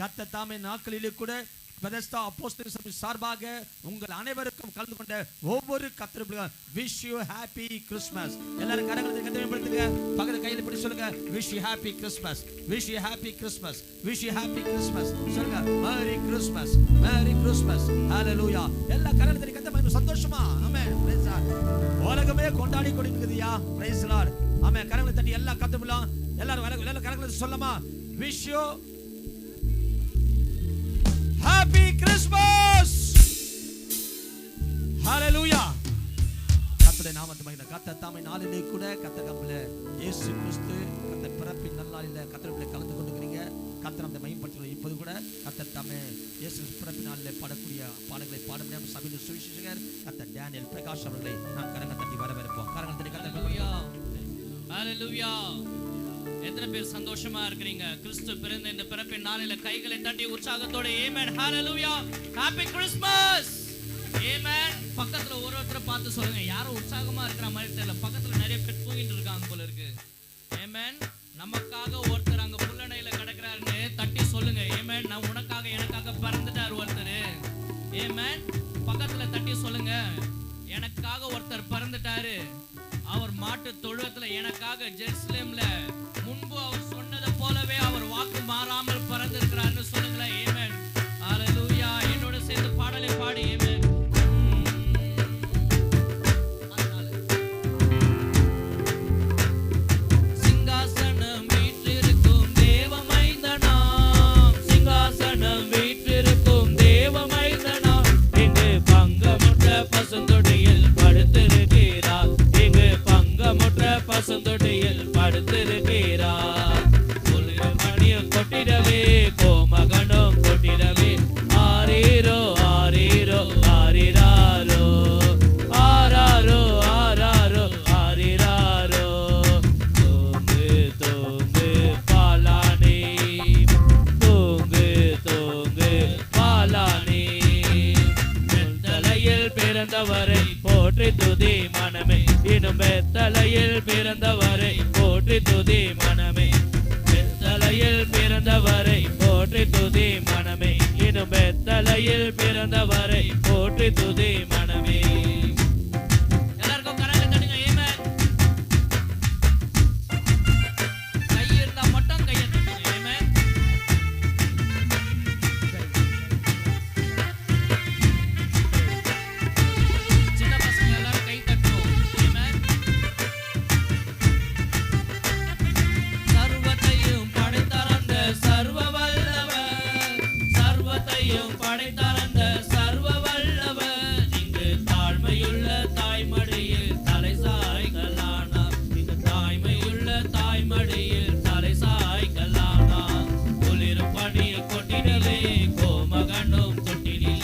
கர்த்தர் தாமே நாட்களிலே கூட பெதஸ்தா அப்போஸ்தலர் சபை சார்பாக உங்கள் அனைவருக்கும் கலந்து கொண்ட ஒவ்வொரு கர்த்தருக்கும் விஷ் யூ ஹாப்பி கிறிஸ்மஸ். எல்லாரும் கரங்களை கட்டமைப்படுத்துங்க, பக்கத்துல கையில பிடிச்சு சொல்லுங்க, wish you happy Christmas, wish you happy Christmas, wish you happy Christmas சொல்லுங்க. மேரி கிறிஸ்மஸ், மேரி கிறிஸ்மஸ், ஹalleluya. எல்லா கரங்களை கட்டமைப்பு சந்தோஷமா ஆமென். Price Lord. உலகமே கொண்டாடி கொண்டிருக்குதுயா. Price Lord. ஆமென். கரங்களை தட்டி எல்லா கத்தமுலாம் எல்லாரும் கரங்களை சொல்லமா, wish you Happy Christmas! Hallelujah! கர்த்தருடைய நாமத்தை மகிமை. கர்த்தர் தாமே நாளிலே கூட கர்த்தர் நம்மள இயேசு கிறிஸ்து கர்த்தர் பிறப்பின் நல்நாளிலே கர்த்தருடைய கலந்து கொண்டிருக்கிறீங்க. கர்த்தர் நம்மை மகிமைப்படுத்துகிறார். இப்போது கூட கர்த்தர் தாமே இயேசு பிறப்பின் நாளிலே பாடக்கூடிய பாடல்களை பாடும் நேரம் சபையின் சுவிசேஷகர் கர்த்தர் டேனியல் பிரகாஷ் அவர்களை நான் கரங்களை தட்டி வரவேற்போம். கரங்களை தட்டி கர்த்தர் ஹalleluya. எத்தனை பேர் சந்தோஷமா இருக்கிறீங்க? கிறிஸ்து பிறந்த இந்த பிறப்பின் நாளில கைகளை தட்டி உற்சாகத்தோட ஆமென் ஹalleluya ஹேப்பி கிறிஸ்மஸ் ஆமென். பக்கத்துல ஒருத்தரை பார்த்து சொல்லுங்க, யாரும் உற்சாகமா இருக்கிற மாதிரி தெரியல, பக்கத்துல நிறைய பேர் தூங்கிட்டு இருக்காங்க போல இருக்கு. ஆமென். நமக்காக ஒருத்தர் அங்க புல்லணையில கிடக்குறாருன்னு தட்டி சொல்லுங்க, ஆமென். நான் உனக்காக எனக்காக பிறந்துட்டார் ஒருத்தர். ஆமென். பக்கத்துல தட்டி சொல்லுங்க, எனக்காக ஒருத்தர் பிறந்துட்டாரு. அவர் மாட்டு தொழுவத்துல எனக்காக ஜெருசலேம்ல முன்பு அவர் சொன்னது போலவே அவர் வாக்கு மாறாமல் பிறந்திருக்கிறார்னு சொல்லுங்களேன். ஆமென் ஹalleluya. என்னோட சேர்ந்து பாடலை பாடி ஆமென். சிங்காசனம் வீற்றிருக்கும் தேவமைந்தனாம், சிங்காசனம் வீற்றிருக்கும் தேவமைந்தனாம், இங்கு பங்கமுற்ற பசுந்தொடியில் படுத்திருக்கிறார், இங்கு பங்கமுற்ற பசுந்தொடியில் படுத்திருக்கிறார். சொல்லிடும் மணியும் கொட்டிடவே கோமகனும் கொட்டிடவே ஆரீரோ ஆரீரோ ஆரிராரோ ஆராரோ ஆராரோ ஆரிராரோ. தூங்கு தூங்கு பாலானி, தூங்கு தூங்கு பாலானி, மெத்தலையில் பிறந்தவரை போற்றி துதி மனமே, இன்னும் மெத்தலையில் பிறந்தவரை போற்றி துதி மனமே, மெத்தலையில் பிறந்தவரை போற்றி துதி மனமே, இன்னும் மெத்தலையில் பிறந்தவரை போற்றி துதி மனமே. எல்லாருக்கும் கரங்களை தட்டுங்க ஆமென். கை இருந்தா மட்டும் கையை தட்டுங்க ஆமென். சின்ன பசங்க எல்லாரும் கை தட்டணும் ஆமென். சர்வத்தையும் படைத்தறந்த சர்வ வல்லவர், சர்வத்தையும் படைத்தறந்த சர்வ வல்லவர், இங்கு தாழ்மையுள்ள தாய்மடியில் தலை சாய்கலானார், இங்கு தாய்மையுள்ள தாய்மடியில் தலை சாய்கலானார். குளிரும் பணியில் கொட்டிடலே கோமகனும் தொட்டிலே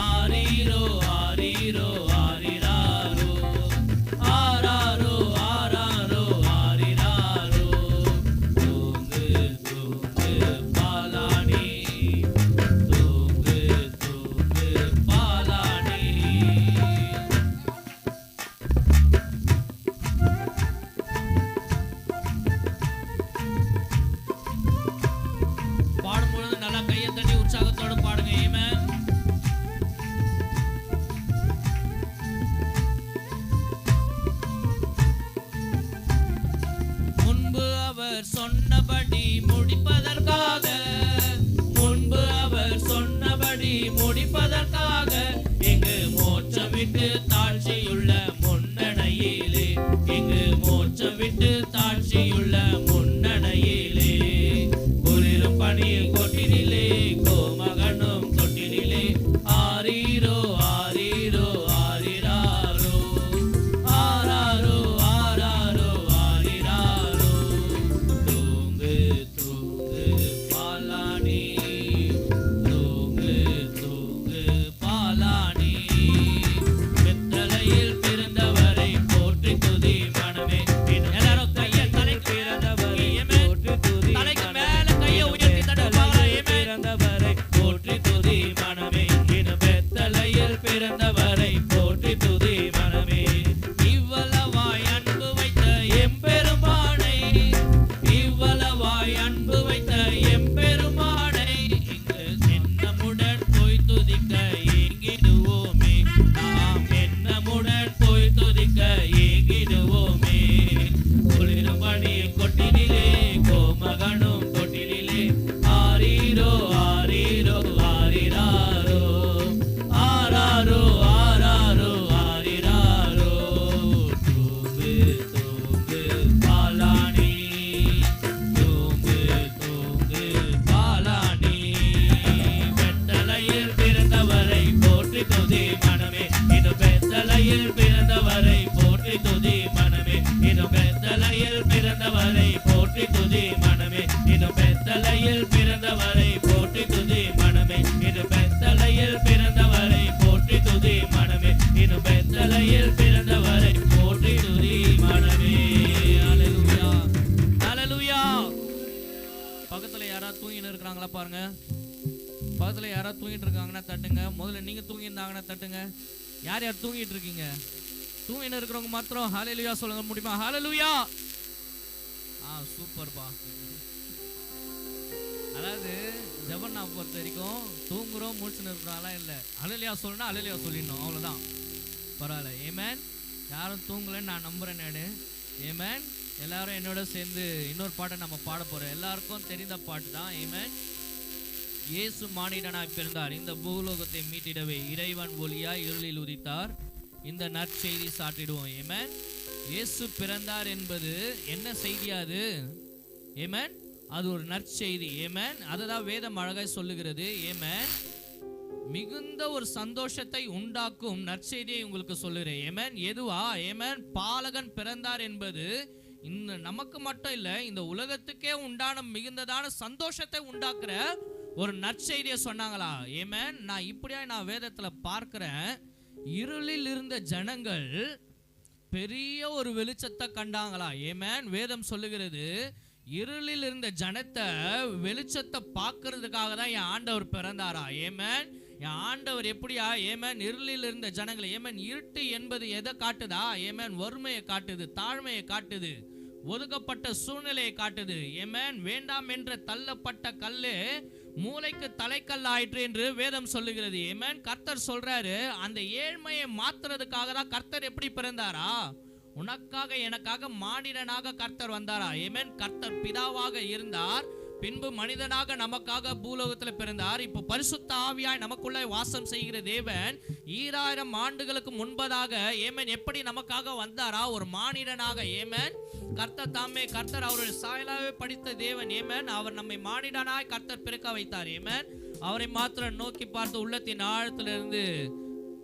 ஆரீரோ ஆரீரோ ஆரிராரோ ஆராரோ ஆராரோ ஆரிராரோ. தூங்கு தூங்கு பாலானி, தூங்கு தூங்கு பாலானி. பாடும்பொழுது நல்லா பெத்தலையில் பிறந்தவரை போற்றி துதி மனமே, இன்னும் பெத்தலையில் பிறந்தவரை போற்றி துதி மனமே, இன்னும் பெத்தலையில் பிறந்தவரை போற்றி துதி மனமே, இன்னும் பெத்தலையில் பிறந்தவரை போற்றி துதி மனமே, இன்னும் பெத்தலையில் பிறந்தவரை போற்றி துதி மனமே. ஹல்லேலூயா, ஹல்லேலூயா. பக்கத்துல யாராவது தூங்கிட்டு இருக்கிறாங்களா பாருங்க. பக்கத்துல யாராவது தூங்கிட்டு இருக்காங்கன்னா தட்டுங்க. முதல்ல நீங்க தூங்கி இருந்தாங்கன்னா தட்டுங்க. யார் யார் தூங்கிட்டு இருக்கீங்க? தூங்கிட்டு இருக்கிறவங்க மாத்திரம் ஹல்லேலூயா சொல்லுங்க முடியுமா? ஹல்லேலூயா. சூப்பர்ப்பா. அதாவது ஜெபம் நான் பொறுத்த வரைக்கும் தூங்குறோம் முடிச்சுன்னு இருக்கிறாலாம் இல்லை, ஹல்லேலூயா சொல்லணும், ஹல்லேலூயா சொல்லிடணும், அவ்வளோதான். பரவாயில்ல. ஏமேன். யாரும் தூங்கலன்னு நான் நம்புறேன் நான். ஏமேன். எல்லாரும் என்னோட சேர்ந்து இன்னொரு பாட்டை நம்ம பாட போறோம். எல்லாருக்கும் தெரிந்த பாட்டு தான். ஏமேன். இயேசு மானிடனாய் பிறந்தார், இந்த பூலோகத்தை மீட்டிடவே இறைவன் ஒளியாய் இருளில் உதித்தார், இந்த நற்செய்தி சாற்றிடுவோம். ஏமேன். இயேசு பிறந்தார் என்பது என்ன செய்தியாது? ஏமேன். அது ஒரு நற்செய்தி. ஏமேன். அதுதான் வேதம் அழகாய் சொல்லுகிறது. ஏமேன். மிகுந்த ஒரு சந்தோஷத்தை உண்டாக்கும் நற்செய்தியை உங்களுக்கு சொல்லுறேன். ஏமேன். எதுவா? ஏமேன். பாலகன் பிறந்தார் என்பது இந்த நமக்கு மட்டும் இல்ல, இந்த உலகத்துக்கே உண்டான மிகுந்ததான சந்தோஷத்தை உண்டாக்குற ஒரு நற்செய்தியை சொன்னாங்களா? ஏமேன். நான் இப்படியா நான் வேதத்துல பார்க்கிறேன், இருளில் இருந்த ஜனங்கள் பெரிய ஒரு வெளிச்சத்தை கண்டாங்களா? ஏமேன். வேதம் சொல்லுகிறது, இருளில் இருந்த ஜனத்தை வெளிச்சத்தை பார்க்கறதுக்காக தான் என் ஆண்டவர் பிறந்தாரா? ஏமேன். என் ஆண்டவர் எப்படியா? ஏமேன். இருளில் இருந்த ஜனங்களை. ஏமேன். இருட்டு என்பது எதை காட்டுதா? ஏமேன். வறுமையை காட்டுது, தாழ்மையை காட்டுது, ஒதுக்கப்பட்ட சூழ்நிலையை காட்டுது. ஏமேன். வேண்டாம் என்று தள்ளப்பட்ட கல்லு மூளைக்கு தலைக்கல் ஆயிற்று என்று வேதம் சொல்லுகிறது. ஏமேன். கர்த்தர் சொல்றாரு, அந்த ஏழ்மையை மாத்துறதுக்காக தான் கர்த்தர் எப்படி பிறந்தாரா? உனக்காக எனக்காக மானிடனாக கர்த்தர் வந்தாரா? ஏமேன். கர்த்தர் பிதாவாக இருந்தார், பின்பு மனிதனாக நமக்காக பூலோகத்தில் பிறந்தார். இப்போ பரிசுத்த ஆவியாய் நமக்குள்ள வாசம் செய்கிற தேவன் 2000 ஆண்டுகளுக்கு முன்பதாக ஏமேன் எப்படி நமக்காக வந்தாரா? ஒரு மானிடனாக. ஏமேன். கர்த்தர் தாமே, கர்த்தர் அவருடைய சாயலாவே படித்த தேவன். ஏமேன். அவர் நம்மை மானிடனாய் கர்த்தர் பிறக்க வைத்தார். ஏமேன். அவரை மாத்திரம் நோக்கி பார்த்து உள்ளத்தின் ஆழத்திலிருந்து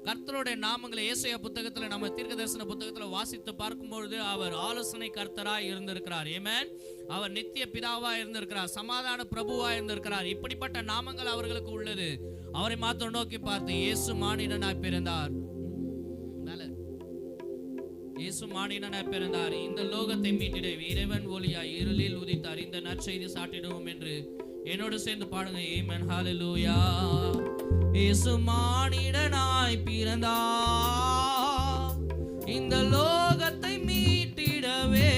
கர்த்தருடைய நாமங்களை ஏசாயா புத்தகத்துல, நம்ம தீர்க்கதரிசன புத்தகத்துல வாசித்து பார்க்கும்பொழுது அவர் ஆலோசனை கர்த்தராய் இருந்திருக்கிறார். ஏமேன். அவர் நித்திய பிதாவா இருந்திருக்கிறார், சமாதான பிரபுவா இருந்திருக்கிறார். இப்படிப்பட்ட நாமங்கள் அவர்களுக்கு உள்ளது. அவரை மாத்திரம் நோக்கி பார்த்து இயேசு மானிடனாய் பிறந்தார். இயேசு மானிடனாய் பிறந்தார், இந்த லோகத்தை மீட்டிட இறைவன் ஒளியாய் இருளில் உதித்தார், இந்த நற்செய்தி சாட்டிடுவோம் என்று என்னோடு சேர்ந்து பாடுங்க. ஆமென். ஹல்லேலூயா. இயேசு மானிடனாய் பிறந்தார், இந்த லோகத்தை மீட்டிடவே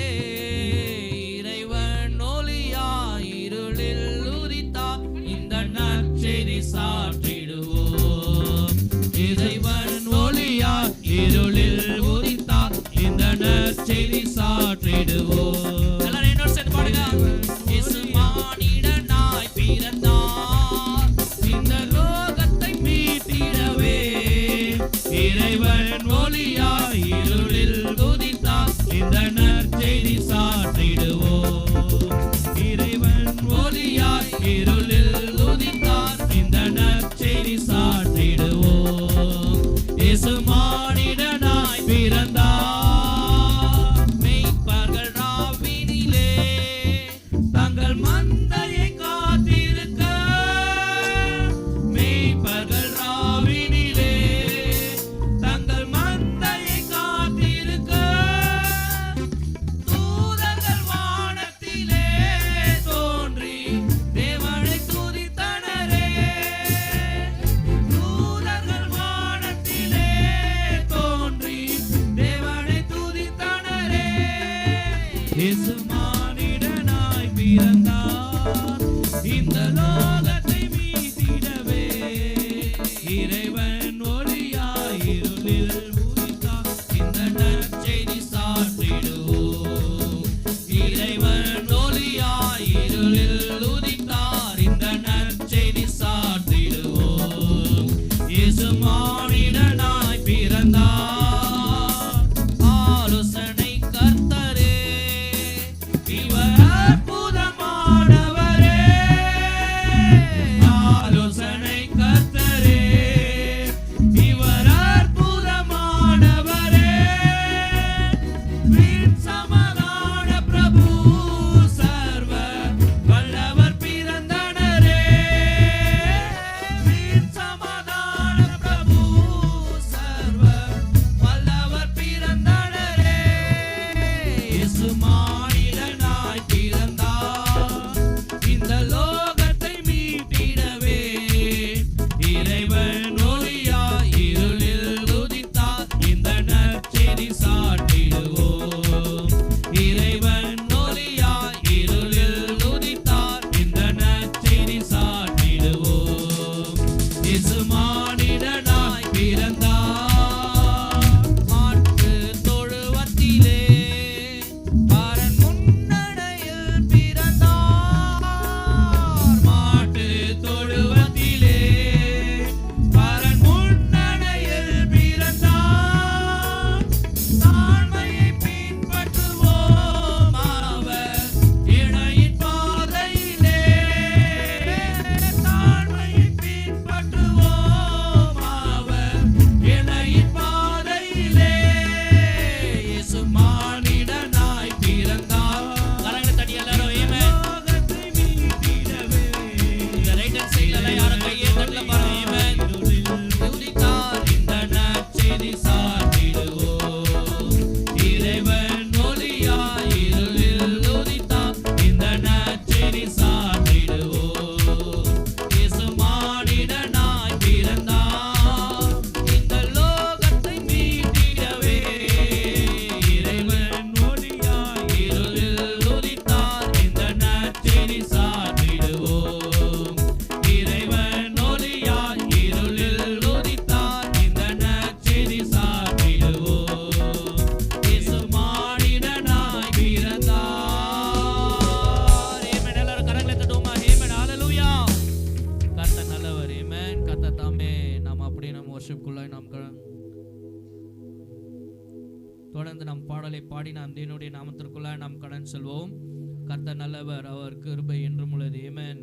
இறைவன் ஒளியாய் இருளில் உதித்தார், இந்த நற்செய்தி சாற்றிடுவோம். இறைவன் ஒளியாய் இருளில் உதித்தார், இந்த நற்செய்தி சாற்றிடுவோம். எல்லாரும் என்னோடு சேர்ந்து பாடுங்க. இயேசு மானிடனாய் பிறந்தார், இந்த லோகத்தை மீட்டிடவே இறைவன் ஒளியாய் இருளில் யாரும் கையை தட்டல பாருங்க. ஆமென். உதித்தார் இந்த நற்செய்தி சாற்றிடுவோம். இறைவன் ஒளியாய் இருளில் உதித்தார் இந்த நற்செய்தி சாற்றிடுவோம். இயேசு மானிடனாய் பிறந்தார் இந்த லோகத்தை மீட்டிடவே. இறைவன் ஒளியாய் இருளில் உதித்தார் இந்த நற்செய்தி சாற்றிடுவோம். இறைவன் ஒளியாய் இருளில் உதித்தார் இந்த நற்செய்தி சாற்றிடுவோம். இயேசு மானிடனாய் பிறந்தார். ஆமென். எல்லாரும் கரங்களை தட்டுவோமா? ஆமென். ஹalleluya. கர்த்தர் நல்லவர். ஆமென். கர்த்தர் தாமே நாம் அப்படியே நம்ம வர்ஷிப்குள்ளாய் நாம் தொடர்ந்து நம் பாடலை பாடி நாம் தேவனுடைய நாமத்திற்குள்ளாய் நாம் கடன் செல்வோம். கர்த்தர் நல்லவர், அவர் கிருபை என்றும் உள்ளது. ஆமென்.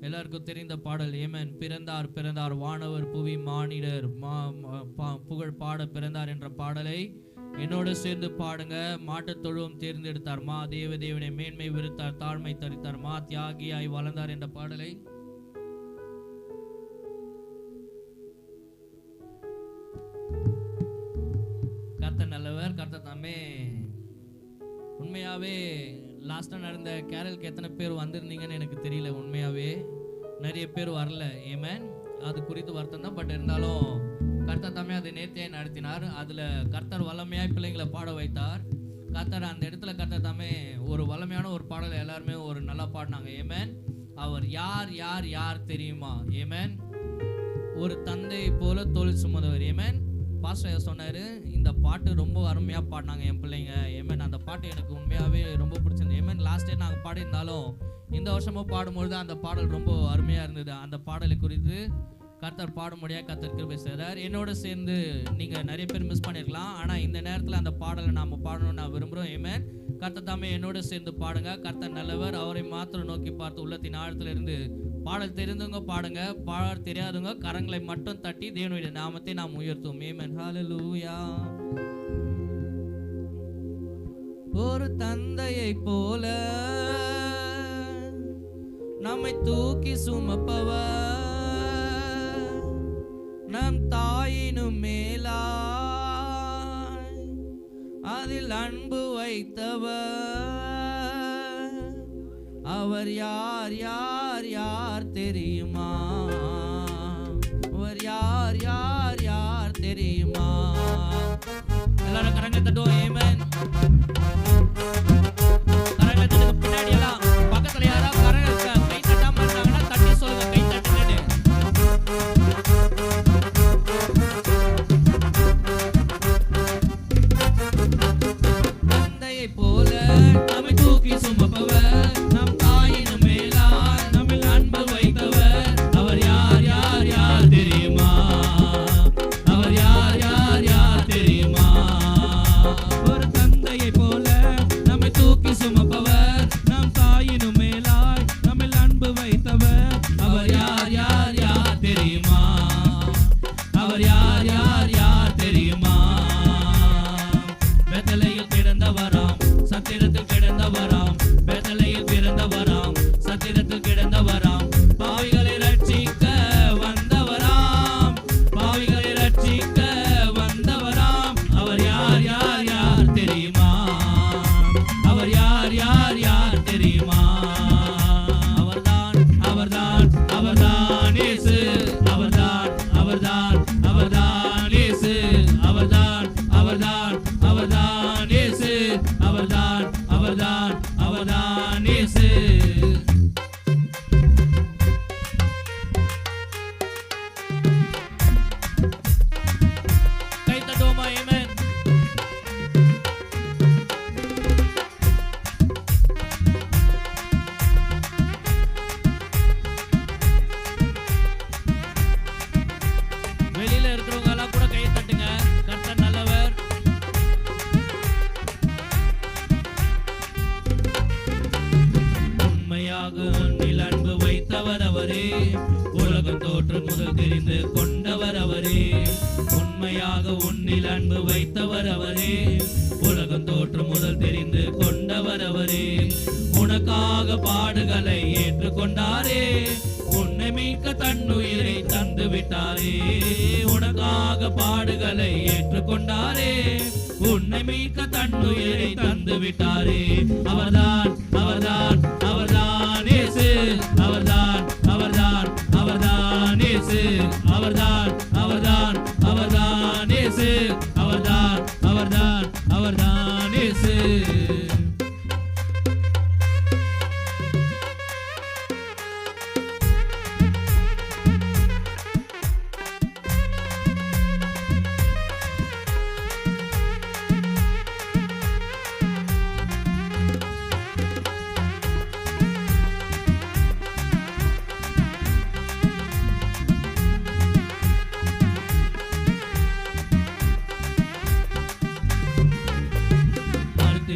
எல்லாருக்கும் தெரிந்த பாடல். ஆமென். பிறந்தார் பிறந்தார் வானவர் புவி மானிடர் புகழ் பாட பிறந்தார் என்ற பாடலை என்னோடு சேர்ந்து பாடுங்க. மாட்டுத் தொழுவம் தேர்ந்தெடுத்தார், மா தேவனை மேன்மை விருத்தார், தாழ்மை தரித்தார், மா தியாகியாய் வளர்ந்தார் என்ற பாடலை கர்த்தர் நல்லவர். கர்த்தர் தாமே உண்மையாவே லாஸ்டா நடந்த கேரலுக்கு எத்தனை பேர் வந்திருந்தீங்கன்னு எனக்கு தெரியல. உண்மையாவே நிறைய பேர் வரல. ஆமென். அது குறித்து வருத்தம் தான். பட் இருந்தாலும் கர்த்தர் தாமே அதை நேர்த்தியாய் நடத்தினார். அதுல கர்த்தர் வல்லமையாய் பிள்ளைங்களை பாட வைத்தார். கர்த்தர் அந்த இடத்துல கர்த்தர் தாமே ஒரு வல்லமையான ஒரு பாடலை எல்லாருமே ஒரு நல்லா பாடினாங்க. ஆமென். அவர் யார் யார் யார் தெரியுமா? ஆமென். ஒரு தந்தை போல தோல் சுமந்தவர். ஆமென். பாஸ்டர் சொன்னாரு, இந்த பாட்டு ரொம்ப அருமையா பாடினாங்க என் பிள்ளைங்க. ஆமென். அந்த பாட்டு எனக்கு உண்மையாவே ரொம்ப பிடிச்சிருந்தது. ஆமென். லாஸ்ட் இயர் நாங்கள் பாடியிருந்தாலும் இந்த வருஷமும் பாடும்பொழுது அந்த பாடல் ரொம்ப அருமையா இருந்தது. அந்த பாடலை குறித்து கர்த்தர் பாடும்படியாக கர்த்தர் கிருபை செய்தார். என்னோட சேர்ந்து நீங்க நிறைய பேர் மிஸ் பண்ணிருக்கலாம். ஆனா இந்த நேரத்தில் அந்த பாடலை நாம பாடணும்னு நான் விரும்புகிறோம். ஆமென். கர்த்தர் தாமே என்னோட சேர்ந்து பாடுங்க. கர்த்தர் நல்லவர், அவரை மாத்திரம் நோக்கி பார்த்து உள்ளத்தின் ஆழத்துல இருந்து பாடல் தெரிந்தவங்க பாடுங்க, பாடல் தெரியாதவங்க கரங்களை மட்டும் தட்டி தேவனுடைய நாமத்தை நாம் உயர்த்துவோம். ஆமென். ஹalleluya. ஒரு தந்தையை போல நம்மை தூக்கி சுமப்பவர், நம் தாயினும் மேலாய் அதில் அன்பு வைத்தவர். அவர் யார் யார் யார் தெரியுமா? அவர் யார் யார் யார் தெரியுமா? எல்லாரும் கரங்களை தட்டுவோம். ஆமென். கரங்களை தட்டுங்க. பின்னாடி எல்லாம் பக்கத்துல யாராவது கை தட்டாம இருந்தாங்கன்னா தட்டி சொல்லுங்க, கை தட்டுங்கன்னு. தந்தையை போல நம்மை தூக்கி சுமப்பவர், நம் தாயினும் மேலாய் நம்மில் அன்பு வைத்தவர். அவர் யார் யார் யார் தெரியுமா? அவர் யார் யார் யார் தெரியுமா? ஒரு தந்தையை போல நம்மை தூக்கி சுமப்பவர், நம் தாயினும் மேலாய் நம்மில் அன்பு வைத்தவர். அவர் யார் யார் யார் தெரியுமா? அவர் யார் யார் யார் தெரியுமா? பெத்தலையில் கிடந்தவராம், சத்திரத்தில் கிடந்தவராம், பெத்தலையில் பிறந்தவராம், சத்திரத்தில் கிடந்தவராம், பாவிகளை ரட்சிக்க வந்தவராம், பாவிகளை ரட்சிக்க வந்தவராம். அவர் யார் யார் யார் தெரியுமா? அவர் யார் யார் யார் தெரியுமா? அவர்தான் அவர்தான் அவர்தான் இயேசு. அவர்தான் அவர்தான் அவர்தான் இயேசு. அவர்தான் அவர்தான் அவர்தான் இயேசு. அவர்தான் அவர்தான் அவர்தான் இயேசு. கை தட்டுவோமா? ஆமென். வெளியில இருக்கிறவங்க எல்லாம் கூட கையை தட்டுங்க. கர்த்தர் நல்லவர். உண்மையாக உன்னில் அன்பு வைத்தவர் அவரே, உலகம் தோற்று முதல் தெரிந்து கொண்டவர் அவரே. உண்மையாக உன்னில் அன்பு வைத்தவர் அவரே, உலகம் தோற்று முதல் தெரிந்து கொண்டவர் அவரே. உனக்காக பாடுகளை ஏற்றுக்கொண்டாரே, உன்னை மீட்க தன்னுயிரை தந்து விட்டாரே. உனக்காக பாடுகளை ஏற்றுக்கொண்டாரே, உன்னை மீட்க தன்னுயிரை தந்து விட்டாரே. அவர்தான் அவர்தான் அவர்தான் இயேசு, அவர்தான் அவர்தான் அவர்தான் இயேசு, அவர்தான் அவர்தான் அவர்தான் இயேசு, அவர்தான் அவர்தான் அவர்தான் இயேசு.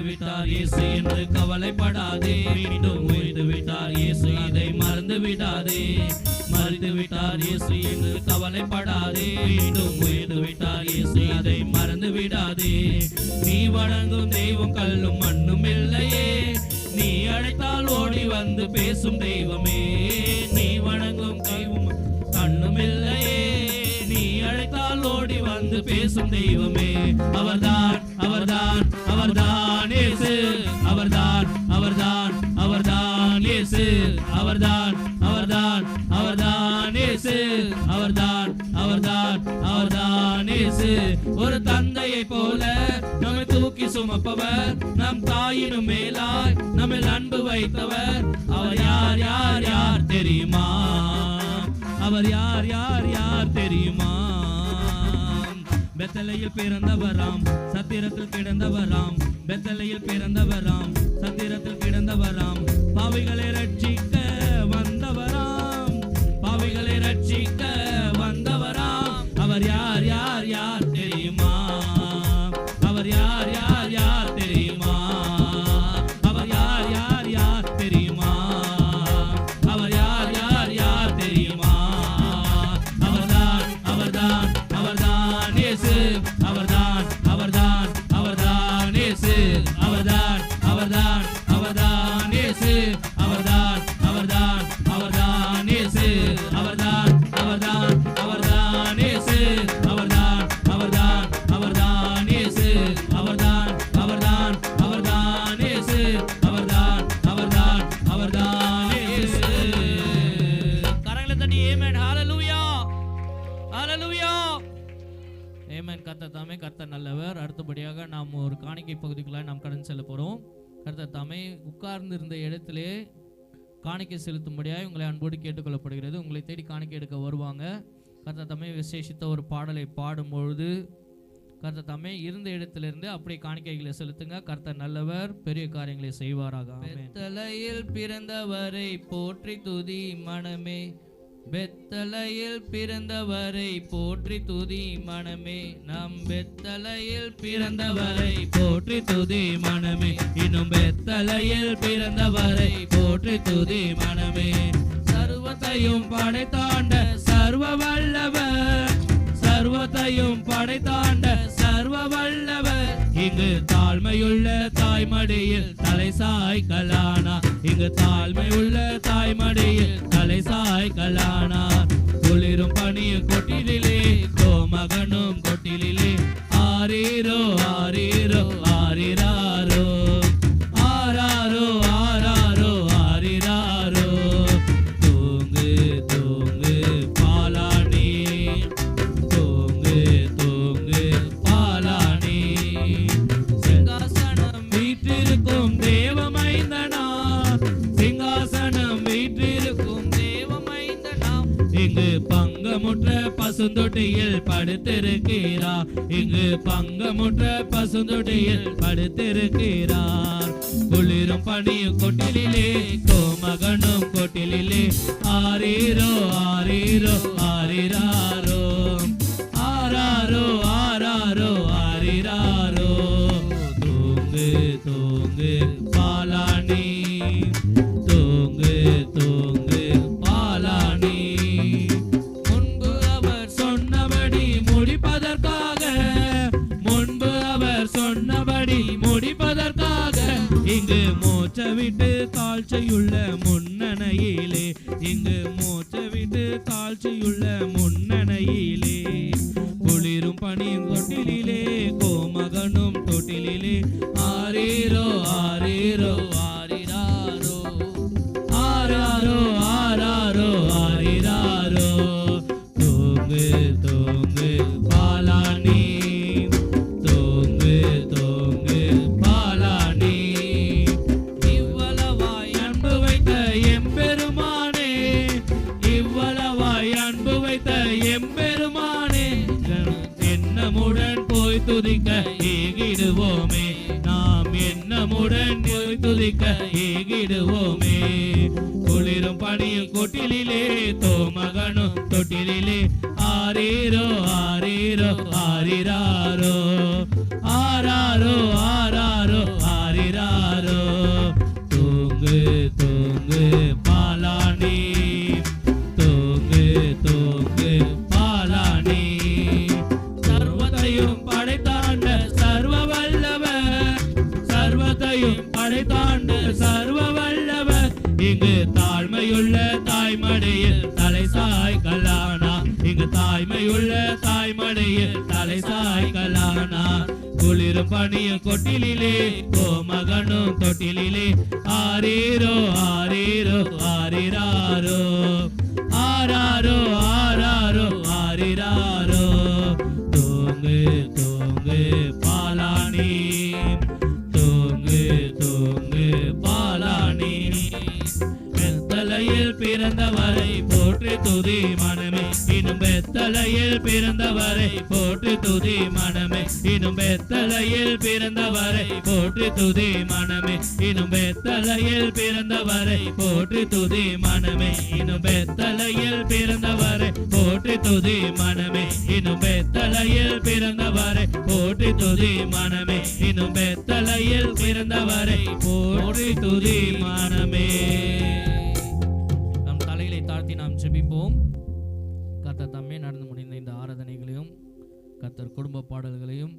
விட்டார் இயேசு என்று கவலைப்படாதே, மீண்டும் உயிர்த்து விட்டார் இயேசு, இதை மறந்து விடாதே. மறித்து விட்டார் இயேசு என்று கவலைப்படாதே, மீண்டும் உயிர்த்து விட்டார் இயேசு, இதை மறந்து விடாதே. நீ வணங்கும் தெய்வம் கல்லும் மண்ணும் இல்லையே, நீ அழைத்தால் ஓடி வந்து பேசும் தெய்வமே. நீ வணங்கும் தெய்வம் கண்ணும் இல்லையே, நீ அழைத்தால் ஓடி வந்து பேசும் தெய்வமே. அவர்தான் அவர்தான் அவர்தான் இயேசு, அவர்தான் அவர்தான் அவர்தான் இயேசு, அவர்தான் அவர்தான் அவர்தான் இயேசு, அவர்தான் அவர்தான் அவர்தான் இயேசு. ஒரு தந்தையை போல நம்மை தூக்கி சுமப்பவர், நம் தாயினும் மேலாய் நம்மில் அன்பு வைத்தவர். அவர் யார் யார் யார் தெரியுமா? அவர் யார் யார் யார் தெரியுமா? பெத்தலையில் பிறந்தவராம், சத்திரத்தில் கிடந்தவராம், பெத்தலையில் பிறந்தவராம், சத்திரத்தில் கிடந்தவராம், பாவிகளை ரட்சிக்க வந்தவராம், பாவிகளை ரட்சிக்க வந்தவராம். அவர் யார் யார் யார் தெரியுமா? அவர் யார் யார் யார் தெரியுமா? அவர் யார் யார் யார் தெரியுமா? அவர் யார் யார் யார் தெரியுமா? அவர்தான் அவர்தான் அவர்தான் இயேசு, அவர்தான் அவர்தான் அவர்தான் இயேசு, அவர்தான் அவர்தான் அவர்தான் இயேசு, அவர்தான் அவர்தான் அவர்தான் இயேசு, அவர்தான் அவர்தான் அவர்தான் இயேசு, அவர்தான் அவர்தான் அவர்தான் இயேசு, அவர்தான் அவர்தான் அவர்தான் இயேசு, அவர்தான் அவர்தான் அவர்தான் இயேசு. கரங்களை தட்டி ஆமென், ஹalleluya ஹalleluya ஆமென். கர்த்தர் தாமே கர்த்தர் நல்லவர். அடுத்தபடியாக நாம் ஒரு காணிக்கை பகுதிக்குள்ள நாம் கடந்து செல்ல போறோம். கர்த்தர் தாமே உட்கார்ந்து இருந்த இடத்திலே காணிக்கை செலுத்தும்படியாக உங்களை அன்போடு கேட்டுக்கொள்ளப்படுகிறது. உங்களை தேடி காணிக்கை எடுக்க வருவாங்க. கர்த்தர் தாமே விசேஷித்த ஒரு பாடலை பாடும்பொழுது கர்த்தர் தாமே இருந்த இடத்திலிருந்து அப்படியே காணிக்கைகளை செலுத்துங்க. கர்த்தர் நல்லவர், பெரிய காரியங்களை செய்வாராக. பெத்தலையில் பிறந்தவரை போற்றி துதி மனமே, பெத்தலையில் பிறந்தவரை போற்றி துதி மனமே, நம் பெத்தலையில் பிறந்தவரை போற்றி துதி மனமே, இன்னும் பெத்தலையில் பிறந்தவரை போற்றி துதி மனமே. சர்வத்தையும் படைத்தாண்ட சர்வ வல்லவர், சர்வத்தையும் படைத்தாண்ட சர்வ வல்லவர், இங்கு தாழ்மையுள்ள தாய்மடியில் தலை சாய்க்கலானா, இங்கு தாழ்மையுள்ள தாய்மடியில் தலை சாய்க்கலானார். குளிரும் பனியும் கொட்டிலே, கோமகனும் கொட்டிலே, ஆரீரோ ஆரீரோ ஆரிராரோ, ஆராரோ ஆராரோ ஆரிராரோ. தூங்கு தூங்கு பாலானி, தூங்கு தூங்கு பாலானி. சிங்காசனம் வீற்றிருக்கும் தேவமைந்தனா, சிங்காசனம் வீற்றிருக்கும் தேவமைந்தனா, இங்கு பங்கமுற்ற பசுந்தொட்டியில் படுத்திருக்கிறார், இங்கு பங்கமுற்ற பசுந்தொட்டியில் படுத்திருக்கிறார். குளிரும் பனியும் கொட்டிலே, கோமகனும் கொட்டிலே, ஆரீரோ ஆரீரோ ஆரிராரோ, ஆராரோ ஆராரோ ஆரிராரோ. தூங்கு தூங்கு பாலானி, தூங்கு தூங்கு பாலானி. முன்பு அவர் சொன்னபடி முடிப்பதற்காக, முன்பு அவர் சொன்னபடி முடிப்பதற்காக, இங்கு மூச்ச விட்டு தாழ்ச்சையுள்ள முன்னணையிலே, இங்கு மூச்ச தாழ்ச்சியுள்ள முன்னணையிலே, குளிரும் பனியும் தொட்டிலே, கோமகனும் தொட்டிலே, ஆரீரோ ஆரீரோ ஆரிராரோ, ஆராரோ ஆராரோ ஆரிராரோ, தூங்கு தூங்கு பாலானி, தூங்கு தூங்கு பாலானி, இவ்வளவாய் அன்பு வைத்த எம்பெருமானே, இவ்வளவாய் அன்பு வைத்த எம்பெருமானே, எண்ணமுடன் போய் துதிக்க ஏகிடுவோமே, நாம் எண்ணமுடன் போய் துதிக்க ஏகிடுவோமே, குளிரும் பனியும் கொட்டிலே, தோமகனும் தொட்டிலே, ஆரீரோ ஆரீரோ ஆரிராரோ, ஆராரோ ஆராரோ ஆரிராரோ, தூங்கு தூங்கு பாலானி, தூங்கு தூங்கு பாலானி, சர்வத்தையும் படைத்தாண்ட சர்வ வல்லவர், சர்வத்தையும் படைத்தாண்ட சர்வ வல்லவர், இங்கு தாழ்மையுள்ள தாய்மடியில் தலை சாய்கலானா, இங்கு தாய்மையுள்ள தாய்மடியில் தலை சாய்கலானா, குளிரும் பனியும் கொட்டிலே, கோமகனும் தொட்டிலே, ஆரீரோ ஆரீரோ ஆரிராரோ, ஆராரோ ஆராரோ ஆரிராரோ, தூங்கு தூங்கு பாலானி, தூங்கு தூங்கு பாலானி, பெத்தலையில் பிறந்தவரை போற்றி துதி மனமே, இன்னும் பெத்தலையில் பிறந்தவரை போற்றி துதி மனமே, இன்னும் பெத்தலையில் பிறந்தவரை போற்றி துதி மனமே, இன்னும் பெத்தலையில் பிறந்தவரை போற்றி துதி மனமே, இன்னும் பெத்தலையில் பிறந்தவரை போற்றி துதி மனமே, இன்னும் பெத்தலையில் பிறந்தவரை போற்றி துதி மனமே, இன்னும் பெத்தலையில் பிறந்தவரை போற்றி துதி மனமே. நம் தலைகளை தாழ்த்தி நாம் ஜெபிப்போம். கர்த்தர் தம்மே நடந்து முடிந்த இந்த ஆராதனைகளையும், கர்த்தர் குடும்ப பாடல்களையும்,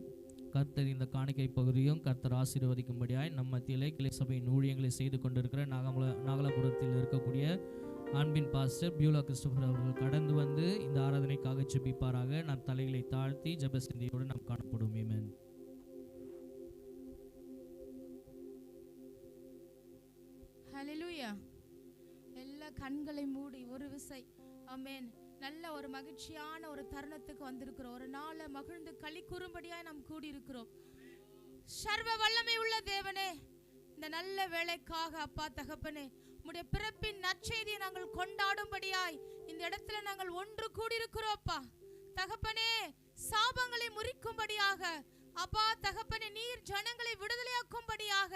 கர்த்தர் இந்த காணிக்கை பகுதியும் கர்த்தர் ஆசீர்வதிக்கும்படியாய் நம்ம மத்தியிலே கிளை சபையின் ஊழியங்களை செய்து கொண்டிருக்கிற நாகலாபுரத்தில் இருக்கக்கூடிய அன்பின் பாஸ்டர் பியூலா கிறிஸ்டோபர் அவர்கள் கடந்து வந்து இந்த ஆராதனைக்காக ஜெபிப்பாராக. நாம் தலைகளை தாழ்த்தி ஜெப சிந்தையோடு நாம் காணப்படுவோம். ஆமென். ஹல்லேலூயா. எல்லா கண்களை மூடி ஒரு விசை ஆமென். நல்ல ஒரு மகிழ்ச்சியான ஒரு தருணத்துக்கு வந்திருக்கிறோம். ஒரு நாளை மகிழ்ந்து களி கூறும்படியாய் நாம் கூடியிருக்கிறோம். சர்வ வல்லமை உள்ள தேவனே, இந்த நல்ல வேளைக்காக அப்பா தகப்பனே, உம்முடைய பிறப்பின் நற்செய்தியை நாங்கள் கொண்டாடும்படியாய் இந்த இடத்துல நாங்கள் ஒன்று கூடியிருக்கிறோம். அப்பா தகப்பனே, சாபங்களை முறிக்கும்படியாக அப்பா தகப்பனே, நீர் ஜனங்களை விடுதலையாக்கும்படியாக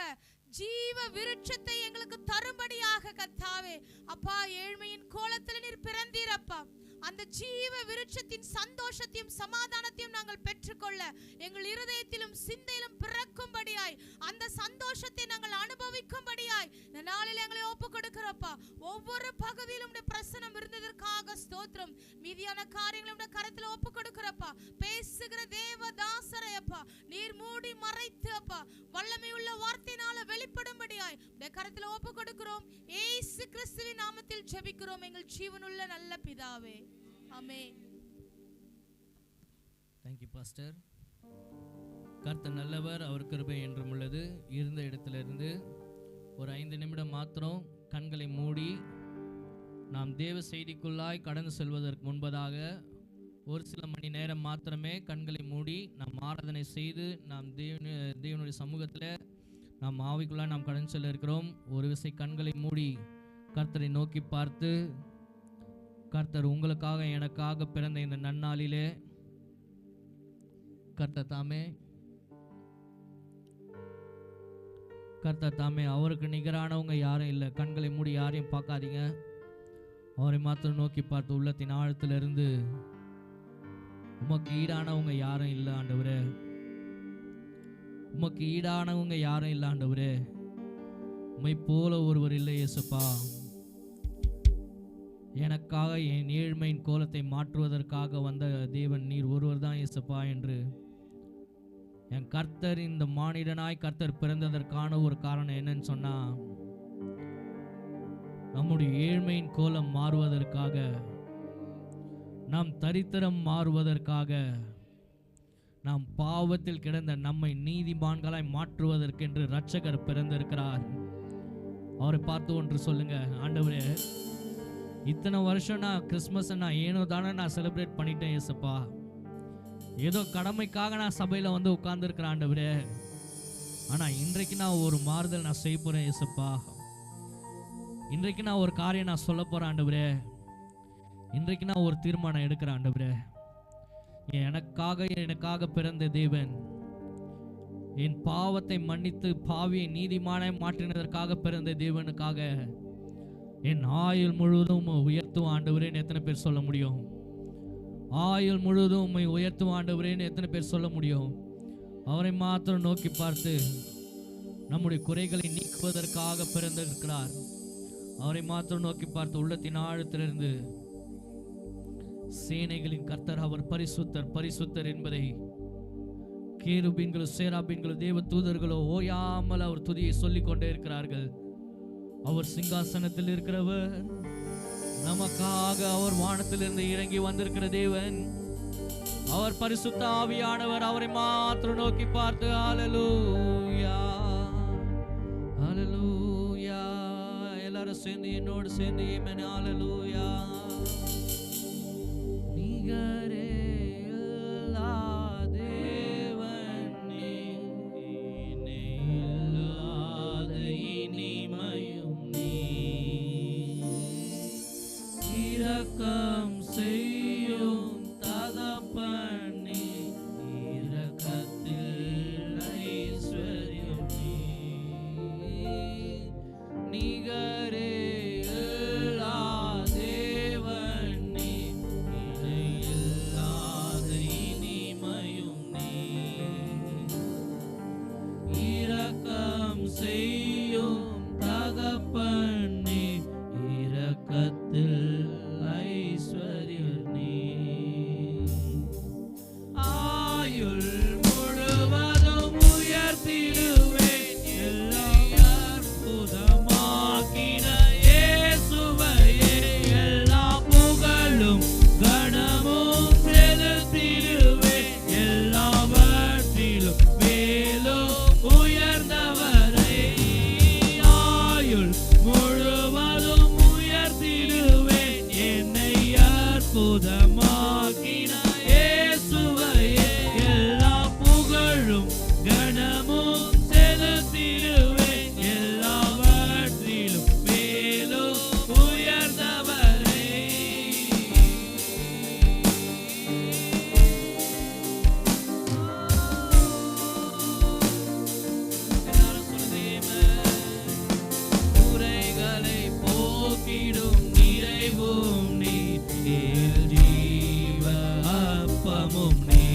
ஜீவ விருட்சத்தை எங்களுக்கு தரும்படியாக கர்த்தாவே அப்பா, ஏழ்மையின் கோலத்தில் நீர் பிறந்தீரப்பா. அந்த ஜீவ விருட்சத்தின் சந்தோஷத்தையும் சமாதானத்தையும் நாங்கள் பெற்றுக்கொள்ள எங்கள் இருதயத்திலும் சிந்தையிலும் பிறக்கும்படியாய், அந்த சந்தோஷத்தை நாங்கள் அனுபவிக்கும்படியாய் இந்த நாளில் எங்களை ஒப்பு கொடுக்கிறோப்பா. ஒவ்வொரு பகுதியிலும் பிரசனம் இருந்ததற்காக ஸ்தோத்திரம். மீதியான காரியங்களை கரத்தில் ஒப்பு கொடுக்கிறப்பா. பேசுகிற தேவதாசரை அப்பா நீர் மூடி மறைத்து அப்பா வல்லமை உள்ள வார்த்தையினால வெளிப்படும்படியாய் கரத்தில் ஒப்பு கொடுக்கிறோம். இயேசு கிறிஸ்துவின் நாமத்தில் ஜெபிக்கிறோம் எங்கள் ஜீவனுள்ள நல்ல பிதாவே. ஆமென். Thank you pastor. கர்த்தர் நல்லவர், அவர் கிருபை என்றும் உள்ளது. இருந்த இடத்திலிருந்து ஒரு 5 நிமிடம் மாத்திரம் கண்களை மூடி நாம் தேவ செய்திக்குள்ளாய் கடந்து செல்வதற்கு முன்பதாக ஒரு சில மணி நேரம் மாத்திரமே கண்களை மூடி நாம் ஆராதனை செய்து நாம் தேவனுடைய சமூகத்தில் நாம் ஆவிக்குள்ளாய் நாம் கடந்து செல்ல இருக்கிறோம். ஒரு விசை கண்களை மூடி கர்த்தரை நோக்கி பார்த்து, கர்த்தர் உங்களுக்காக எனக்காக பிறந்த இந்த நன்னாளிலே கர்த்தர் தாமே அவருக்கு நிகரானவங்க யாரும் இல்லை. கண்களை மூடி யாரையும் பார்க்காதீங்க, அவரை மாத்திரம் நோக்கி பார்த்து உள்ளத்தின் ஆழத்திலிருந்து, உமக்கு ஈடானவங்க யாரும் இல்லை ஆண்டவரே, உமக்கு ஈடானவங்க யாரும் இல்லை ஆண்டவரே, உம்மை போல ஒருவர் இல்லை இயேசுப்பா. எனக்காக என் ஏழ்மையின் கோலத்தை மாற்றுவதற்காக வந்த தேவன் நீர் ஒருவர் தான் இயேசுப்பா என்று என் கர்த்தர் இந்த மானிடனாய் கர்த்தர் பிறந்ததற்கான ஒரு காரணம் என்னன்னு சொன்னா, நம்முடைய ஏழ்மையின் கோலம் மாறுவதற்காக நாம் தரித்திரம் மாறுவதற்காக, நாம் பாவத்தில் கிடந்த நம்மை நீதிமான்களாய் மாற்றுவதற்கென்று இரட்சகர் பிறந்திருக்கிறார். அவரை பார்த்து ஒன்று சொல்லுங்க, ஆண்டவரே, இத்தனை வருஷம் நான் கிறிஸ்மஸை நான் ஏனோ தானே நான் செலிப்ரேட் பண்ணிட்டேன் ஏசப்பா. ஏதோ கடமைக்காக நான் சபையில் வந்து உட்கார்ந்துருக்கிறேன் ஆண்டவரே. ஆனால் இன்றைக்கு நான் ஒரு மாறுதல் நான் செய்ய போகிறேன் ஏசப்பா. இன்றைக்கு நான் ஒரு காரியம் நான் சொல்ல போகிறேன் ஆண்டவரே. இன்றைக்கு நான் ஒரு தீர்மானம் எடுக்கிறேன் ஆண்டவரே. எனக்காக பிறந்த தேவன், என் பாவத்தை மன்னித்து பாவியை நீதிமானை மாற்றினதற்காக பிறந்த தேவனுக்காக என் ஆயுள் முழுவதும் உயர்த்தும் ஆண்டவரேன்னு எத்தனை பேர் சொல்ல முடியும்? ஆயுள் முழுவதும் உம்மை உயர்த்தும் ஆண்டவரேன்னு எத்தனை பேர் சொல்ல முடியும்? அவரை மாத்திரம் நோக்கி பார்த்து நம்முடைய குறைகளை நீக்குவதற்காக பிறந்திருக்கிறார். அவரை மாத்திரம் நோக்கி பார்த்து உள்ளத்தின் ஆழத்திலிருந்து சேனைகளின் கர்த்தர் அவர் பரிசுத்தர் பரிசுத்தர் என்பதை கேருபீன்களோ சேராபீன்களோ தேவ தூதர்களோ ஓயாமல் அவர் துதியை சொல்லிக் கொண்டே இருக்கிறார்கள். அவர் சிங்காசனத்தில் இருக்கிறவர், நமக்காக அவர் வானத்திலிருந்து இறங்கி வந்திருக்கிற தேவன், அவர் பரிசுத்த ஆவியானவர். அவரை மாத்திரம் நோக்கி பார்த்து ஹல்லேலூயா ஹல்லேலூயா. எல்லாரும் சேர்ந்து என்னோடு சேர்ந்து ஆமென் ஹல்லேலூயா. நிகரே இல்லா தேவன் நீ, இணை இல்லாத இனிமையும் நீ, இரக்கம் செய்யும் தகப்பன் நீ, இரக்கத்தில் ஐஸ்வர்யம் நீ, நிகரே இல்லா தேவன் நீ, இணை இல்லாத இனிமையும் நீ, இரக்கம் செய்யும் தகப்பன் நீ, இரக்கத்தில் ஐஸ்வர்யம் நீ. ஆயுள் முழுவதும் உயர்த்திடுவேன் என்னை அற்புதமாக்கின இயேசுவையே, எல்லா புகழும் கனமும் செலுத்திடுவேன், எல்லாவற்றிலும் மேலும் உயர்ந்தவரை. ஆயுள் முழுவதும் உயர்த்திடுவேன் என்னை அற்புதமாக்கின இயேசுவையே, எல்லா புகழும் கனமும் செலுத்திடுவேன், எல்லாவற்றிலும் மேலும் உயர்ந்தவரை. எல்லாரும் சொல்லுங்க குறைகளை போக்கிடும் நிறைவும் நீ, ஜீவ அப்பமும் நீ,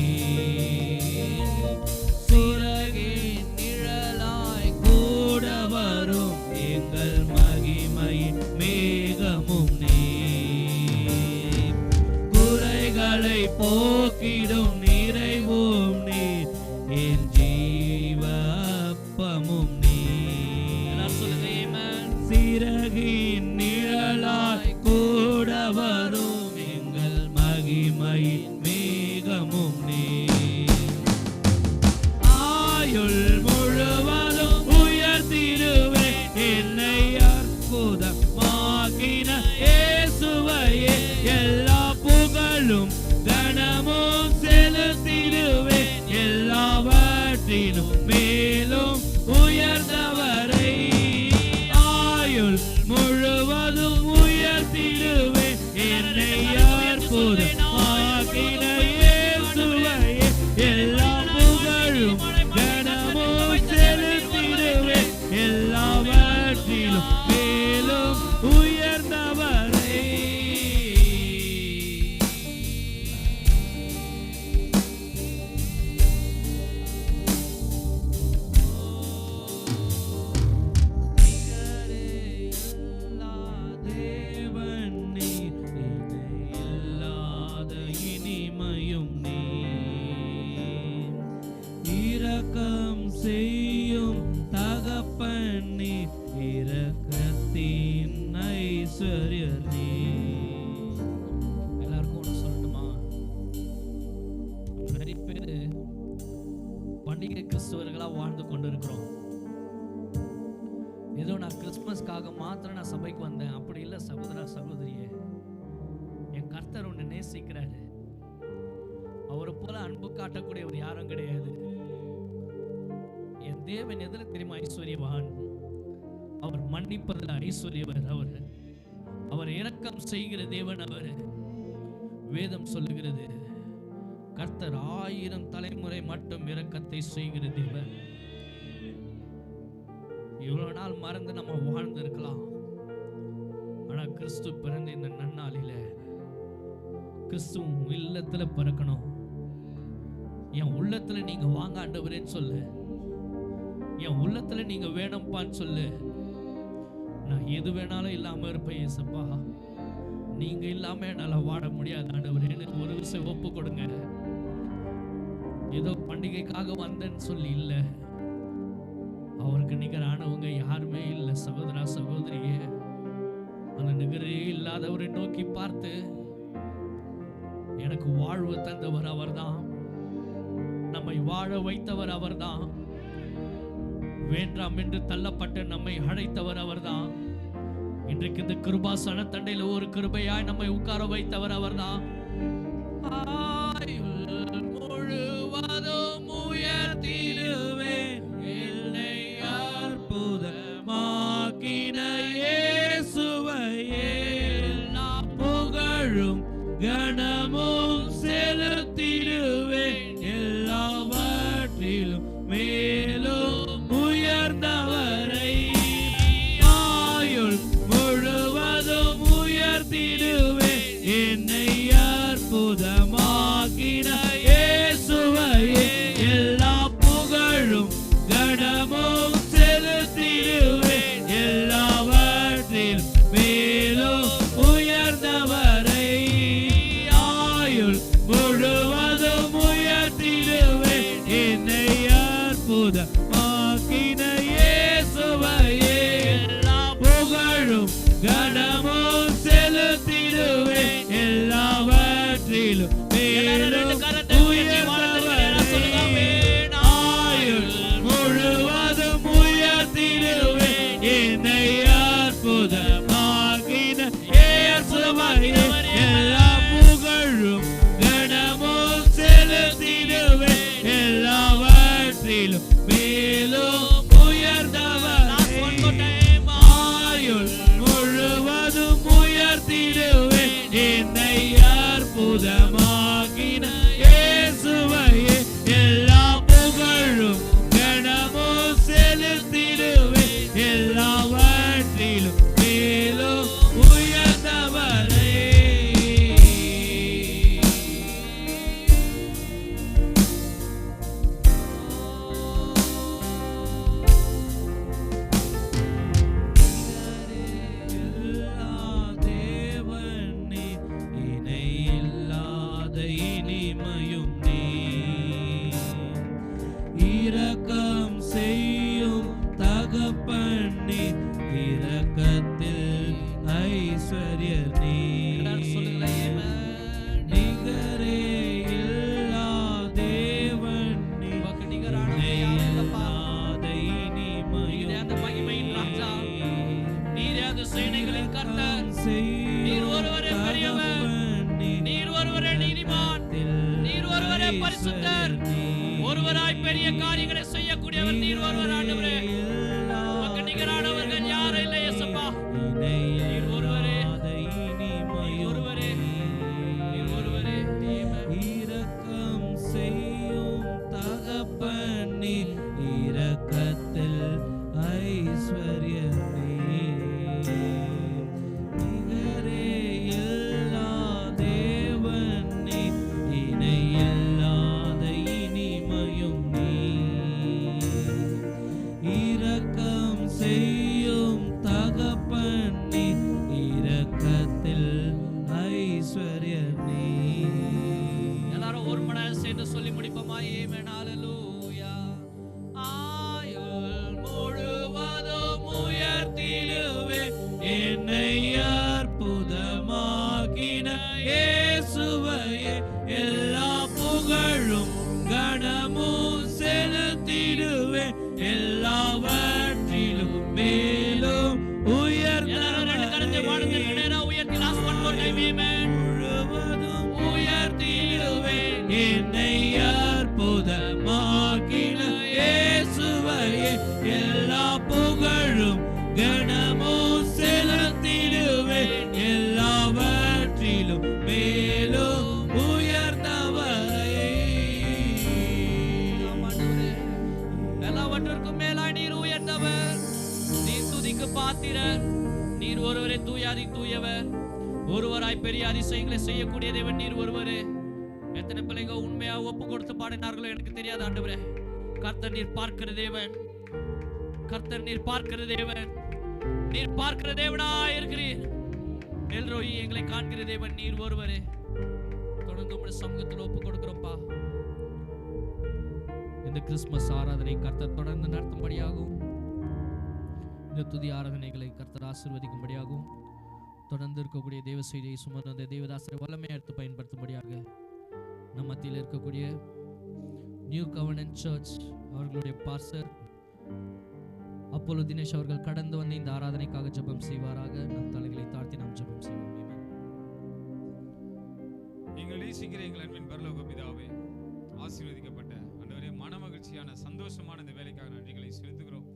சிறகின் நிழலாய் கூட வரும் எங்கள் மகிமையின் மேகமும் நீ, குறைகளை போக்கிடும் நிறைவும் நீ, என் ஜீவ அப்பமும் நீ. சிறகின் நிழலாய் கூட வரும் எங்கள் மகிமையின் மேகமும் நீ, ஆயுள் முழுவதும் உயர்த்திடுவேன் என்னை அற்புதமாக்கின இயேசுவையே, எல்லா புகழும் கனமும் செலுத்திடுவேன், எல்லாவற்றிலும் மேலும் உயர்ந்தவரை. ஆயுள் முழுவதும் உயர்த்திடுவேன் என்னை அற்புதமாக்கின இயேசுவையே, எல்லா புகழும் கனமும் செலுத்திடுவேன், எல்லாவற்றிலும் மேலும் உயர்ந்தவரை. நிகரே இல்லா தேவன் நீ, இணை இல்லா கிறிஸ்தவர்களா வாழ்ந்து கொண்டிருக்கிறோம். ஏதோ நான் கிறிஸ்துமஸ்க்காக மாத்திரம் நான் சபைக்கு வந்தேன் அப்படி இல்லை சகோதரா சகோதரியே. என் கர்த்தர் உன்னை நேசிக்கிறாரு. அவரை போல அன்பு காட்டக்கூடியவர் யாரும் கிடையாது. என் தேவன் எதிர தெரியுமா ஐஸ்வர்யவான்? அவர் மன்னிப்பதில் ஐஸ்வர்யவர். அவர் இரக்கம் செய்கிற தேவன். அவர் வேதம் சொல்லுகிறது கர்த்தர் 1000 தலைமுறை மட்டும் இரக்கத்தை செய்கிற தேவன். இவ்வளவு நாள் மறந்து நம்ம வாழ்ந்து இருக்கலாம். ஆனா கிறிஸ்து பிறந்த இந்த நன்னாளில கிறிஸ்துவும் இல்லத்துல பிறக்கணும். என் உள்ளத்துல நீங்க வாங்க ஆண்டவரேன்னு சொல்லு. என் உள்ளத்துல நீங்க வேணும்பான்னு சொல்லு. நான் எது வேணாலும் இல்லாம இருப்பேன் ஏசப்பா. நீங்க இல்லாம என்னால வாழ முடியாது ஆண்டவரேன்னு ஒரு விஷயம் ஒப்பு கொடுங்க. ஏதோ பண்டிகைக்காக வந்தேன்னு சொல்லி இல்லை. அவருக்கு நிகரானவங்க யாருமே இல்லை சகோதரா சகோதரியே. அந்த நிகரே இல்லாதவரை நோக்கி பார்த்து எனக்கு வாழ்வு தந்தவர் அவர்தான். நம்மை வாழ வைத்தவர் அவர்தான். வேண்டாம் என்று தள்ளப்பட்டு நம்மை அழைத்தவர் அவர்தான். இன்றைக்கு இந்த கிருபாசன தண்டையில ஒரு கிருபையாய் நம்மை உட்கார வைத்தவர் அவர்தான். முழுவதும் உயர்த்திடுவேன் என்னை அற்புதமாக்கின இயேசுவையே. நான் புகழும் கனமும் செலுத்திடுவேன் எல்லாவற்றிலும் மேலும் உயர்ந்தவரை. ஆயுள் முழுவதும் உயர்த்திடுவேன் என்னை அற்புதமாக்கின இயேசுவையே. எல்லா புகழும் கனமும் செலுத்திடுவேன் எல்லாவற்றிலும் மேலும் உயர்ந்தவரை. ஆயுள் முழுவதும் உயர்த்திடுவேன் என்னை அற்புதமாக்கின இயேசுவையே. எல்லா புகழும் கனமும் செலுத்திடுவேன் எல்லாவற்றிலும் மேலும் உயர்ந்தவரை. ஆயுள் முழுவதும் உயர்த்திடுவேன் என்னை அற்புதமாக்கின இயேசுவையே. எல்லா புகழும் கனமும் செலுத்திடுவேன் எல்லாவற்றிலும் மேலும் உயர்ந்தவரை. ஆயுள் முழுவதும் உயர்த்திடுவேன் என்னை அற்புதமாக்கின இயேசுவையே. எல்லா புகழும் கனமும் செலுத்திடுவேன் எல்லாவற்றிலும் மேலும் உயர்ந்தவரை. தேவன் நீ இணை இல்லாத இனிமையும் நீ. இரக்கம் செய்யும் தகப்பன் நீ. இரக்கத்தில் ஐஸ்வர்யர் நீ. நிகரே இல்லா தேவன் நீ. இணை இல்லாத இனிமையும் சேனைகளின் கர்த்தர் நீர் ஒருவரே பெரியவர். நீர் ஒருவரே நீதிமான். நீர் ஒருவரே பரிசுத்தர். ஒருவராய் பெரிய காரியங்களை செய்யக்கூடியவர் நீர் ஒருவர் ஆண்டவரே. உமக்கு நிகரானவர்கள் யாரும் இல்லை இயேசுப்பா. நீர் ஒருவரே. நீர் ஒருவரே. நீர் ஒருவரே. இரக்கம் செய்யும் தகப்பன் நீ. இரக்கத்தில் ஐஸ்வர்யர் நீ. நிகரே இல்லா தேவன் நீ. இணை இல்லாத இனிமையும் நீ. இரக்கம் செய்யும் தகப்பன் நீ. இரக்கத்தில் ஐஸ்வர்யர் நீ. எல்லாரும் ஒரு மணி நேரம் சேர்ந்து சொல்லி முடிப்போமா? ஆமென். ஹல்லேலூயா. ஆயுள் முழுவதும் உயர்த்திடுவேன் என்னை அற்புதமாக்கின இயேசுவையே. எல்லா புகழும் கனமும் செலுத்திடுவேன் செய்கிறீர். நீர் ஒருவரே தூயாதி தூயவர், ஒருவராய் பெரிய அதிசயங்களை செய்யக்கூடிய தேவன் நீர் ஒருவரே. எத்தனை பிள்ளைங்க உண்மையா ஒப்பு கொடுத்து பாடினார்களோ எனக்கு தெரியாது ஆண்டவரே. கர்த்தர் நீர் பார்க்கிற தேவன், கர்த்தர் நீர் பார்க்கிற தேவன், நீர் பார்க்கிற தேவனாய் இருக்கிறீர். எல்ரோயி எங்களை காண்கிற தேவன் நீர் ஒருவரே. தொடர்ந்து உங்களுடைய சமூகத்தில் ஒப்பு கொடுக்கிறோம்ப்பா. இந்த கிறிஸ்துமஸ் ஆராதனை கர்த்தர் தொடர்ந்து நடத்தும்படியாகவும், இந்த துதி ஆராதனைகளை கர்த்தர் ஆசீர்வதிக்கும்படியாகவும், தொடர்ந்து இருக்கக்கூடிய தேவ செய்தியை சுமந்த அந்த தேவதாசரை வல்லமையை எடுத்து பயன்படுத்தும்படியாக நம் மத்தியில் இருக்கக்கூடிய நியூ கவர்னன்ட் சர்ச் அவர்களுடைய பாஸ்டர் அப்போலோ தினேஷ் அவர்கள் கடந்து வந்து இந்த ஆராதனைக்காக ஜெபம் செய்வாராக. நம் தலைகளை தாழ்த்தி நாம் ஜெபம் செய்வோம். எங்கள் நேசிக்கிற எங்கள் அன்பின் பரலோக பிதாவே, ஆசீர்வதிக்கப்பட்ட ஆண்டவரே, மனமகிழ்ச்சியான சந்தோஷமான இந்த வேலைக்காக நன்றிகளை செலுத்துகிறோம்.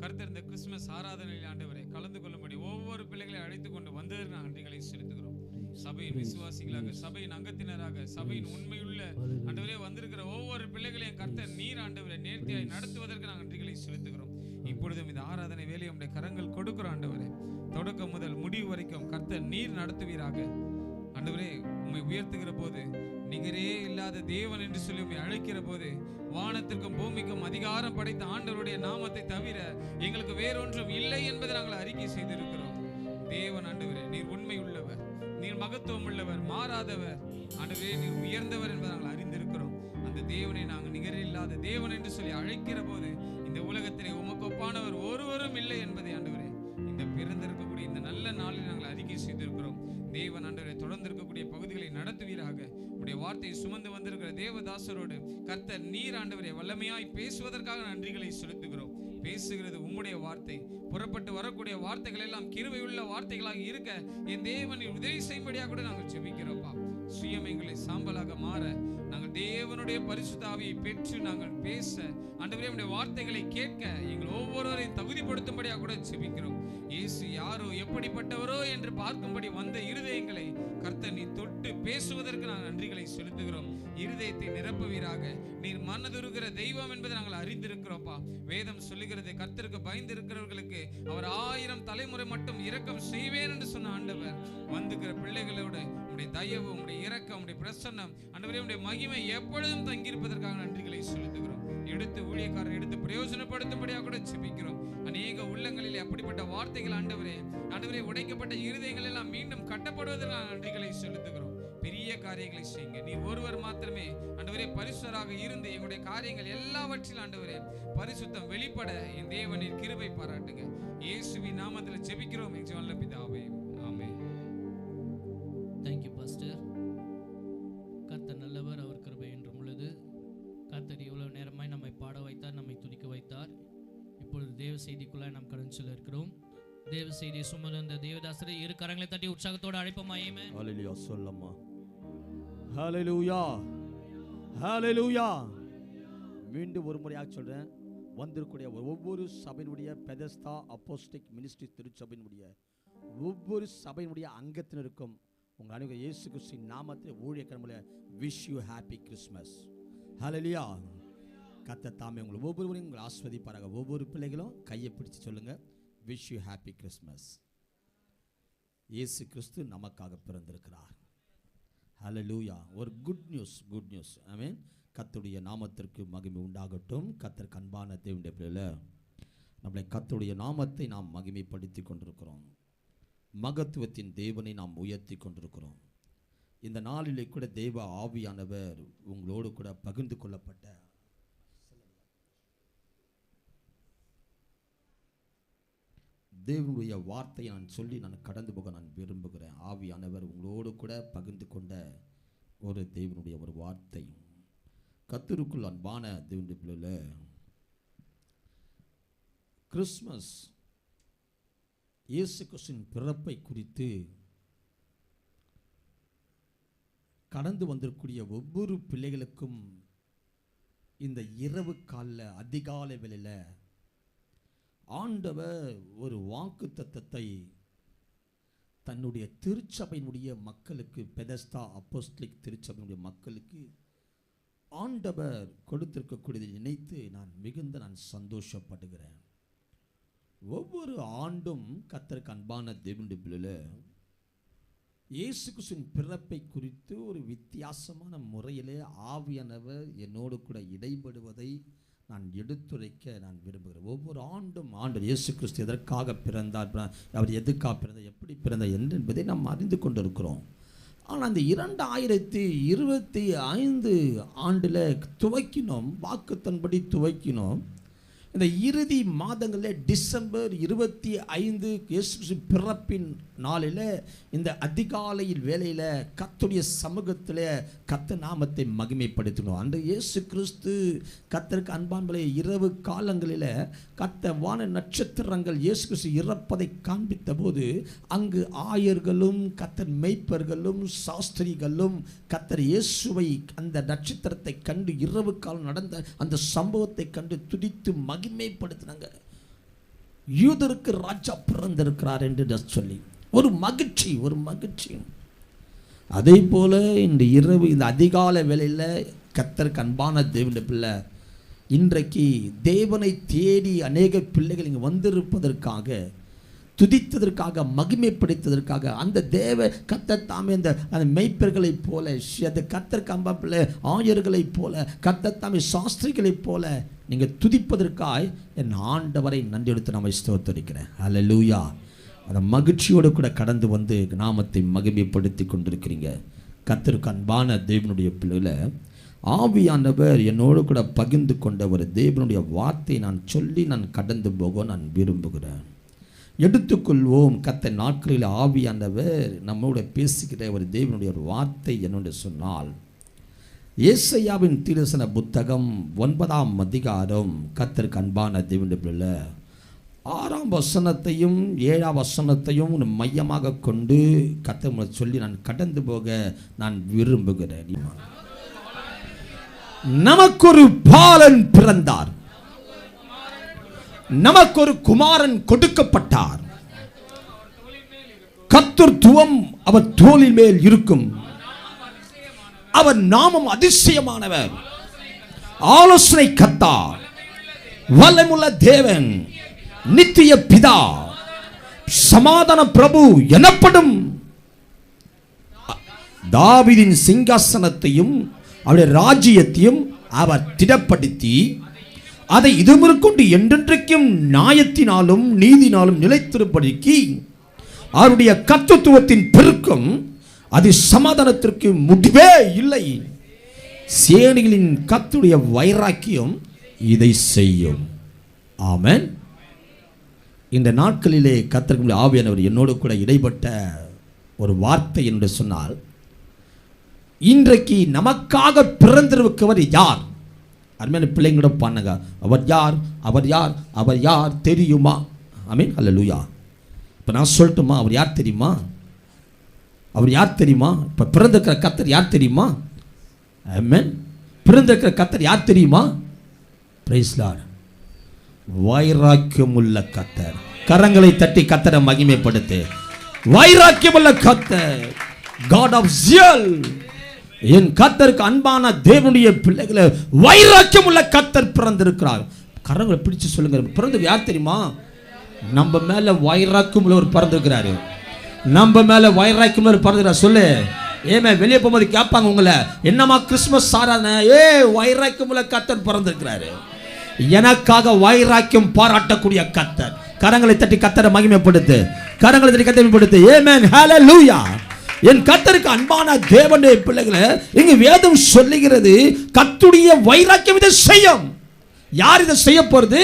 கர்த்தர் இந்த கிறிஸ்துமஸ் ஆராதனையில் ஆண்டவரே கலந்து கொள்ளும்படி ஒவ்வொரு பிள்ளைகளை அழைத்து கொண்டு வந்ததற்கு நன்றிகளை செலுத்துகிறோம். சபையின் விசுவாசிகளாக, சபையின் அங்கத்தினராக, சபையின் உண்மையுள்ள ஆண்டவரே வந்திருக்கிற ஒவ்வொரு பிள்ளைகளையும் கர்த்தர் நீர் ஆண்டவரை நேர்த்தியாய் நடத்துவதற்கு நாங்கள் நன்றிகளை செலுத்துகிறோம். இப்பொழுதும் இந்த ஆராதனை வேலையை உடைய கரங்கள் கொடுக்கிறோம் ஆண்டவரே. தொடக்கம் முதல் முடிவு வரைக்கும் கர்த்தர் நீர் நடத்துவீராக. ஆண்டவரே, உம்மை உயர்த்துகிற போது, நிகரே இல்லாத தேவன் என்று சொல்லி உம்மை அழைக்கிற போது, வானத்திற்கும் பூமிக்கும் அதிகாரம் படைத்த ஆண்டவருடைய நாமத்தை தவிர எங்களுக்கு வேறொன்றும் இல்லை என்பதை நாங்கள் அறிக்கை செய்திருக்கிறோம். தேவன் ஆண்டவரே, நீர் உண்மை உள்ளவர், நீர் மகத்துவம் உள்ளவர், மாறாதவர் ஆண்டவரே, நீர் உயர்ந்தவர் என்பதை நாங்கள் அறிந்திருக்கிறோம். அந்த தேவனை நாங்கள் நிகரே இல்லாத தேவன் என்று சொல்லி அழைக்கிற போது, இந்த உலகத்திலே உமக்கு ஒப்பானவர் ஒருவரும் இல்லை என்பதை ஆண்டவரே இந்த பிறந்திருக்கக்கூடிய இந்த நல்ல நாளில் நாங்கள் அறிக்கை செய்திருக்கிறோம். தேவன் ஆண்டவரை தொடர்ந்து இருக்கக்கூடிய பகுதிகளை நடத்துவீராக. உடைய வார்த்தையை சுமந்து வந்திருக்கிற தேவதாசரோடு கர்த்தர் நீர் ஆண்டவரை வல்லமையாய் பேசுவதற்காக நன்றிகளை செலுத்துகிறோம். பேசுகிறது உம்முடைய வார்த்தை, புறப்பட்டு வரக்கூடிய வார்த்தைகள் எல்லாம் கிருபையுள்ள வார்த்தைகளாக இருக்க என் தேவனின் உதவி செய்யும்படியாக கூட நாங்கள் ஜெபிக்கிறோம்ப்பா. சுயம் எங்களை சாம்பலாக மாற நாங்கள் தேவனுடைய பரிசுத்த ஆவியை பெற்று நாங்கள் பேச ஆண்டவரே உம்முடைய வார்த்தைகளை கேட்க எங்கள் ஒவ்வொருவரையும் தகுதிப்படுத்தும்படியாக கூட ஜெபிக்கிறோம். இயேசு யாரோ எப்படிப்பட்டவரோ என்று பார்க்கும்படி வந்த இருதயங்களை கர்த்தர் நீ தொட்டு பேசுவதற்கு நாங்கள் நன்றிகளை செலுத்துகிறோம். இருதயத்தை நிரப்புவீராக. நீர் மனதுருகிற தெய்வம் என்பதை நாங்கள் அறிந்திருக்கிறோம்ப்பா. வேதம் சொல்லுகிறது, கர்த்தருக்கு பயந்து இருக்கிறவர்களுக்கு அவர் 1000 தலைமுறை மட்டும் இரக்கம் செய்வேன் என்று சொன்ன ஆண்டவர் வந்துக்கிற பிள்ளைகளோட உடைய தயவு, உடைய இரக்கம், உடைய பிரசன்னம் ஆண்டவரே உடைய மகிமை எப்பொழுதும் தங்கியிருப்பதற்காக நன்றிகளை செலுத்துகிறோம். எடுத்து ஊழியக்காரர் எடுத்து பிரயோஜனப்படுத்தும்படியாக கூட ஜெபிக்கிறோம். அநேக உள்ளங்களில் அப்படிப்பட்ட வார்த்தைகள் ஆண்டவரே உடைக்கப்பட்ட இருதயங்கள் எல்லாம் மீண்டும் கட்டப்படுவதற்காக நன்றிகளை செலுத்துகிறோம். பெரிய காரியங்களை செய்யுங்க. நீ ஒருவர் மாத்திரமே ஆண்டவரே பரிசுத்தராக இருந்து எங்களுடைய காரியங்கள் எல்லாவற்றிலும் ஆண்டவரே பரிசுத்தம் வெளிப்பட என் தேவனின் கிருபை பாராட்டுங்க. இயேசுவின் நாமத்தில் ஜெபிக்கிறோம் எங்கள் நல்ல பிதாவே, ஆமென். Thank you pastor. கர்த்தர் நல்லவர், அவர் கிருபை என்றும் உள்ளது. கர்த்தர் இவ்வளவு நேரமாய் நம்மை பாட வைத்தார், நம்மை துதிக்க வைத்தார். இப்பொழுது தேவ செய்திக்குள்ளாய் நாம் கடந்து செல்ல இருக்கிறோம். தேவ செய்தியை சுமந்த தேவதாசரை இரு கரங்களை தட்டி உற்சாகத்தோடு அழைப்போமா? ஆமென். ஹalleluya சொல்லம்மா. ஹalleluya ஹalleluya. மீண்டும் ஒரு முறையாக சொல்றேன், வந்திருக்கூடிய ஒவ்வொரு சபையினுடைய பெதஸ்தா அப்போஸ்டிக் மினிஸ்ட்ரி திருச்சபையினுடைய ஒவ்வொரு சபையினுடைய அங்கத்தினருக்கும் உங்கள் அனைவரும் இயேசு கிறிஸ்துவின் நாமத்தில் ஊழியக்காரர்களே விஷ் யூ ஹாப்பி கிறிஸ்மஸ். ஹalleluya. கர்த்தர் தாமே உங்களை ஒவ்வொருவரையும் உங்களை ஆஸ்வதிப்பாராக. ஒவ்வொரு பிள்ளைகளும் கையை பிடிச்சு சொல்லுங்க, விஷ் யூ ஹாப்பி கிறிஸ்மஸ். இயேசு கிறிஸ்து நமக்காக பிறந்திருக்கிறார். ஹalleluya. ஒரு குட் நியூஸ். ஆமென். கர்த்தருடைய நாமத்திற்கு மகிமை உண்டாகட்டும். கர்த்தர் அன்பான தேவனுடைய பிள்ளைகளே, நம்முடைய கர்த்தருடைய நாமத்தை நாம் மகிமைப்படுத்தி கொண்டிருக்கிறோம். மகத்துவத்தின் தேவனை நாம் உயர்த்தி கொண்டிருக்கிறோம். இந்த நாளிலே கூட தேவ ஆவியானவர் உங்களோடு கூட பகிர்ந்து கொள்ளப்பட்ட தேவனுடைய வார்த்தையை நான் சொல்லி நான் கடந்து போக நான் விரும்புகிறேன். ஆவியானவர் உங்களோடு கூட பகிர்ந்து கொண்ட ஒரு தேவனுடைய ஒரு வார்த்தை. கர்த்தருக்குள் அன்பான தேவனுடைய பிள்ளைகளே, கிறிஸ்மஸ் இயேசு கிறிஸ்துவின் பிறப்பை குறித்து கடந்து வந்திருக்கூடிய ஒவ்வொரு பிள்ளைகளுக்கும் இந்த இரவு கால அதிகாலை வேளையில ஆண்டவர் ஒரு வாக்குத்தத்தத்தை தன்னுடைய திருச்சபையினுடைய மக்களுக்கு, பெதஸ்தா அப்போஸ்தலிக் திருச்சபையினுடைய மக்களுக்கு ஆண்டவர் கொடுத்திருக்கக்கூடியதை நினைத்து நான் மிகுந்த சந்தோஷப்படுகிறேன். ஒவ்வொரு ஆண்டும் கர்த்தருக்கு அன்பான தேவனுடைய பிள்ளைகளே, இயேசு கிறிஸ்துவின் பிறப்பை குறித்து ஒரு வித்தியாசமான முறையிலே ஆவியானவர் என்னோடு கூட இடைபடுவதை நான் எடுத்துரைக்க நான் விரும்புகிறேன். ஒவ்வொரு ஆண்டும் இயேசு கிறிஸ்து எதற்காக பிறந்தார், அவர் எதுக்காக பிறந்தார், எப்படி பிறந்தார் என்பதை நாம் அறிந்து கொண்டிருக்கிறோம். ஆனால் அந்த 2025 ஆண்டில் துவக்கினோம், வாக்குத்தன்படி துவக்கினோம். இந்த இறுதி மாதங்களில் டிசம்பர் 25 இயேசு பிறப்பின் நாளில் இந்த அதிகாலையில் வேளையில் கர்த்தருடைய சமூகத்தில் கர்த்தர் நாமத்தை மகிமைப்படுத்தினோம். அன்று இயேசு கிறிஸ்து கர்த்தருக்கு அன்பான்பலை இரவு காலங்களில் கர்த்தர் வான நட்சத்திரங்கள் இயேசு கிறிஸ்து இறப்பதை காண்பித்த போது அங்கு ஆயர்களும் கர்த்தர் மெய்ப்பர்களும் சாஸ்திரிகளும் கர்த்தர் இயேசுவை அந்த நட்சத்திரத்தை கண்டு இரவு காலம் நடந்த அந்த சம்பவத்தை கண்டு துதித்து மகிமைப்படுத்தினாங்க. யூதருக்கு ராஜா பிறந்திருக்கிறார் என்று சொல்லி ஒரு மகிழ்ச்சி. அதே போல இந்த இரவு இந்த அதிகாலை வேளையில் கர்த்தருக்கு அன்பான தேவனுடைய பிள்ளை, இன்றைக்கு தேவனை தேடி அநேக பிள்ளைகள் இங்கே வந்திருப்பதற்காக, துதித்ததற்காக, மகிமைப்படுத்ததற்காக அந்த தேவ கர்த்தர் தாமே அந்த மெய்ப்பர்களைப் போல, அந்த கர்த்தருக்கு அன்பான பிள்ளை ஆயர்களைப் போல, கர்த்தர் தாமே சாஸ்திரிகளைப் போல நீங்கள் துதிப்பதற்காக என் ஆண்டவரை நன்றி எடுத்து நான் ஸ்தோத்திரிக்கிறேன். ஹல்லேலூயா. அந்த மகிழ்ச்சியோடு கூட கடந்து வந்து நாமத்தை மகிமைப்படுத்தி கொண்டிருக்கிறீங்க. கர்த்தருக்கு அன்பான தேவனுடைய பிள்ளைகளை, ஆவியானவர் என்னோடு கூட பகிர்ந்து கொண்ட ஒரு தேவனுடைய வார்த்தையை நான் சொல்லி நான் கடந்து போக நான் விரும்புகிறேன். எடுத்துக்கொள்வோம். கர்த்தர் நாட்களில் ஆவியானவர் நம்மோட பேசுகிற ஒரு தேவனுடைய ஒரு வார்த்தை என்னென்று சொன்னால், ஏசாயாவின் தீர்க்கதரிசன புத்தகம் 9ஆம் அதிகாரம் கர்த்தருக்கு அன்பான தேவனுடைய பிள்ளை 6ஆம் வசனத்தையும் 7ஆம் வசனத்தையும் மையமாக கொண்டு கர்த்தர் சொல்லி நான் கடந்து போக நான் விரும்புகிறேன். நமக்கொரு பாலன் பிறந்தார், நமக்கொரு குமாரன் கொடுக்கப்பட்டார், கர்த்தத்துவம் அவர் தோளின் மேல் இருக்கும், அவர் நாமம் அதிசயமானவர், ஆலோசனை கர்த்தர், வல்லமையுள்ள தேவன், நித்திய பிதா, சமாதான பிரபு எனப்படும். தாவீதின் சிங்காசனத்தையும் அவருடைய ராஜ்யத்தையும் அவர் திடப்படுத்தி அதை இதுமுதற்கொண்டு என்றென்றைக்கும் நியாயத்தினாலும் நீதினாலும் நிலைத்திருப்பதற்கு அவருடைய கர்த்தத்துவத்தின் பெருக்கம் அது சமாதானத்திற்கு முடிவே இல்லை. சேனைகளின் கர்த்தருடைய வைராக்கியம் இதை செய்யும். ஆமென். இந்த நாட்களிலே கர்த்தருக்கு ஆவியானவர் என்னோடு கூட இடைப்பட்ட ஒரு வார்த்தை என்று சொன்னால், இன்றைக்கு நமக்காக பிறந்திருக்கவர் யார்? அருமையான பிள்ளைங்களிடம் பாருங்க, அவர் யார், அவர் யார், அவர் யார் தெரியுமா? ஆமென். ஹல்லேலூயா. இப்போ நான் சொல்லட்டுமா, அவர் யார் தெரியுமா? அவர் யார் தெரியுமா? இப்போ பிறந்திருக்கிற கர்த்தர் யார் தெரியுமா? ஆமென். பிறந்திருக்கிற கர்த்தர் யார் தெரியுமா? Price Lord. வைராக்கியமுள்ள கர்த்தர். கரங்களை தட்டி கர்த்தரை மகிமைப்படுத்து. வைராக்கியமுள்ள கர்த்தர், God of zeal. என் கர்த்தருக்கு அன்பான தேவனுடைய பிள்ளைகளை, வைராக்கியமுள்ள கர்த்தர் பிறந்திருக்கிறார். கரங்களை பிடிச்சு சொல்லுங்க, பிறந்தது யார் தெரியுமா? நம்ம மேல வைராக்கியமுள்ள ஒரு பிறந்திருக்கிறாரு. நம்ம மேல வைராக்கியமுள்ள பிறந்திருக்கிறார். சொல்லு. ஏமே வெளியே போகும்போது கேட்பாங்க உங்களை, என்னமா கிறிஸ்துமஸ் ஆராதனை? வைராக்கியமுள்ள கர்த்தர் பிறந்திருக்கிறாரு. எனக்காக வைராக்கியம் பாராட்டக்கூடிய கர்த்தர். கரங்களை தட்டி கர்த்தரை மகிமைப்படுத்து. கரங்களை தட்டி கர்த்தரை மகிமைப்படுத்து. ஆமென். ஹல்லேலூயா. என் கர்த்தருக்கு அன்பான தேவனுடைய பிள்ளைகளை, இங்கு வேதம் சொல்லுகிறது கர்த்தருடைய வைராக்கியம் இதை செய்யும். யார் இதை செய்ய போறது?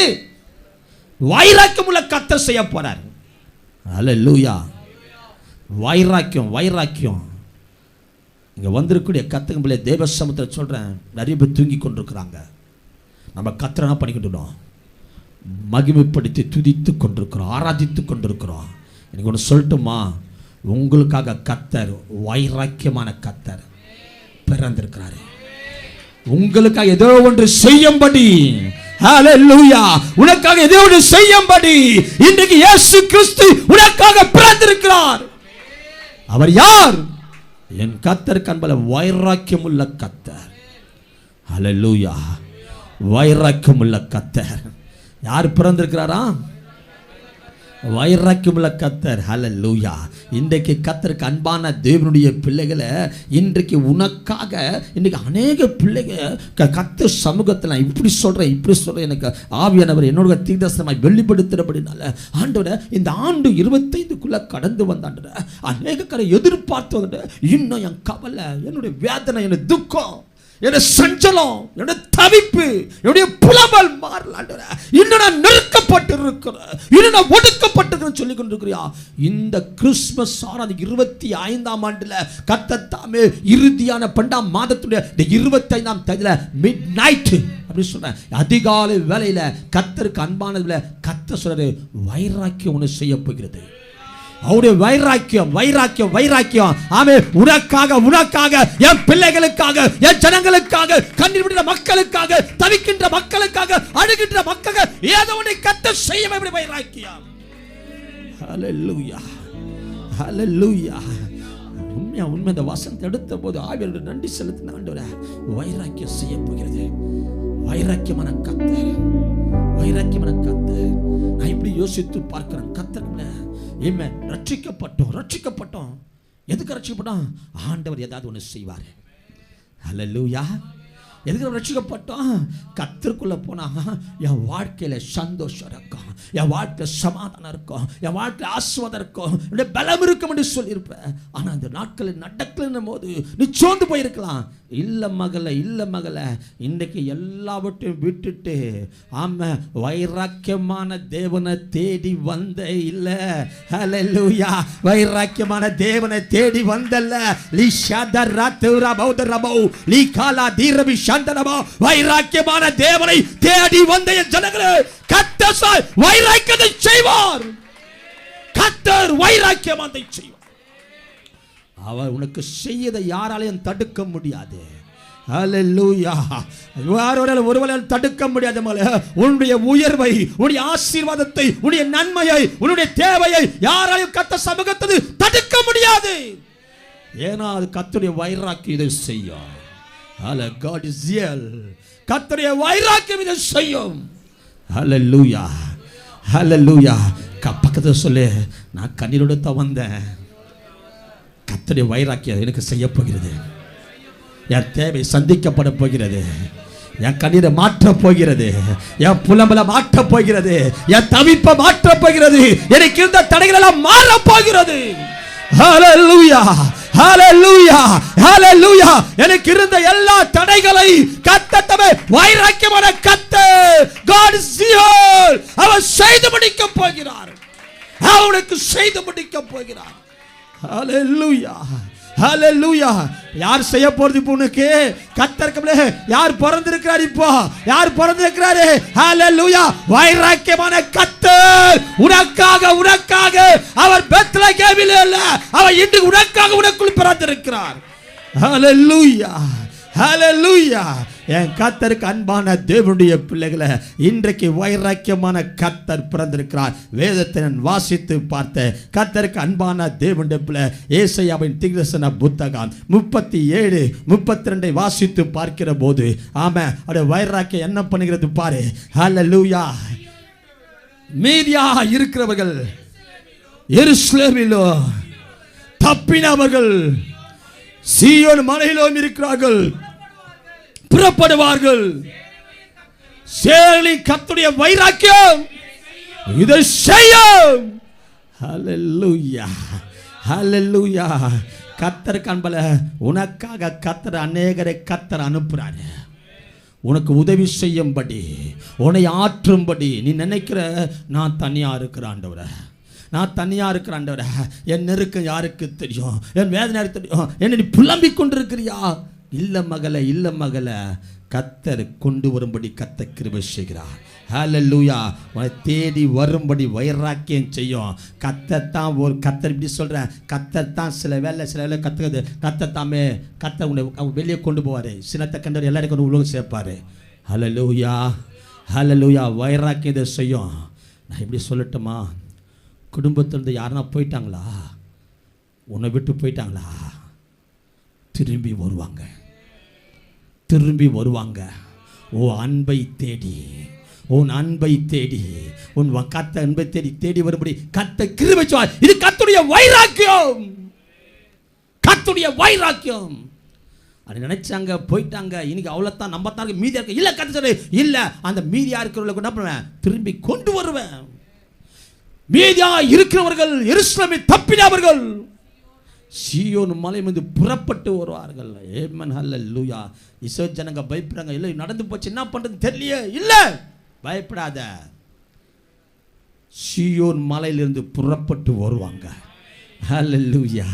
வைராக்கியம் உள்ள கர்த்தர் செய்ய போறார். ஹல்லேலூயா. வைராக்கியம், வைராக்கியம். இங்க வந்திருக்கக்கூடிய கர்த்தங்க பிள்ளை தேவ சமூகத்தில் சொல்றேன், நிறைய பேர் தூங்கி கொண்டிருக்கிறாங்க. நம்ம கர்த்தரை பண்ணிக்கிட்டோம், மகிமைப்படுத்தி துதித்து கொண்டிருக்கிறோம், ஆராதித்து கொண்டிருக்கிறோம். எனக்கு ஒன்று சொல்லட்டுமா? உங்களுக்காக கர்த்தர், வைராக்கியமான கர்த்தர் பிறந்திருக்கிறாரு. உங்களுக்காக ஏதோ ஒன்று செய்யும்படி. ஹல்லேலூயா. உனக்காக ஏதோ ஒன்று செய்யும்படி இன்றைக்கு இயேசு கிறிஸ்து உனக்காக பிறந்திருக்கிறார். அவர் யார்? என் கர்த்தருக்கு அன்பான வைராக்கியமுள்ள கர்த்தர். ஹல்லேலூயா. வைராக்கியமுள்ள கர்த்தர். யார் பிறந்திருக்கிறாரா? வைராக்கியமுள்ள கர்த்தர். ஹல்லேலூயா. இன்றைக்கு கர்த்தருக்கு அன்பான தேவனுடைய பிள்ளைகளை, இன்றைக்கு உனக்காக இன்றைக்கு அநேக பிள்ளைகள் கர்த்தர் சமூகத்தில் இப்படி சொல்கிறேன் எனக்கு ஆவியானவர் என்னோட தீர்க்கதரிசனமாய் வெளிப்படுத்துகிறபடினால ஆண்டவரே, இந்த ஆண்டு 25க்குள்ளே கடந்து வந்தாண்டவரே, அநேக கரை எதிர்பார்த்து வந்துட்டு இன்னும் என் கவலை, என்னுடைய வேதனை, என்னுடைய துக்கம், என்னுடைய சஞ்சலம், என்னுடைய தவிப்பு, என்னுடைய புலம்பல் மாறலாண்டவர, இன்னும் நான் நெருக்கப்பட்டு இருக்கிறேன், இன்னும் நான் ஒடுக்கப்பட்டிருக்கிறேன் சொல்லி கொண்டிருக்கிறியா? இந்த கிறிஸ்துமஸ் ஆராதனை 25ஆம் ஆண்டுல கர்த்தர் தாமே இறுதியான 12ஆம் மாதத்துடைய 25ஆம் தேதியில மிட் நைட் அப்படி சொல்றேன், அதிகாலை வேளையில கர்த்தருக்கு அன்பானதுல கர்த்தர் சொல்றாரு, வைராக்கியம் ஒன்று செய்ய போகிறது. அவருடைய வைராக்கியம் ஆமே, உனக்காக என் பிள்ளைகளுக்காக, என் ஜனங்களுக்காக, கண்ணீர் விடுகிற மக்களுக்காக, தவிக்கின்ற மக்களுக்காக, அழுகின்ற மக்களுக்காக ஏதோ ஒன்றை கர்த்தர் செய்ய வைராக்கியம். ஹல்லேலூயா, ஹல்லேலூயா. உண்மை இந்த வசனத்தை எடுத்த போது ஆவியானவர் நன்றி செலுத்தின ஆண்டவரே, வைராக்கியம் செய்ய போகிறது. வைராக்கியமான கர்த்தர். நான் இப்படி யோசித்து பார்க்கிறேன், கர்த்தர் ரட்சிக்கப்பட்டோம். எதுக்கு ரட்சிக்கப்பட்டோம்? ஆண்டவர் ஏதாவது ஒன்று செய்வார். ஹல்லேலூயா. எதுக்கு ரட்சிக்கப்பட்டோம்? கர்த்தருக்குள்ள போனா என் வாழ்க்கையில சந்தோஷம் இருக்கும், என் வாழ்க்கையில சமாதானம் இருக்கும், என் வாழ்க்கையில ஆசீர்வாதம் இருக்கும், என்னுடைய பலம் இருக்கும் என்று சொல்லியிருப்பேன். ஆனா அந்த நாட்களில் நடக்கலன்னும் போது நீ சோர்ந்து போயிருக்கலாம். இல்ல மகளே, இன்றைக்கு எல்லாவற்றையும் விட்டுட்டு ஆமா வைராக்கியமான தேவனை தேடி வந்த இல்ல. ஹல்லேலூயா. வைராக்கியமான தேவனை தேடி வந்தல்ல. லீ ஷதரா துரா பௌதரபௌ லீ காலா தீரபி சந்தனபா. வைராக்கியமான தேவனை தேடி வந்த ஜனங்களே, கர்த்தர் வைராக்கியத்தை செய்வார். கர்த்தர் வைராக்கியமானதை செய்வார். அவர் உனக்கு செய்யதை யாராலையும் தடுக்க முடியாது. ஹல்லேலூயா. ஒருவரால் தடுக்க முடியாது. உன்னுடைய உயர்வை, உன்னுடைய ஆசீர்வாதத்தை, உன்னுடைய நன்மையை, உன்னுடைய தேவையை யாராலையும் கர்த்தர் சமூகத்தை தடுக்க முடியாது. ஏன்னா அது கர்த்தருடைய வைராக்கியம் இதை செய்யும். God is real. கர்த்தருடைய வைராக்கியம் இதை செய்யும். ஹல்லேலூயா, ஹல்லேலூயா. பக்கத்துல சொல்லு, நான் கண்ணீரோடு தான் வந்தேன், கர்த்தருடைய வைராக்கியம் எனக்கு செய்ய போகிறது. என் தேவை சந்திக்கப்பட போகிறது, என் கண்ணீரை மாற்றப் போகிறது, என் புலம்பல மாற்றப் போகிறது, என் தவிப்பை மாற்றப் போகிறது, எனக்கு இருந்த தடைகள் எல்லாம் மாறப் போகிறது. ஹல்லேலூயா, ஹல்லேலூயா, ஹல்லேலூயா. எனக்கு இருந்த எல்லா தடைகளை கர்த்தர் வைராக்கியமான கர்த்தர் God is real. அவர் செய்து முடிக்க போகிறார். அவனுக்கு செய்து முடிக்க போகிறார். ஹல்லேலூயா, ஹல்லேலூயா. யார் செய்ய போறது இப்போ உனக்கு? கர்த்தருக்கு யார் பிறந்திருக்கிறார்? இப்போ யார் பிறந்திருக்கிறாரு? ஹல்லேலூயா. வைராக்கியமான கர்த்தர் உனக்காக அவர் பெத்லகேமில் அல்ல, அவர் இன்று உனக்காக உனக்குள் பிறந்திருக்கிறார். ஹல்லேலூயா, ஹல்லேலூயா. என் கர்த்தருக்கு அன்பான தேவனுடைய பிள்ளைகளை, இன்றைக்கு வைராக்கியமான கர்த்தர் பிறந்திருக்கிறார். வேதத்தை நான் வாசித்து பார்த்தேன். கர்த்தருக்கு அன்பான தேவனுடைய பிள்ளை, ஏசாயாவின் தீர்க்கதரிசன புத்தகம் 37:32 வாசித்து பார்க்கிற போது ஆமா, அவருடைய வைராக்கியம் என்ன பண்ணுகிறது பாரு. ஹல்லேலூயா. மீதியா இருக்கிறவர்கள் எருசலேமிலோ, தப்பினவர்கள் சீயோன் மலையிலும் இருக்கிறார்கள், புறப்படுவார்கள். சேனைகளின் கர்த்தருடைய வைராக்கியம் இதை செய்யும். ஹல்லேலூயா, ஹல்லேலூயா. கர்த்தருக்கு அன்பல, உனக்காக கர்த்தர் அநேகரை கர்த்தர் அனுப்புறாரு, உனக்கு உதவி செய்யும்படி, உன்னை ஆற்றும்படி. நீ நினைக்கிற நான் தனியா இருக்கிற ஆண்டவரே, நான் தனியா இருக்கிற ஆண்டவரே, என் நெருக்கம் யாருக்கு தெரியும், என் வேதனை யாருக்கு தெரியும், என்ன நீ புலம்பிக் கொண்டிருக்கிறியா? இல்ல மகளே, கர்த்தர் கொண்டு வரும்படி கர்த்தர் கிருபை செய்கிறார். ஹல்லேலூயா. உன்னை தேடி வரும்படி வைராக்கியம் செய்யும். கர்த்தர் தான் இப்படி சொல்றேன், கர்த்தர் தான் சில வேலை கத்துக்கிறது. கர்த்தர் தாமே கர்த்தர் உன்னை வெளியே கொண்டு போவாரு, சின்னத்தை கண்டவர் எல்லாரும் கொண்டு உலகம் சேர்ப்பாரு. ஹல்லேலூயா, ஹல்லேலூயா. வைராக்கியம் இதை செய்யும். நான் எப்படி சொல்லட்டுமா? குடும்பத்திலிருந்து யாருன்னா போயிட்டாங்களா, உன்னை விட்டு போயிட்டாங்களா, திரும்பி வருவாங்க. ஓ அன்பை தேடி, உன் அன்பை தேடி உன் கத்த அன்பை தேடி தேடி வரும்படி கத்த கிருபை செய்வார். இது கர்த்தருடைய வைராக்கியம், கர்த்தருடைய வைராக்கியம். அது நினைச்சாங்க போயிட்டாங்க, இன்னைக்கு அவ்வளோதான் நம்ம தான் மீதியா இருக்க இல்லை. கத்த சொல்லு இல்லை, அந்த மீதியா இருக்கிறவங்களை என்ன பண்ணுவேன், திரும்பி கொண்டு வருவேன். மீதியா இருக்கிறவர்கள் எருசலேமை தப்பினவர்கள் சீயோன் மலை மீது புறப்பட்டு வருவார்கள். ஆமென், ஹல்லேலூயா. இஸ்ரவேல் ஜனங்க பயப்படுறாங்க, இல்லை நடந்து போச்சு என்ன பண்றது தெரியலையே. இல்லை, பயப்படாத, சீயோன் மலையிலிருந்து புறப்பட்டு வருவாங்க. ஹல்லேலூயா.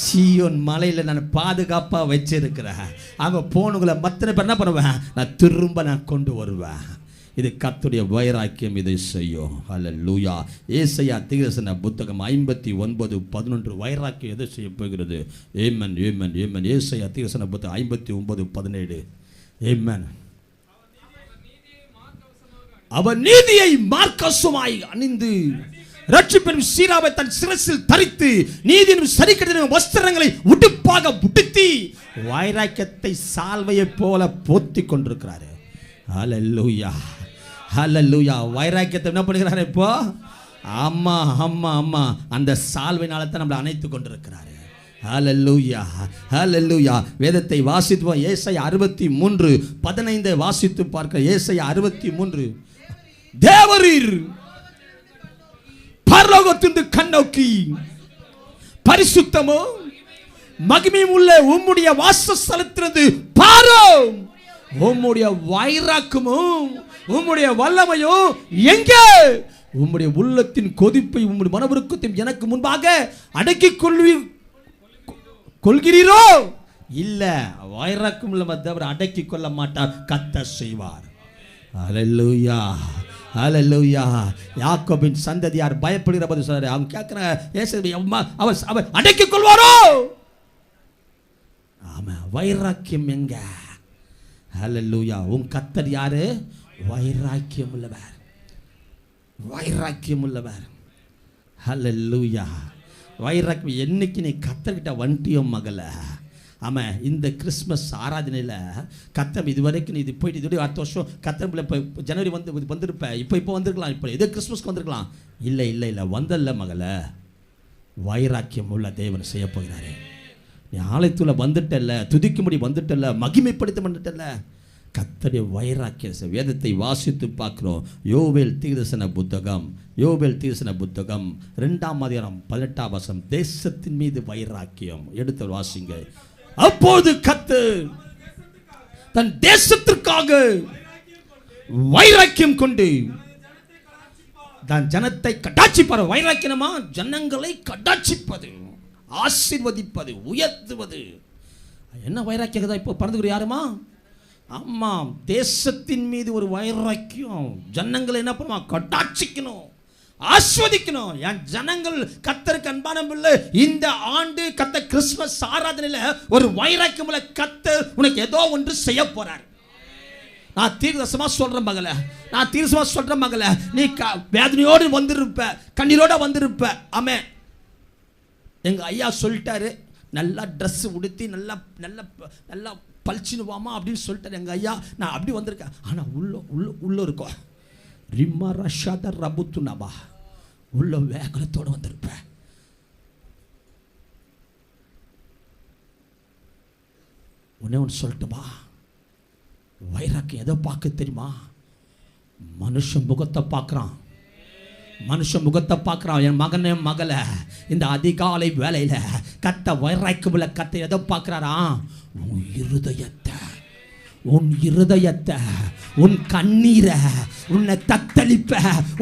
சீயோன் மலையில் நான் பாதுகாப்பாக வச்சிருக்கிறேன். அங்கே போனவங்களை மத்தனை பேர் என்ன பண்ணுவேன், நான் திரும்ப நான் கொண்டு வருவேன். இது கர்த்தருடைய வைராக்கியம் இதை செய்யும். ஹல்லேலூயா. ஏசாயா தீர்க்கதரிசன புத்தகம் 59:11 வைராக்கியம் எதை செய்ய போகிறது. ஆமென், ஆமென், ஆமென். ஏசாயா தீர்க்கதரிசன புத்தகம் 59:17. ஆமென். அவர் நீதியை மார்க்கவசமாய் அணிந்து ரட்சிப்பின் சீராவை தன் சிரசில் தரித்து நீதியின் சரிக்கட்டின வஸ்திரங்களை உடுப்பாக உடுத்தி வைராக்கியத்தை சால்வையை போல போத்தி கொண்டிருக்கிறாரு. ஹல்லேலூயா, ஹல்லேலூயா. வைராக்கியத்தை என்ன பண்ணுகிறாரு இப்போ? அம்மா அம்மா அம்மா அந்த சால்வையினால தான் நம்மளை அணைத்து கொண்டிருக்கிறாரு. ஹல்லேலூயா, ஹல்லேலூயா. வேதத்தை வாசித்துவோம். ஏசாயா 63:15 வாசித்து பார்க்க. ஏசாயா 63. தேவரீர் பரலோகத்திலிருந்து கண்ணோக்கி பரிசுத்தமோ மகிமையும் உள்ள உம்முடைய வாசஸ்தலத்திலிருந்து பாரும். உம்முடைய வைராக்கியமும் உம்முடைய வல்லமையும் எங்கே? உம்முடைய உள்ளத்தின் கொதிப்பை உம்முடைய மனவிருக்கத்தையும் எனக்கு முன்பாக அடக்கிக் கொள்கிறீரோ? இல்ல, வைராக்கியம் உள்ள தேவன் அடக்கிக் கொள்ள மாட்டார், கர்த்தர் செய்வார். ஹல்லேலூயா, ஹல்லேலூயா. யாக்கோபின் சந்ததியார் பயப்படுகிற போது சொல்றாரு, அவங்க கேட்கிறாங்க, அவர் அடக்கிக் கொள்வாரோ? ஆமா, வைராக்கியம் எங்க? ஹல்லேலூயா. உன் கர்த்தர் யாரு? வைராக்கியம் உள்ளவர், வைராக்கியம் உள்ளவர். ஹல்லேலூயா. வைராக்கியம். என்னைக்கு நீ கர்த்தர்கிட்ட வந்துட்டியோ மகள, ஆமாம், இந்த கிறிஸ்மஸ் ஆராதனையில் கர்த்தர் இதுவரைக்கும் நீ இது போயிட்டு இதோட அடுத்த வருஷம் கர்த்தர் இப்போ ஜனவரி வந்திருப்பேன், இப்போ வந்திருக்கலாம், இப்போ இதே கிறிஸ்மஸ்க்கு வந்திருக்கலாம். இல்லை இல்லை இல்லை, வந்தல்ல மகளை. வைராக்கியம் உள்ள தேவன் செய்ய போகிறாரு. நீ ஆலயத்தில் வந்துட்டல்ல, துதிக்கும்படி வந்துட்டல்ல, மகிமைப்படுத்த வந்துட்டல்ல, கர்த்தருடைய வைராக்கிய வேதத்தை வாசித்து பார்க்கிறோம். யோவேல் தீர்க்கதரிசன புத்தகம், யோவேல் தீர்க்கதரிசன புத்தகம் 2:18 தேசத்தின் மீது வைராக்கியம். எடுத்து வாசிங்க. அப்போது கர்த்தர் தன் தேசத்திற்காக வைராக்கியம் கொண்டு தன் ஜனத்தை கடாட்சிப்பார். வைராக்கியமா ஜனங்களை கடாட்சிப்பது, ஆசீர்வதிப்பது, உயர்த்துவது. என்ன வைராக்கியம் இப்போ பறந்துக்கிற யாருமா? ஆமாம், தேசத்தின் மீது ஒரு வைராக்கியம். ஜனங்களை என்ன பண்ணுவான்? கடாட்சிக்கணும், ஆஸ்வதிக்கணும். என் ஜனங்கள் கர்த்தருக்கு அன்பான பிள்ளை, இந்த ஆண்டு கர்த்தர் கிறிஸ்மஸ் ஆராதனையில ஒரு வைராக்கியம் உள்ள கர்த்தர் உனக்கு ஏதோ ஒன்று செய்ய போறார். நான் தீர்க்கதரிசனமா சொல்றேன் மகள, நான் தீர்க்கதரிசனமா சொல்றேன் மகள, நீ வேதனையோடு வந்திருப்ப, கண்ணீரோட வந்திருப்ப. ஆமே, எங்க ஐயா சொல்லிட்டாரு, நல்லா ட்ரெஸ் உடுத்தி நல்லா நல்லா நல்லா பழிச்சினுவாமா அப்படின்னு சொல்லிட்டாரு எங்க ஐயா. நான் அப்படி வந்திருக்கேன், ஆனால் உள்ள இருக்கோம் ரிம்மா ரஷாத ரபுத்துனபா, உள்ள வேகத்தோடு வந்திருப்பேன். உடனே ஒன்று சொல்லட்டுமா? வைராக்கியம் எதை பார்க்க தெரியுமா? மனுஷன் முகத்தை பார்க்குறான், மனுஷன் முகத்தை பார்க்குறான். என் மகனே மகளை, இந்த அதிகாலை வேலையில் கத்த வைராக்கியமுள்ள கத்தை எதை பார்க்குறாரா? உன் இருதயத்தை, உன் இருதயத்தை, உன் கண்ணீரை, உன்னை தத்தளிப்ப,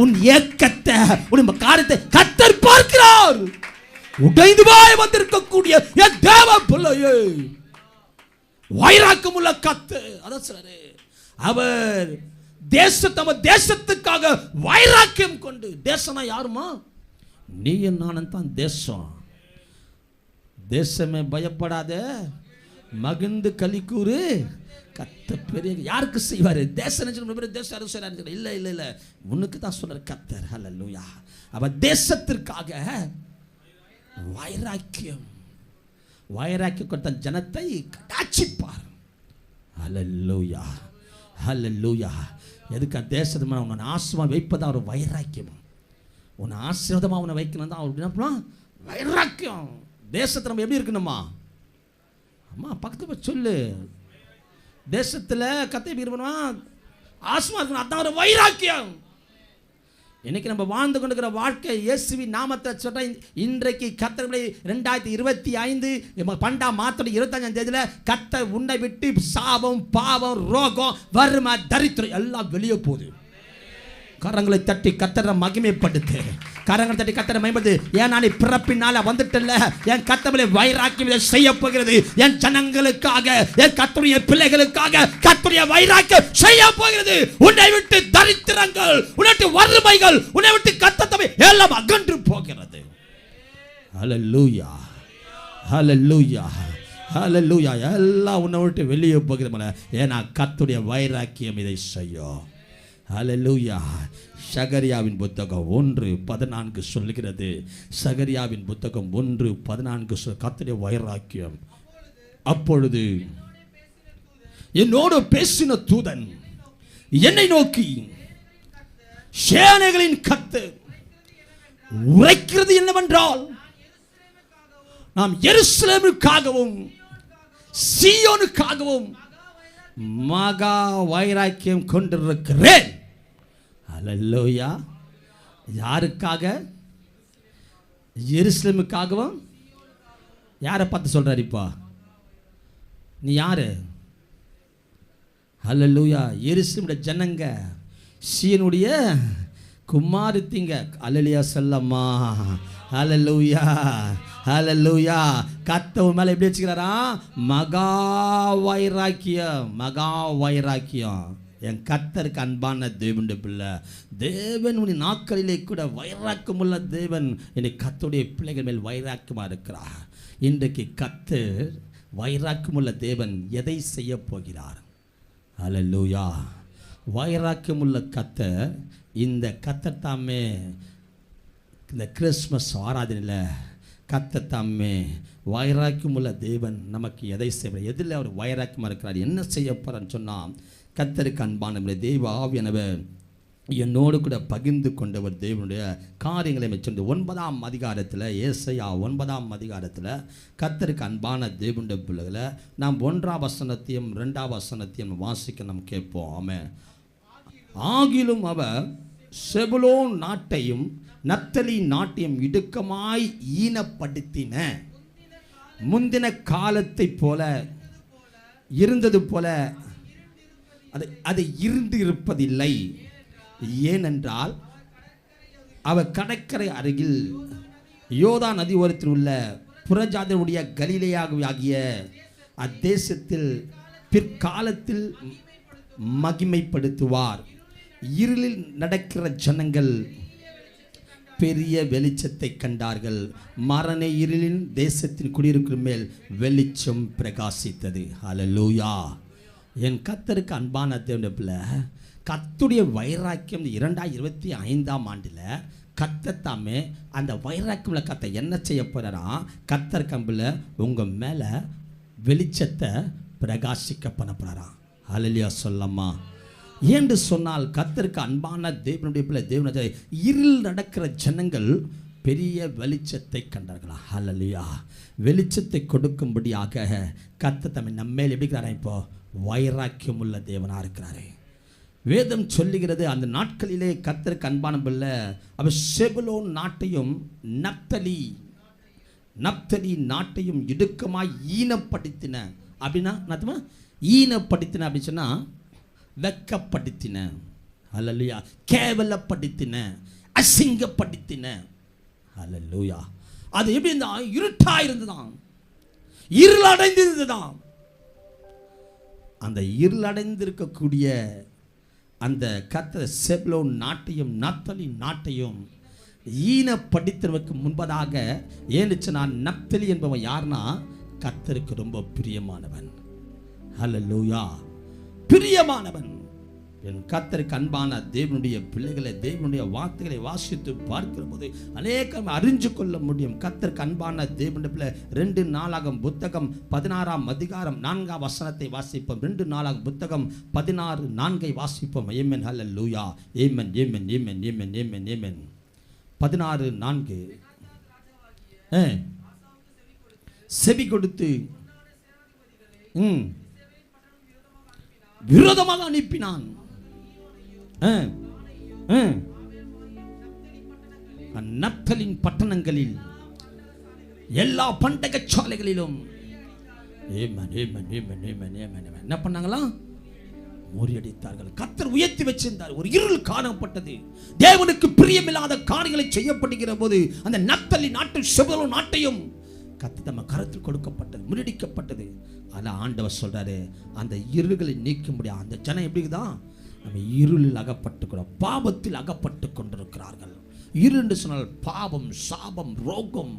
உன் ஏக்கத்தை, உன் காரியத்தை கத்தர் பார்க்கிறார். உடைந்து போய் வந்திருக்கக்கூடிய என் தேவ பிள்ளையே, வைராக்கியமுள்ள கத்து. அதான் சொல்றாரு, அவர் தேசத்துக்காக வைராக்கியம் கொண்டு. தேசம்னா யாருமா? நீ நானும் தான் தேசம். தேசமே பயப்படாத, மகிழ்ந்து கலிக்கூறு, கத்த பெரிய யாருக்கு செய்வாரு? தேசம் தேசம் யாரும் செய்யறாரு? இல்லை இல்லை இல்லை, உனக்கு தான் சொன்னார் கத்தர். ஹல்லேலூயா. அவ தேசத்திற்காக வைராக்கியம், வைராக்கியம் கொடுத்த ஜனத்தை கடாட்சிப்பார். ஹல்லேலூயா, ஹல்லேலூயா. எதுக்கு தேசத்து மேலே உன்னை ஆசீர்வாதம் வைப்பதா ஒரு வைராக்கியம். உன்னை ஆசீர்வாதமாக உன்னை வைக்கணும் தான் அப்படின்னா வைராக்கியம். தேசத்தை நம்ம எப்படி இருக்கணுமா? அம்மா பக்கத்து போய் சொல்லு, தேசத்தில் கத்தை விரும்பணுமா ஆசீர்வாதம் இருக்கணும், அதான் ஒரு வைராக்கியம். இன்னைக்கு நம்ம வாழ்ந்து கொண்டிருக்கிற வாழ்க்கை இயேசுவின் நாமத்தை சொல்ற இன்றைக்கு கர்த்தர் 2025 12ஆம் மாதம் 25ஆம் தேதியில கர்த்தர் உன்னை விட்டு சாபம், பாவம், ரோகம், வறுமை, தரித்திரம் எல்லாம் வெளியே போகுது. கரங்களை தட்டி கர்த்தரை மகிமைப்படுத்து. கரங்களை தட்டி கர்த்தரை மகிமைப்படுத்து. ஏன் நான் பிறப்பினால வந்துட்டல்ல, என் கர்த்தரை வைராக்கியம் செய்ய போகிறது. என் ஜனங்களுக்காக, என் கர்த்தருடைய பிள்ளைகளுக்காக கர்த்தருடைய வைராக்கியம் செய்ய போகிறது. உன்னை விட்டு தரித்திரங்கள், உன்னை விட்டு வறுமைகள், உன்னை விட்டு கர்த்தரை எல்லாம் அகன்று போகிறது. ஹல்லேலூயா, ஹல்லேலூயா, ஹல்லேலூயா. எல்லாம் உன்னை விட்டு வெளியே போகிறது. ஏன்னா கர்த்தருடைய வைராக்கியம் இதை செய்யும். ஹல்லேலூயா. சகரியாவின் புத்தகம் 1:14 சொல்லுகிறது. சகரியாவின் புத்தகம் 1:14 கர்த்தருடைய வைராக்கியம். அப்பொழுது என்னோடு பேசின தூதன் என்னை நோக்கி, சேனைகளின் கர்த்தர் உரைக்கிறது என்னவென்றால், நாம் எருசலேமுக்காகவும் சீயோனுக்காகவும் மகா வைராக்கியம் கொண்டிருக்கிறேன். ஹல்லேலூயா. யாருக்காக? எருசலேமுக்காகவும். யாரை பார்த்து சொல்றாரு இப்போ? நீ யாரு? ஹல்லேலூயா. எருசலேமுடைய ஜனங்க, சீயோனுடைய குமாரத்திங்க. அல்லேலூயா சொல்லம்மா. ஹல்லேலூயா, ஹல்லேலூயா. கர்த்தர் மேல எப்படி வச்சுக்கிறாரா? மகா வைராக்கியம், மகா வைராக்கியம். என் கர்த்தருக்கு அன்பான தேவனுடைய பிள்ளை, தேவன் உன் நாட்களிலே கூட வைராக்கியமுள்ள தேவன். இன்னைக்கு கர்த்தருடைய பிள்ளைகள் மேல் வைராக்கியமாக இருக்கிறார். இன்றைக்கு கர்த்தர் வைராக்கியமுள்ள தேவன் எதை செய்ய போகிறார்? ஹல்லேலூயா. வைராக்கியமுள்ள கர்த்தர், இந்த கர்த்தர் தாமே இந்த கிறிஸ்மஸ் ஆராதனையில் கர்த்தர் தாமே வைராக்கியமுள்ள தேவன் நமக்கு எதை செய்வார்? எதில் அவர் வைராக்கியமாக இருக்கிறார்? என்ன செய்ய போகிறான்னு சொன்னால், கர்த்தருக்கு அன்பான தேவ ஆவியானவர் என்னோடு கூட பகிர்ந்து கொண்டவர் தேவனுடைய காரியங்களை மெச்சொண்டு 9ஆம் அதிகாரத்தில், ஏசாயா 9ஆம் அதிகாரத்தில் கர்த்தருக்கு அன்பான தேவனுடைய பிள்ளைகளை நாம் 1ஆம் வசனத்தையும் 2ஆம் வசனத்தையும் வாசிக்க நாம் கேட்போம். ஆமென். ஆகிலும் அவர் செபுலோன் நாட்டையும் நப்தலி நாட்டையும் இடுக்கமாய் ஈனப்படுத்தின, முந்தின காலத்தை போல இருந்தது போல அது இருந்து இருப்பதில்லை. ஏனென்றால் அவர் கடற்கரை அருகில் யோதா நதி ஓரத்தில் உள்ள புறஜாதியுடைய கலிலேயாகிய அத்தேசத்தில் பிற்காலத்தில் மகிமைப்படுத்துவார். இருளில் நடக்கிற ஜனங்கள் பெரிய வெளிச்சத்தை கண்டார்கள். மரண இருளின் தேசத்தின் குடியிருக்கிற மேல் வெளிச்சம் பிரகாசித்தது. ஹல்லேலூயா. என் கர்த்தருக்கு அன்பான தேவனுடைய பிள்ளை, கர்த்தருடைய வைராக்கியம் 2025ஆம் ஆண்டில் கர்த்தர் தாமே அந்த வைராக்கியம்ல கர்த்தர் என்ன செய்ய போறாரா? கர்த்தர் கம்பில் உங்கள் மேலே வெளிச்சத்தை பிரகாசிக்க பண்ண போறாரா? ஹல்லேலூயா சொல்லம்மா. என்று சொன்னால் கர்த்தருக்கு அன்பான தேவனுடைய பிள்ளை, தேவனுடைய இருள் நடக்கிற ஜனங்கள் பெரிய வெளிச்சத்தை கண்டார்களா? ஹல்லேலூயா. வெளிச்சத்தை கொடுக்கும்படியாக கர்த்தர் தம்மை நம்மேல் எப்படி இருக்கிறாரா? இப்போ வைராக்கியம் உள்ள தேவனாக இருக்கிறாரே. வேதம் சொல்லுகிறது, அந்த நாட்களிலே கர்த்தருக்கு அன்பான பிள்ளை அவர் செபுலோன் நாட்டையும் நப்தலி நாட்டையும் இடுக்கமாய் ஈனப்படுத்தின. அப்படின்னா ஈனப்படுத்தின அப்படின்னு சொன்னால் வெக்கப்படுத்தின. ஹல்லேலூயா. கேவலப்படுத்தின, அசிங்கப்படுத்தின. ஹல்லேலூயா. அது எப்படி இருந்தால் இருட்டா இருந்துதான், இருளடைந்திருந்துதான். அந்த இருளடைந்திருக்கக்கூடிய அந்த கர்த்தர் செபுலோன் நாட்டையும் நப்தலி நாட்டையும் ஈனப்படுத்துவதற்கு முன்பதாக, ஏன்னு நான் நப்தலி என்பவன் யாருன்னா கர்த்தருக்கு ரொம்ப பிரியமானவன். ஹல்லேலூயா. பிரியமானவன். என் கர்த்தருக்கு அன்பான தேவனுடைய பிள்ளைகளை, தேவனுடைய வார்த்தைகளை வாசித்து பார்க்கிற போது அநேகம் அறிஞ்சு கொள்ள முடியும். கர்த்தருக்கு அன்பான தேவனுடைய பிள்ளை 2 நாளாகும் புத்தகம் 16ஆம் அதிகாரம் 4ஆம் வசனத்தை வாசிப்போம். 2 நாளாகும் புத்தகம் 16:4 வாசிப்போம். ஆமென், ஹல்லேலூயா, ஆமென், ஆமென், ஆமென், ஆமென், ஆமென், ஆமென். 16:4 செவி கொடுத்து விரோதமாக அனுப்பினான். நப்தலின் பட்டணங்களில் எல்லா பண்டக சாலைகளிலும் என்ன பண்ணாங்களா? முறியடித்தார்கள். கர்த்தர் உயர்த்தி வச்சிருந்தார். ஒரு இருள் காணப்பட்டது. தேவனுக்கு பிரியமில்லாத காரியங்களை செய்யப்படுகிற போது அந்த நப்தலி நாட்டு செபுலோன் நாட்டையும் கர்த்தர் தம்ம கரத்தில் கொடுக்கப்பட்டது, முறியடிக்கப்பட்டது. ஆனால் ஆண்டவர் சொல்றாரு, அந்த இருள்களை நீக்க முடியாது. அந்த ஜனம் எப்படிதான் நம்ம இருளில் அகப்பட்டுக்கிறோம், பாவத்தில் அகப்பட்டு கொண்டிருக்கிறார்கள். இருள் என்று சொன்னால் பாவம், சாபம், ரோகம்,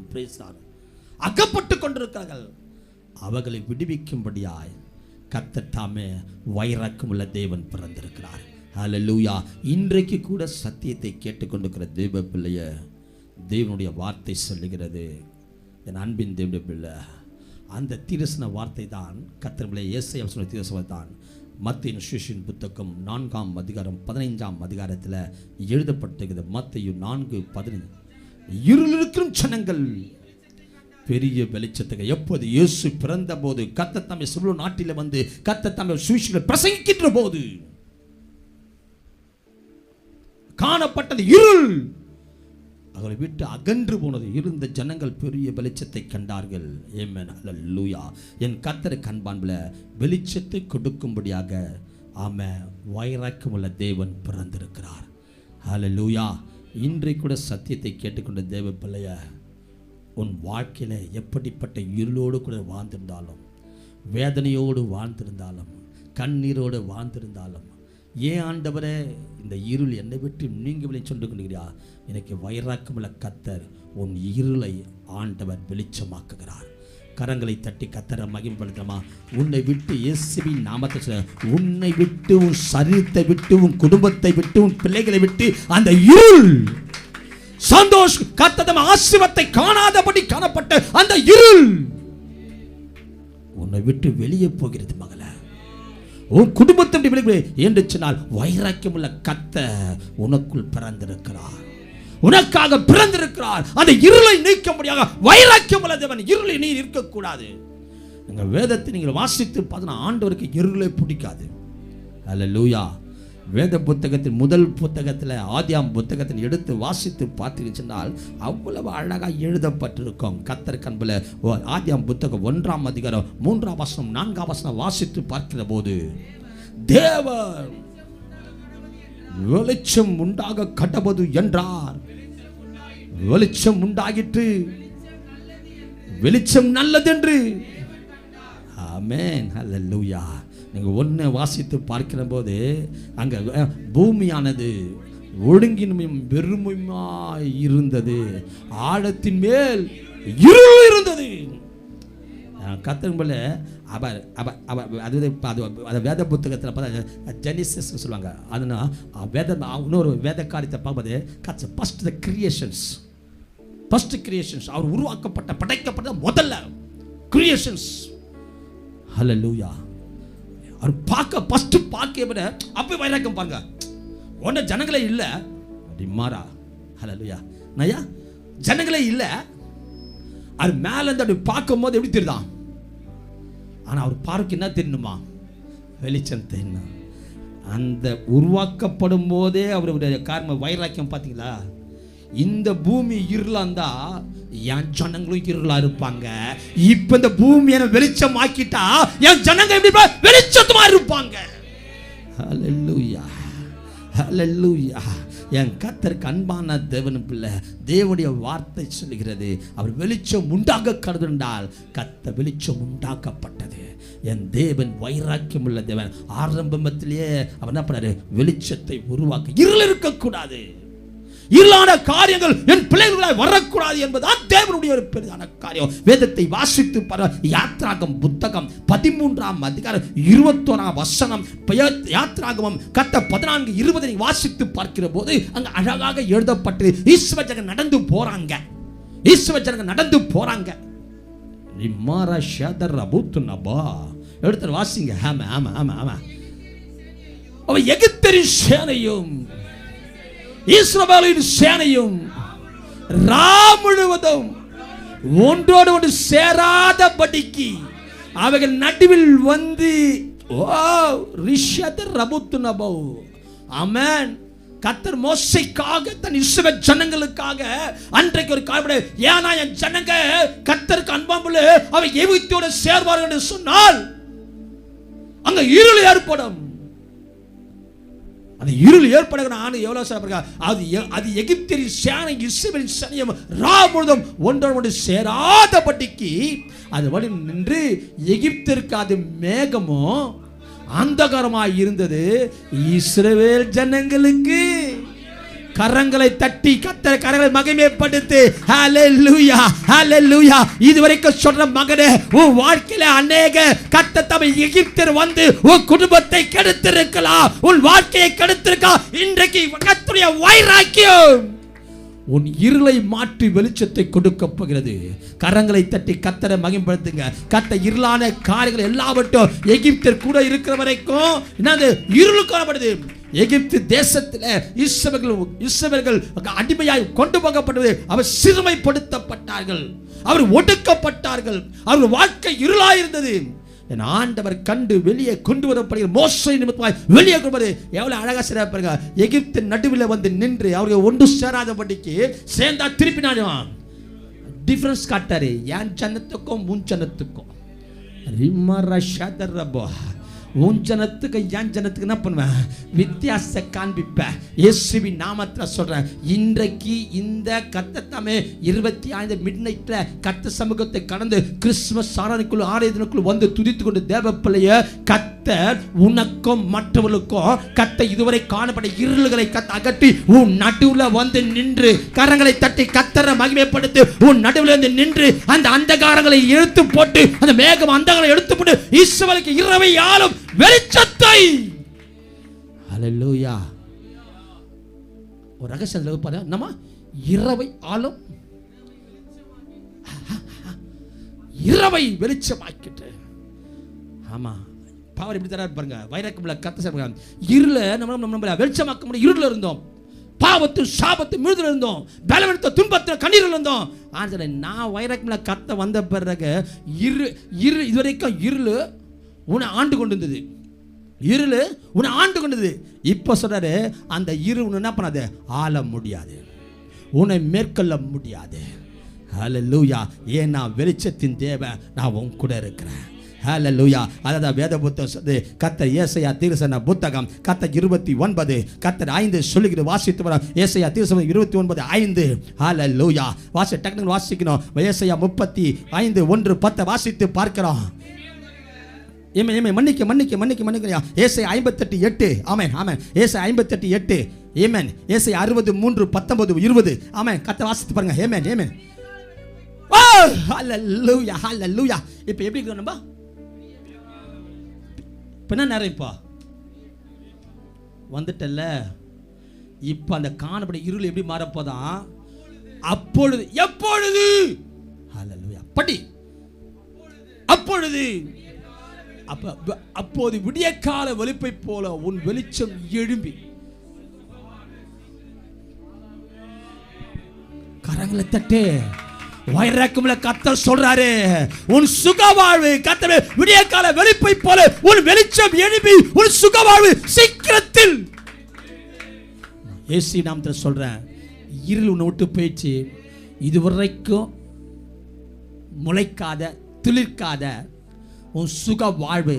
அகப்பட்டு கொண்டிருக்கிறார்கள். அவர்களை விடுவிக்கும்படியாய் கர்த்தர் தாமே வைராக்கியமுள்ள தேவன் பிறந்திருக்கிறார். ஹல்லேலூயா. இன்றைக்கு கூட சத்தியத்தை கேட்டுக்கொண்டிருக்கிற தேவ பிள்ளைய தேவனுடைய வார்த்தை சொல்லுகிறது. என் அன்பின் தேவனுடைய பிள்ளை, அந்த தீர்சன வார்த்தை தான் கர்த்தர் பிள்ளை ஏசாயா சொன்ன தீர்சன தான் மத்தேயு சுவிசேஷத்தின் புத்தகம் 4ஆம் அதிகாரம் 15ஆம் அதிகாரத்தில் எழுதப்பட்டிருக்கிறது. மத்தேயு 4:15. இருள் இருக்கிற ஜனங்கள் பெரிய வெளிச்சத்துக்கு எப்போது இயேசு பிறந்த போது கர்த்தர் தம்மை செபுலோன் நாட்டில் வந்து கர்த்தர் தம்மை சுவிசேஷத்தை பிரசங்கிக்கின்ற போது காணப்பட்டது இருள். அவரை விட்டு அகன்று போனது. இருந்த ஜனங்கள் பெரிய வெளிச்சத்தை கண்டார்கள். ஆமென், ஹல்லேலூயா. என் கர்த்தருக்கு அன்பான்பில் வெளிச்சத்தை கொடுக்கும்படியாக வைராக்கியமுள்ள தேவன் பிறந்திருக்கிறார். ஹல்லேலூயா. இன்றைக்கு கூட சத்தியத்தை கேட்டுக்கொண்ட தேவ பிள்ளைய, உன் வாழ்க்கையில் எப்படிப்பட்ட இருளோடு கூட வாழ்ந்திருந்தாலும், வேதனையோடு வாழ்ந்திருந்தாலும், கண்ணீரோடு வாழ்ந்திருந்தாலும், ஏன் ஆண்டவரே இந்த இருள் என்னை விட்டு நீங்கவில்லை சொல்லி கொள்கிறா, எனக்கு வைராக்கியமுள்ள கர்த்தர் உன் இருளை ஆண்டவர் வெளிச்சமாக்குகிறார். கரங்களை தட்டி கர்த்தரை மகிமைப்படுத்தமா. உன்னை விட்டு இயேசுவின் நாமத்தை சொல்ல, உன்னை விட்டு, உன் சரீரத்தை விட்டு, உன் குடும்பத்தை விட்டு, உன் பிள்ளைகளை விட்டு அந்த இருள் சந்தோஷம் கர்த்தர் ஆசீர்வாதத்தை காணாதபடி காணப்பட்ட அந்த இருள் உன்னை விட்டு வெளியே போகிறது மகளே. உன் குடும்பத்தை என்று சொன்னால் வைராக்கியமுள்ள கர்த்தர் உனக்குள் பிறந்திருக்கிறார், உனக்காக பிறந்திருக்கிறார். அந்த இருளை நீக்க முடியாத வைராக்கியமுள்ள தேவன். இருளை நீ இருக்கக்கூடாது. எங்க வேதத்தை நீங்கள் வாசித்து பார்த்தா ஆண்டவருக்கு இருளை பிடிக்காது. ஹல்லேலூயா. வேத புத்தகத்தின் முதல் புத்தகத்தில் ஆதியாம் புத்தகத்தில் எடுத்து வாசித்து பார்த்தீங்கன்னால் அவ்வளவு அழகாக எழுதப்பட்டிருக்கும். கர்த்தருக்கு அன்பில் ஆதியாம் புத்தகம் 1ஆம் அதிகாரம் 3ஆம் வசனம் 4ஆம் வசனம் வாசித்து பார்க்கிற போது தேவன் வெளிச்சம் உண்டாக கடவது என்றார். வெளிச்சம் உண்டாகிட்டு, வெளிச்சம் நல்லதென்று. ஆமென், ஹல்லேலூயா. நீங்கள் ஒன்று வாசித்து பார்க்கிற போது அங்கே பூமியானது ஒழுங்கின்மையும் வெறுமையுமாய் இருந்தது, ஆழத்தின் மேல் இருள் இருந்தது. கர்த்தர் போல அது வேத புத்தகத்தில் பார்த்தா ஜெனிசிஸ் சொல்லுவாங்க. அதுனா வேத இன்னொரு வேத காரியத்தை பார்ப்பது first the creations. First creations அவர் உருவாக்கப்பட்ட படைக்கப்பட்ட முதல்ல கிரியேஷன்ஸ். ஹல்லேலூயா. அவர் பார்க்க ஃபர்ஸ்ட் பார்க்க விட அப்போ வைராக்கியம் பாருங்க. ஒன்ன ஜனங்களே இல்லை அப்படி மாறா. ஹல்லேலூயா. நையா ஜனங்களே இல்லை. அவர் மேல இருந்து அப்படி பார்க்கும் போது எப்படி தெரியுதான்? ஆனால் அவர் பார்க்க என்ன தெரியணுமா? வெளிச்சம் தெரியணும். அந்த உருவாக்கப்படும் போதே அவருடைய காரணம் வைராக்கியம். பார்த்தீங்களா? இந்த பூமி இருளாந்தா என் ஜனங்களும் இருளா இருப்பாங்க. இப்ப இந்த பூமியை வெளிச்சம் ஆக்கிட்டா என் ஜனங்க எப்படி வெளிச்சமா இருப்பாங்க. ஹல்லேலூயா, ஹல்லேலூயா. என் கர்த்தருக்கு அன்பான தேவன் பிள்ளை, தேவனுடைய வார்த்தை சொல்லுகிறது, அவர் வெளிச்சம் உண்டாக கருதுண்டால் கர்த்தர் வெளிச்சம் உண்டாக்கப்பட்டது. என் தேவன் வைராக்கியம் உள்ள தேவன். ஆரம்பத்திலேயே அவர் என்ன பண்ணாரு? வெளிச்சத்தை உருவாக்க. இருள் இருக்கக்கூடாது. இருளான காரியங்கள் என் பிள்ளைகளாய் வரக்கூடாது என்பதுதான் தேவனுடைய ஒரு பெரிதான காரியம். வேதத்தை வாசித்து யாத்ராகமம் புத்தகம் 13ஆம் அதிகாரம் 21ஆம் வசனம், யாத்ராகமம் 14:20 வாசித்து பார்க்கிற போது அங்க அழகாக எழுதப்பட்டு ஈஸ்வர ஜனங்கள் நடந்து போறாங்க. ஈஸ்வர ஜனங்கள் நடந்து போறாங்க. எடுத்து வாசிங்க. ஆமா ஆமா ஆமா ஆமா. அவன் எகிப்தின் சேனையும் இஸ்ரவேலின் சேனையும் முழுவதும் ஒன்றோடு ஒன்று சேராதபடிக்கு அவைகள் நடுவில் வந்து ஆமென். கர்த்தர் மோசேக்காக தன் இஸ்ரவேல் ஜனங்களுக்காக அன்றைக்கு ஒரு காரணம், ஏன்னா என் ஜனங்க கர்த்தருக்கு அன்பாம்புல அவை எகிப்தோடு சேர்வார்கள் என்று சொன்னால் அங்க இருள் ஏற்படும். அந்த இருள் ஏற்படுகிற ஆணு எவ்வளவு சொல்ல, அது எகிப்தின் சேனை இஸ்ரவேலின் சேனையும் முழுவதும் ஒன்றோடு ஒன்று சேராதபடிக்கு அது வழி நின்று எகிப்திற்கு அது மேகமோ அந்தகாரமாய் இருந்தது. இஸ்ரவேல் ஜனங்களுக்கு கரங்களை தட்டி கர்த்தர் கரங்களை மகிமைப்படுத்து. ஹல்லேலூயா ஹல்லேலூயா. இதுவரைக்கும் சொல்ற மகனே, உன் வாழ்க்கையில அநேக கர்த்தர் தம்மை எகிப்தர் வந்து உன் குடும்பத்தை கெடுத்திருக்கலாம், உன் வாழ்க்கையை கெடுத்திருக்கலாம். இன்றைக்கு கர்த்தருடைய வைராக்கியம் உன் இருளை மாற்றி வெளிச்சத்தை கொடுக்க போகிறது. கரங்களை தட்டி கர்த்தரை மகிமைப்படுத்துங்க. கர்த்தர் இருளான காரியங்கள் எல்லாவற்றும் எகிப்தர் கூட இருக்கிற வரைக்கும் என்னது இருள் காணப்படுது. எகிப்து தேசத்தில் இஸ்ரவேலர்கள் அடிமையாய் கொண்டு போகப்பட்டது. அவர் சிறுமைப்படுத்தப்பட்டார்கள், அவர் ஒடுக்கப்பட்டார்கள், அவர் வாழ்க்கை இருளாயிருந்தது. என் ஆண்டவர் கண்டு வெளியே கொண்டு வரப்படுகிற மோசே நிமித்தமாய் வெளியே கொண்டு வந்து எவ்வளவு அழகா சிறப்பாருங்க. எகிப்தின் நடுவில் வந்து நின்று அவர்கள் ஒன்று சேராதபடிக்கு சேர்ந்தா திருப்பி நான் டிஃபரன்ஸ் காட்டாரு என் ஜனத்துக்கும் உன் ஜனத்துக்கும். உன் ஜனத்துக்கு என் ஜனத்துக்கு என்ன பண்ணுவேன், வித்தியாச காண்பிப்பேன். இயேசுவின் நாமத்தில் சொல்றேன். இன்றைக்கு இந்த கர்த்தத்தாமே 25 மிட்நைட்ல கர்த்தர் சமூகத்தை கடந்து கிறிஸ்துமஸ் ஆராதனைக்குள்ள ஆராதனைக்குள்ள வந்து துதித்து கொண்டு தேவ பிள்ளைய கர்த்தர் உனக்கும் மற்றவர்களுக்கும் கர்த்தர் இதுவரை காணப்பட்ட இருள்களை கர்த்தர் அகற்றி உன் நடுவுல வந்து நின்று கரங்களை தட்டி கர்த்தரை மகிமைப்படுத்தி உன் நடுவுல வந்து நின்று அந்த அந்தகாரங்களை எடுத்து போட்டு அந்த மேகம் அந்தகாரங்களை எடுத்து போட்டு இஸ்ரவேலுக்கு இரவை ஆளும் வெளிச்சத்தை. ஹல்லேலூயா. ஒரு ரகசியம் பாரு, நம்ம இரவை ஆளும் இரவை வெளிச்சமாக்கிட்டு. ஆமா, பவர் எப்படி தராரு பாருங்க. வைராக்கியமுள்ள கர்த்தர் சொல்றாங்க, இருள நம்ம வெளிச்சமாக்க முடியும். இருள இருந்தோம், பாவத்து சாபத்து மிருதுல இருந்தோம், பலவீனத்த துன்பத்துல கண்ணீர்ல இருந்தோம். ஆனா நான் வைராக்கியமுள்ள கர்த்தர் வந்த பிறகு இதுவரைக்கும் இருள் உன்னை ஆண்டு கொண்டு இருந்தது. இருள் உன்னை ஆண்டு கொண்டது. இப்ப சொல்றாரு, அந்த இருள் உன்னை என்ன பண்ணாது, ஆள முடியாது, உன்னை மேற்கொள்ள முடியாது. ஹல்லேலூயா. ஏன்னா வெளிச்சத்தின் தேவன் நான் உன் கூட இருக்கிறேன். ஹல்லேலூயா. அதான் வேத புத்தகம் சொல்லுது. கர்த்தர் ஏசாயா தீர்க்கதரிசன புத்தகம் கர்த்தர் 29 கர்த்தர் 5 சொல்லுகிறது. வாசித்து வர ஏசாயா தீர்க்கதரிசனம் 29:5. ஹல்லேலூயா. டக்குனு வாசிக்கணும். ஏசாயா 35:1-10 வாசித்து பார்க்கிறோம். மன்னிக்க ஏசாயா 58:8. ஆமென் ஆமென். ஏசாயா 58:8. ஆமென். ஏசாயா 63:19-20. ஆமென். கர்த்தர் வாசித்து பாருங்க. ஆமென் ஆமென். ஓ ஹல்லேலூயா ஹல்லேலூயா. இப்போ எப்படி இருக்கோம் நம்ம? இப்போ என்ன நேரம் இப்போ வந்துட்டல்ல. இப்போ அந்த காணப்பட இருள் எப்படி மாறப்போதான்? அப்பொழுது எப்பொழுது? ஹல்லேலூயா. படி. அப்பொழுது அப்போது விடிய கால வெளிப்பை போல உன் வெளிச்சம் எழும்பி. கரங்களை தட்டு. வைராக்கியமுள்ள கர்த்தர் சொல்றாரு, உன் சுகவாழ்வு கர்த்தர் விடிய கால வெளிப்பை போல உன் வெளிச்சம் எழும்பி உன் சுகவாழ்வு சீக்கிரத்தில். இயேசு நாமத்தில் சொல்றேன், இருள் உன்னை விட்டு போயிடுச்சு. இதுவரைக்கும் முளைக்காத துளிர்க்காத உன் சுக வாழ்வு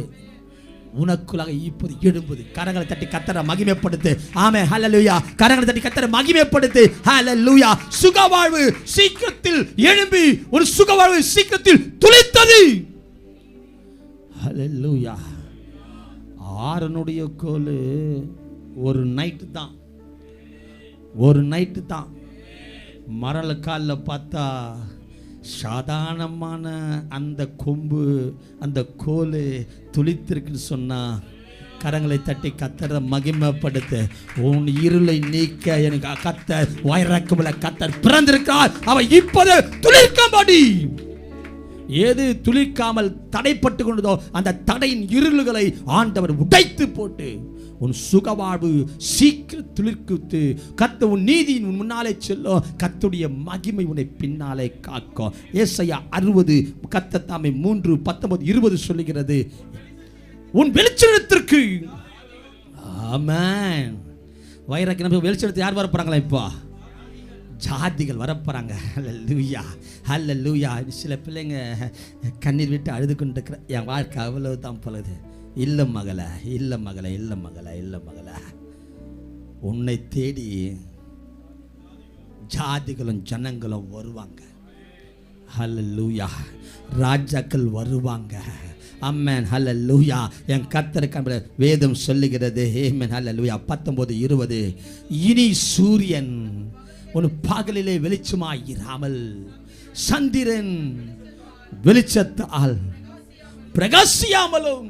உனக்குள்ளாக இப்போது எழும்புது. கரங்களை தட்டி கர்த்தரை மகிமைப்படுத்து. ஆமென் ஹல்லேலூயா. கரங்களை தட்டி கர்த்தரை மகிமைப்படுத்து. ஹல்லேலூயா. சுக வாழ்வு சீக்கிரத்தில் எழும்பி ஒரு சுக வாழ்வு சீக்கிரத்தில் துளிர்த்தது. ஹல்லேலூயா. ஆரனுடைய கோல் ஒரு நைட் தான். ஒரு நைட்டு தான். மரக்காலில் பார்த்தா சாதாரணமான அந்த கொம்பு, அந்த கோல் துளித்திருக்குன்னு சொன்னா, கரங்களை தட்டி கத்தரை மகிமைப்படுத்த, உன் இருளை நீக்க எனக்கு கத்தர் வயிறக்கமுள்ள கத்தர் பிறந்திருக்கிறார். அவன் இப்போது துளிர்க்கும்படி. ஏது துளிர்க்காமல் தடைப்பட்டு கொண்டதோ அந்த தடையின் இருள்களை ஆண்டவர் உடைத்து போட்டு உன் சுகவாழ்வு சீக்கிரம் துளிர்க்குத்து. கத்த உன் நீதியின் முன்னாலே செல்லும். கத்துடைய மகிமை உன்னை பின்னாலே காக்கும். ஏசாயா 60 கத்த தாமே 3:19-20 சொல்லுகிறது. உன் வெளிச்சத்திற்கு ஆமென். வைரக்கு நம்ம வெளிச்சத்தை யார் வரப்போறாங்களா? இப்போ ஜாதிகள் வரப்போறாங்க. ஹல்லேலூயா, ஹல்லேலூயா. சில பிள்ளைங்க கண்ணீர் விட்டு அழுது கொண்டு இருக்கிற, என் வாழ்க்கை அவ்வளவு தான் பொழுது. இல்லை மகளே, இல்லை மகளே, இல்லை மகளே, இல்லை மகளே. உன்னை தேடி ஜாதிகளும் ஜனங்களும் வருவாங்க. ஹல்லேலூயா. ராஜாக்கள் வருவாங்க. ஆமென், ஹல்லேலூயா. என் கர்த்தருக்கு வேதம் சொல்லுகிறது. ஆமென், ஹல்லேலூயா. 19:20 இனி சூரியன் உன் பகலிலே வெளிச்சமாயிராமல் சந்திரன் வெளிச்சத்தால் பிரகாசியாமலும்.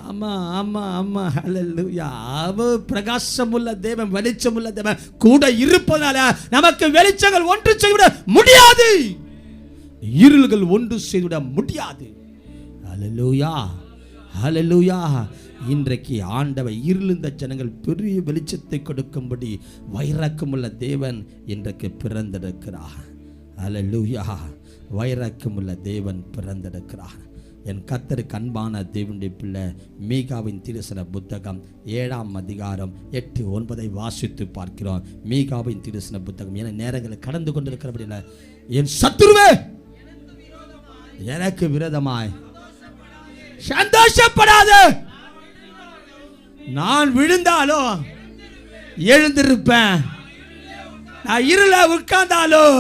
ஆமா ஆமா ஆமா, ஹல்லேலூயா. அவ பிரகாசமுள்ள தேவன், வெளிச்சமுள்ள தேவன் கூட இருப்பதால நமக்கு வெளிச்சங்கள் ஒன்று செய்துவிட முடியாது, இருள்கள் ஒன்று செய்துவிட முடியாது. ஹல்லேலூயா, ஹல்லேலூயா. இன்றைக்கு ஆண்டவர் இருளிந்த ஜனங்கள் பெரிய வெளிச்சத்தை கொடுக்கும்படி வைராக்கியமுள்ள தேவன் இன்றைக்கு பிறந்திருக்கிறார். ஹல்லேலூயா. வைராக்கியமுள்ள தேவன் பிறந்திருக்கிறார். என் கர்த்தருக்கு அன்பான தேவனுடைய பிள்ளை, மீகாவின் தீர்க்கதரிசன புத்தகம் 7ஆம் அதிகாரம் 8-9 வாசித்து பார்க்கிறோம். மீகாவின் தீர்க்கதரிசன புத்தகம். என நேரங்களை கடந்து கொண்டிருக்கிறபடியில, என் சத்துருவே எனக்கு விரோதமாய் சந்தோஷப்படாத. நான் விழுந்தாலும் எழுந்திருப்பேன், நான் இருள உட்கார்ந்தாலும்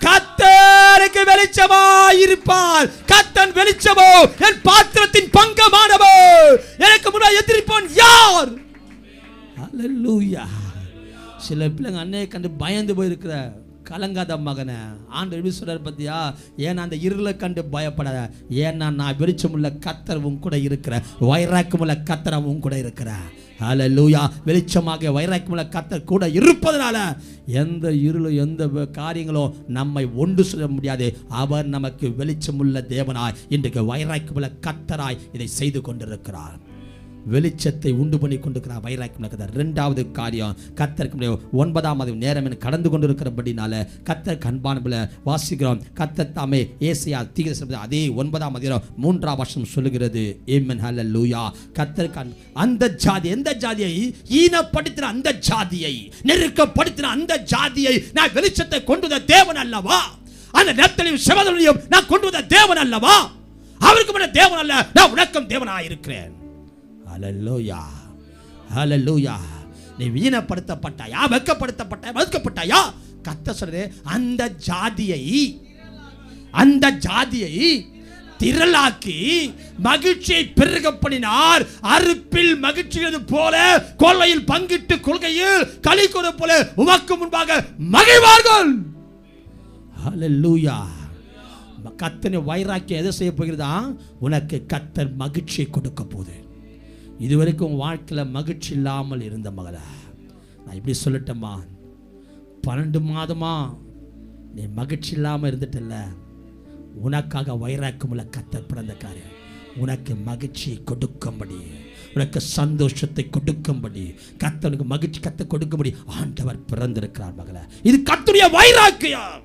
கர்த்தருக்கு வெளிச்சமாயிருப்பார். கர்த்தன் வெளிச்சமோ என் பாத்திரத்தின் பங்கமானவோ, எனக்கு முன்னாடி எதிர்ப்பவன் யார்? ஹல்லேலூயா. சில பிள்ளைங்க அன்னையை கண்டு பயந்து போயிருக்கிற, கலங்காத மகனை ஆண்டவர் எப்படி சொல்றாரு பத்தியா? ஏன்னா அந்த இருளை கண்டு பயப்படாத, ஏன்னா நான் வெளிச்சமுள்ள கர்த்தரும் கூட இருக்கிற, வைராக்கியமுள்ள கர்த்தரும் கூட இருக்கிற. ஹல்லேலூயா. வெளிச்சமாக வைராக்கியமுள்ள கர்த்தர் கூட இருப்பதனால எந்த இருளும் எந்த காரியங்களும் நம்மை ஒன்று செய்ய முடியாது. அவர் நமக்கு வெளிச்சமுள்ள தேவனாய், இன்றைக்கு வைராக்கியமுள்ள கர்த்தராய் இதை செய்து கொண்டிருக்கிறார். வெளிச்சத்தை உண்டு பண்ணி கொண்டிருக்கிறார் வைராக்கியம். இரண்டாவது காரியம், கர்த்தருக்கு 9ஆம் நேரம் கடந்து கொண்டிருக்கிறபடினால கர்த்தருக்கு அன்பான வாசிக்கிறோம். கர்த்தர் தாமே ஏசாயா தீர்க்கதரிசனம் அதே 9ஆம் அதிகாரம் 3ஆம் வசனம் சொல்லுகிறது. ஆமென், ஹல்லேலூயா. கர்த்தருக்கு அந்த ஜாதி, எந்த ஜாதியை ஈனப்படுத்தின அந்த ஜாதியை, நெருக்கப்படுத்தின அந்த ஜாதியை நான் வெளிச்சத்தை கொண்டு வந்த தேவன் அல்லவா? அந்த நேரத்திலும் செவதலையும் நான் கொண்டு வந்த தேவன் அல்லவா? அவருக்கு முன்ன தேவன் அல்ல, நான் உனக்கும் தேவனாய் இருக்கிறேன். ஹல்லேலூயா, ஹல்லேலூயா. நீ வீணப்படுத்தப்பட்டாயா, வெட்கப்படுத்தப்பட்டாயா, மறுக்கப்பட்டாயா? கர்த்தர் சொல்றே, அந்த ஜாதியை திரளாக்கி மகிழ்ச்சியை பெருக பண்ணினார். அறுப்பில் மகிழ்ச்சியது போல கொள்ளையில் பங்கிட்டு கொள்கையில் களி கூற போல உமக்கு முன்பாக மகிழ்வார்கள். ஹல்லேலூயா. கர்த்தர் வைராக்கியம் எதை செய்ய போகிறதா? உனக்கு கர்த்தர் மகிழ்ச்சியை கொடுக்க போகுது. இதுவரைக்கும் வாழ்க்கையில் மகிழ்ச்சி இல்லாமல் இருந்த மகள, நான் இப்படி சொல்லட்டேம்மா, 12 மாதமா நீ மகிழ்ச்சி இல்லாமல் இருந்துட்டல்ல, உனக்காக வைராக்கியமுள்ள கர்த்தர் பிறந்த காரியம். உனக்கு மகிழ்ச்சியை கொடுக்கும்படி, உனக்கு சந்தோஷத்தை கொடுக்கும்படி, கர்த்தனுக்கு மகிழ்ச்சி கர்த்தர் கொடுக்கும்படி ஆண்டவர் பிறந்திருக்கிறார் மகள. இது கர்த்தருடைய வைராக்கியம்.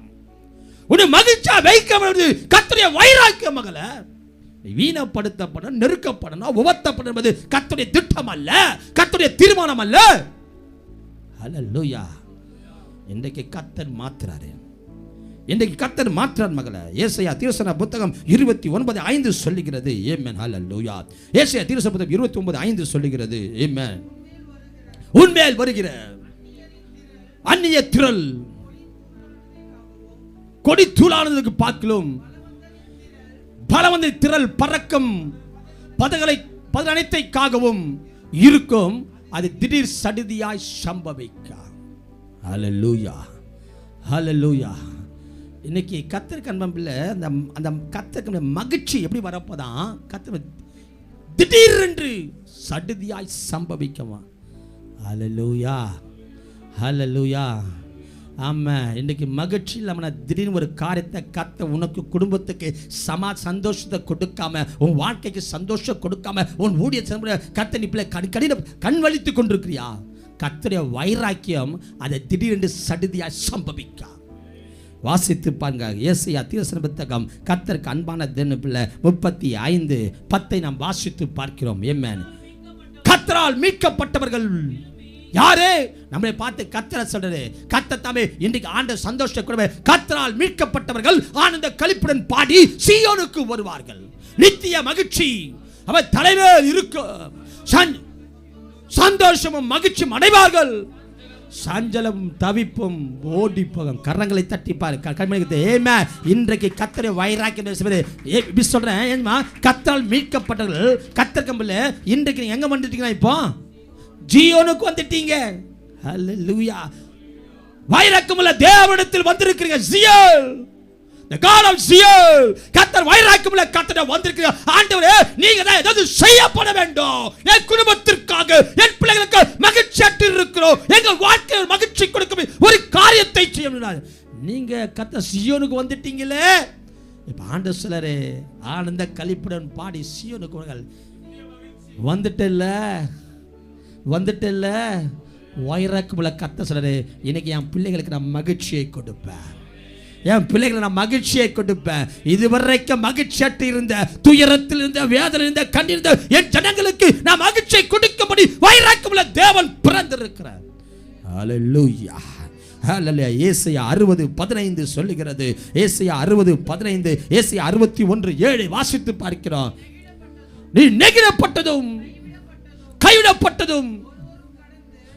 உன்னை மகிழ்ச்சியா வைக்க கர்த்தருடைய வைராக்கியம் மகள. வீணப்படுத்தப்படணும், நெருக்கப்படணும், உவத்தப்படணும் என்பது கர்த்தருடைய திட்டம் அல்ல, கர்த்தருடைய தீர்மானம் அல்ல. ஹல்லேலூயா. இன்றைக்கு கர்த்தர் மாத்துறாரு, இன்றைக்கு கர்த்தர் மாற்றார் மகளே. ஏசாயா தீர்க்கதரிசன புத்தகம் 29:5 சொல்லுகிறது. ஆமென், ஹல்லேலூயா. ஏசாயா தீர்க்கதரிசன புத்தகம் 29:5 சொல்லுகிறது. ஆமென். உன்மேல் வருகிற அந்நிய திரள் கொடி தூளானதுக்கு பார்க்கலும் பலவந்த திரள் பறக்கும் பதனைத்தைக்காகவும் இருக்கும். அது திடீர் சடுதியாய் சம்பவிக்க ஹல்லேலூயா, ஹல்லேலூயா. இன்னைக்கு கர்த்தருக்கு அன்பான பிள்ளை, அந்த அந்த கர்த்தருக்கு மகிழ்ச்சி எப்படி வரப்போதான், கர்த்தர் திடீரென்று சடுதியாய் சம்பவிக்குமா. ஹல்லேலூயா, ஹல்லேலூயா. ஆமா, இன்னைக்கு மகிழ்ச்சி இல்லாமல் திடீர்னு ஒரு காரியத்தை கர்த்தர் உனக்கு குடும்பத்துக்கு சந்தோஷத்தை கொடுக்காம, உன் வாழ்க்கைக்கு சந்தோஷம் கொடுக்காம, உன் ஊழிய கர்த்தர் நீ பிள்ளை கண் வலித்து கொண்டிருக்கிறியா? கர்த்தருடைய வைராக்கியம் அதை திடீரென்று சடுதியாய் சம்பவிக்கா. வாசித்து பாருங்க. ஏசாயா தீர்க்கதரிசன புத்தகம் கர்த்தருக்கு அன்பான தேவ பிள்ளை 35:10 நாம் வாசித்து பார்க்கிறோம். ஆமென். கர்த்தரால் மீட்கப்பட்டவர்கள் யாரு? நம்மளை பார்த்து கர்த்தர் சொல்றாரு. கர்த்தர் தாமே இன்றைக்கு ஆண்டவர் சந்தோஷத்தை கொடுவே. கர்த்தரால் மீட்கப்பட்டவர்கள் ஆனந்த களிப்புடன் பாடி சீயோனுக்கு வருவார்கள். நித்திய மகிழ்ச்சி அவர் தலைவர் இருக்கும். சந்தோஷமும் மகிழ்ச்சியும் அடைவார்கள். சஞ்சலம் தவிப்பும் ஓடி போகும். கரங்களை தட்டி பாரு. ஆமென். இன்றைக்கு கர்த்தரை வைராக்கியம் சொல்றேன். ஏன்னா கர்த்தரால் மீட்கப்பட்டவர்கள் கர்த்தர்கம்பில் இன்றைக்கு நீங்க எங்க வந்துட்டீங்கன்னா, இப்போ ஜீயோனுக்கு வந்துட்டீங்க. ஹல்லேலூயா. வைராக்கியமுள்ள தேவனிடத்தில் வந்திருக்கிறீங்க. Zion, the God of Zion. கர்த்தர் வைராக்கியமுள்ள கர்த்தர் வந்திருக்கிறார். ஆண்டவரே, நீங்க தான் ஏதாவது செய்யப்பட வேண்டும். என் குடும்பத்திற்காக, என் பிள்ளைகளுக்கு மகிழ்ச்சியற்று இருக்கிறோம். எங்கள் வாழ்க்கையில் மகிழ்ச்சி கொடுக்கும் ஒரு காரியத்தை செய்யணும். நீங்க கர்த்தர் சியோனுக்கு வந்துட்டீங்களே. இப்ப ஆண்டவர் சொல்றாரு, ஆனந்த களிப்புடன் பாடி சியோனுக்கு வந்துட்டல்ல. வைராக்கியமுள்ள கர்த்தர் சொல்றாரு, இன்னைக்கு என் பிள்ளைகளுக்கு நான் மகிழ்ச்சியை கொடுப்பேன். என் பிள்ளைகளை நான் மகிழ்ச்சியை கொடுப்பேன். இதுவரைக்கும் மகிழ்ச்சியற்று இருந்த, துயரத்தில் இருந்த, வேதனை இருந்த, கண்ணீர் இருந்த என் ஜனங்களுக்கு நான் மகிழ்ச்சியை கொடுக்கும்படி வைராக்கியமுள்ள தேவன் பிறந்திருக்கிறார். ஹல்லேலூயா, ஹல்லேலூயா. ஏசாயா 60:15 சொல்லுகிறது. ஏசாயா 60:15, ஏசாயா 61:7 வாசித்து பார்க்கிறோம். நீ நெகிழப்பட்டதும் கைவிடப்பட்டதும்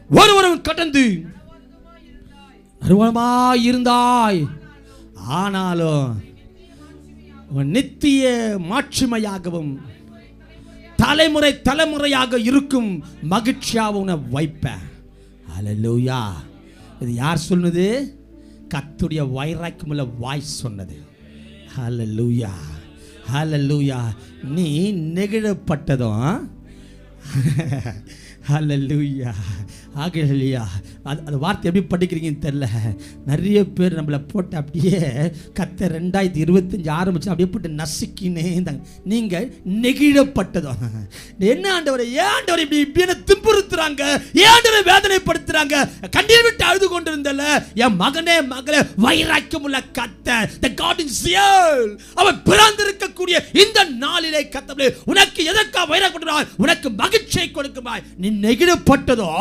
ஒருவரும் கடந்து அருவமாய் இருந்தாய். ஆனாலும் நித்திய மாட்சிமையாகவும் தலைமுறை தலைமுறையாக இருக்கும் மகிழ்ச்சியாக உன்னை வைப்பேன். ஹல்லேலூயா. இது யார் சொன்னது? கர்த்தருடைய வைராக்கியமுள்ள வாய் சொன்னது. ஹல்லேலூயா, ஹல்லேலூயா. நீ நெகிழப்பட்டதும் ஹல்லேலூயா, ஹல்லேலூயா. அந்த வார்த்தை எப்படி படிக்கிறீங்கன்னு தெரியல. நிறைய பேர் நம்மளை போட்டு அப்படியே கர்த்தர் 2025 ஆரம்பிச்சு அப்படியே போட்டு நசுக்கினே இருந்தாங்க. நீங்கள் நெகிழப்பட்டதும். என்ன ஆண்டவரை, ஏன் ஆண்டவரை இப்படி இப்படி துன்புறுத்துறாங்க, ஏன் ஆண்டவரை வேதனைப்படுத்துறாங்க, கண்ணீர் விட்டு அழுது கொண்டிருந்தல என் மகனே மகளே, வைராக்கியமுள்ள கர்த்தர், the God in Zion, அவர் பிறந்திருக்கக்கூடிய இந்த நாளிலே கர்த்தரே உனக்கு எதற்காக வைராக்கியம், உனக்கு மகிழ்ச்சியை கொடுக்குமாய். நீ நெகிழப்பட்டதோ,